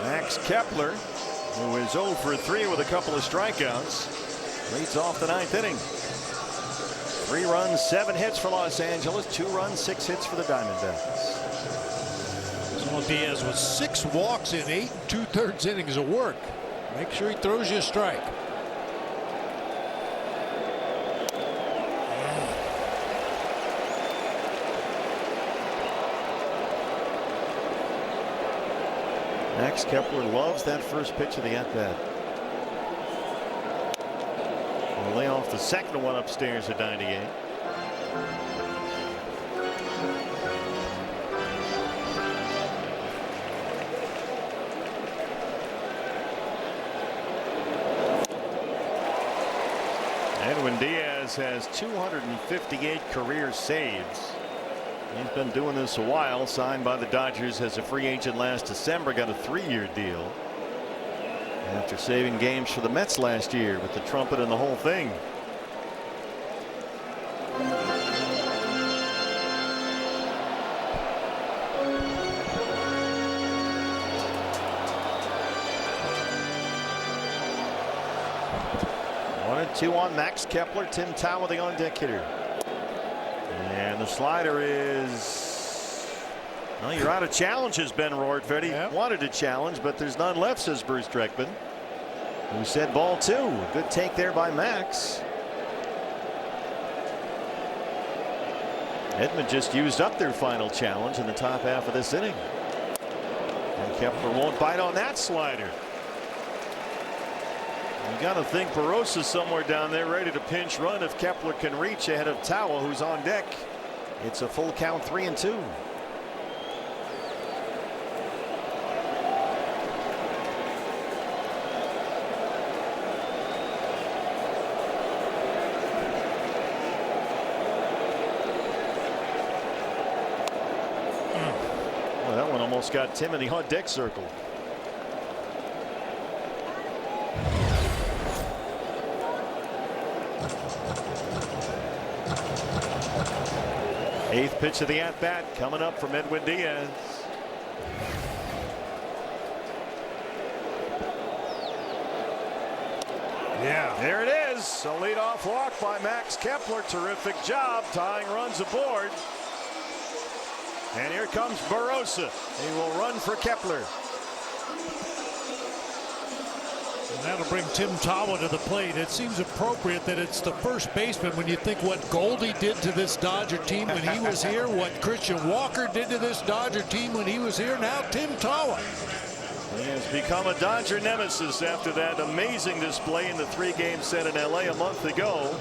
Max Kepler, who is 0 for 3 with a couple of strikeouts, leads off the ninth inning. 3 runs, 7 hits for Los Angeles, 2 runs, 6 hits for the Diamondbacks. So Diaz with 6 walks in 8 2/3 innings of work. Make sure he throws you a strike. Max Kepler loves that first pitch of the at-bat. We'll lay off the second one upstairs at 98. Edwin Diaz has 258 career saves. He's been doing this a while. Signed by the Dodgers as a free agent last December. Got a 3-year deal after saving games for the Mets last year with the trumpet and the whole thing. One and 2 on Max Kepler. Tim Tawa, the on-deck hitter. And the slider is, well, you're out of challenges, Ben Rohrtfed. He wanted to challenge, but there's none left, says Bruce Dreckman, who said ball 2. Good take there by Max. Edman just used up their final challenge in the top half of this inning. And Kepler won't bite on that slider. You got to think Barosa's somewhere down there ready to pinch run if Kepler can reach ahead of Tawa, who's on deck. It's a full count, 3 and 2. Well, that one almost got Tim in the on deck circle. Eighth pitch of the at-bat coming up from Edwin Diaz. Yeah, there it is. A leadoff walk by Max Kepler. Terrific job tying runs aboard. And here comes Barossa. He will run for Kepler. And that'll bring Tim Tawa to the plate. It seems appropriate that it's the first baseman when you think what Goldie did to this Dodger team when he was here, what Christian Walker did to this Dodger team when he was here. Now Tim Tawa. He has become a Dodger nemesis after that amazing display in the 3-game set in LA a month ago.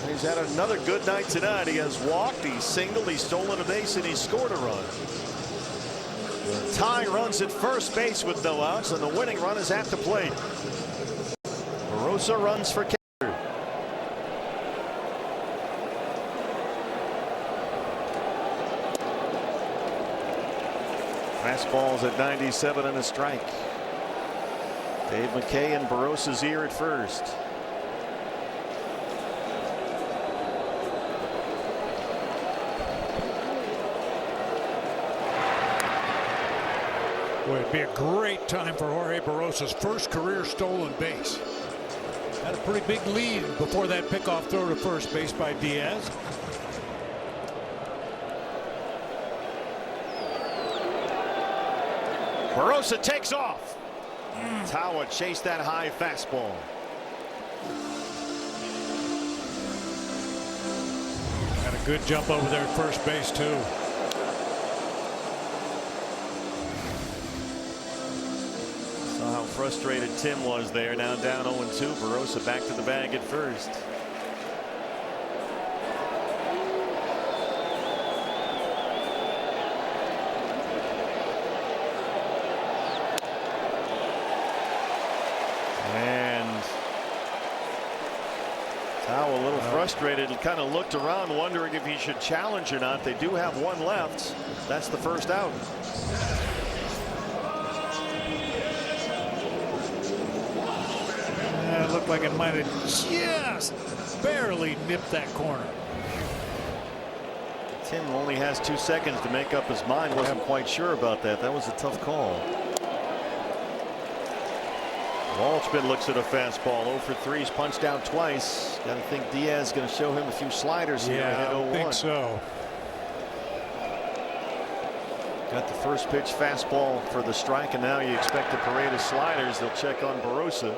He's had another good night tonight. He has walked, he's singled, he's stolen a base, and he scored a run. The tie runs at first base with no outs, and the winning run is at the plate. Barossa runs for Kepler. Fastballs at 97 and a strike. Dave McKay in Barossa's ear at first. Boy, it'd be a great time for Jorge Barossa's first career stolen base. Had a pretty big lead before that pickoff throw to first base by Diaz. Barossa takes off. Tawa chased that high fastball. Had a good jump over there at first base too. Saw how frustrated Tim was there. Now down 0-2. Barossa back to the bag at first. And Tawa a little frustrated, kind of looked around wondering if he should challenge or not. They do have one left. That's the first out. It looked like it might have just barely nipped that corner. Tim only has 2 seconds to make up his mind. Wasn't quite sure about that. That was a tough call. Waldschmidt looks at a fastball. 0 for 3. He's punched out twice. Got to think Diaz is going to show him a few sliders here. Yeah, I think so. Got the first pitch fastball for the strike, and now you expect a parade of sliders. They'll check on Barossa.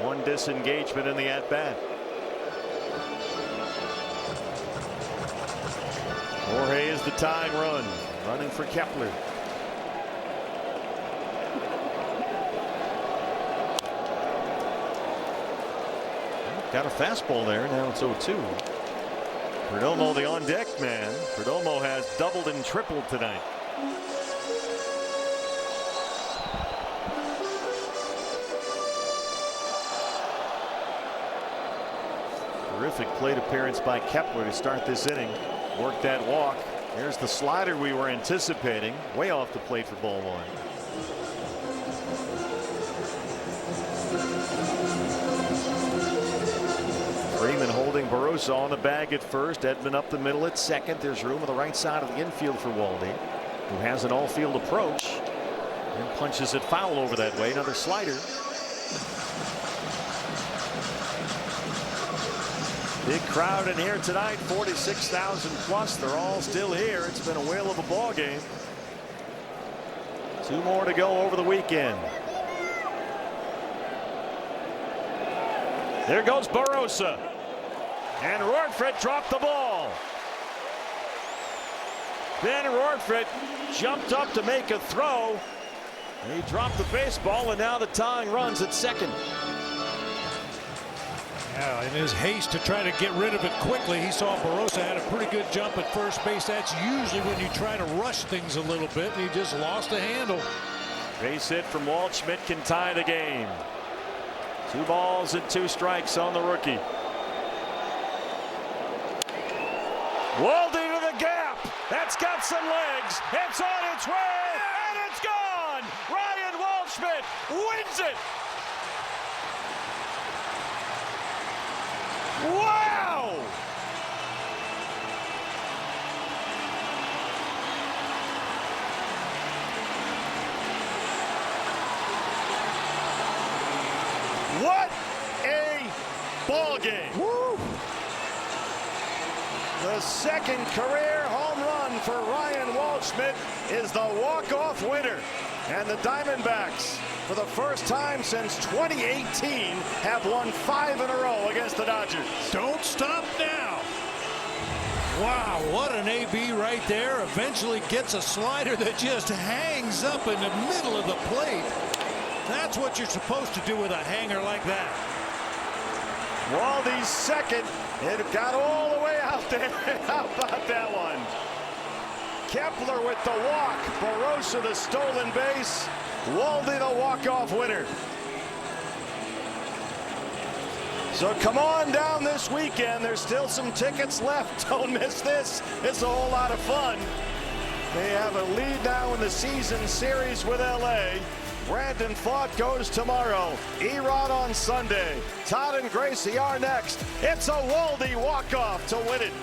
One disengagement in the at-bat. Jorge is the tying run, running for Kepler. Got a fastball there. Now it's 0-2. Perdomo, the on-deck man. Perdomo has doubled and tripled tonight. Terrific plate appearance by Kepler to start this inning. Worked that walk. Here's the slider we were anticipating. Way off the plate for ball 1. Freeman holding Barossa on the bag at first. Edman up the middle at second. There's room on the right side of the infield for Waldy, who has an all-field approach and punches it foul over that way. Another slider. Big crowd in here tonight, 46,000 plus. They're all still here. It's been a whale of a ball game. 2 more to go over the weekend. There goes Barossa. And Rortvedt dropped the ball. Then Rortvedt jumped up to make a throw. He dropped the baseball, and now the tying runs at second. Yeah, in his haste to try to get rid of it quickly, he saw Barossa had a pretty good jump at first base. That's usually when you try to rush things a little bit, and he just lost the handle. Base hit from Waldschmidt can tie the game. 2 balls and 2 strikes on the rookie. Waldy to the gap. That's got some legs. It's on its way, and it's gone. Ryan Waldschmidt wins it. Wow! What a ball game. Woo. The second career home run for Ryan Waldschmidt is the walk-off winner. And the Diamondbacks, for the first time since 2018, have won 5 in a row against the Dodgers. Don't stop now. Wow, what an AB right there. Eventually gets a slider that just hangs up in the middle of the plate. That's what you're supposed to do with a hanger like that. Waldy's second. It got all the way out there. How about that one? Kepler with the walk. Barossa the stolen base. Waldy the walk-off winner. So come on down this weekend. There's still some tickets left. Don't miss this. It's a whole lot of fun. They have a lead now in the season series with LA. Brandon Pfaadt goes tomorrow. Erod on Sunday. Todd and Gracie are next. It's a Waldy walk-off to win it.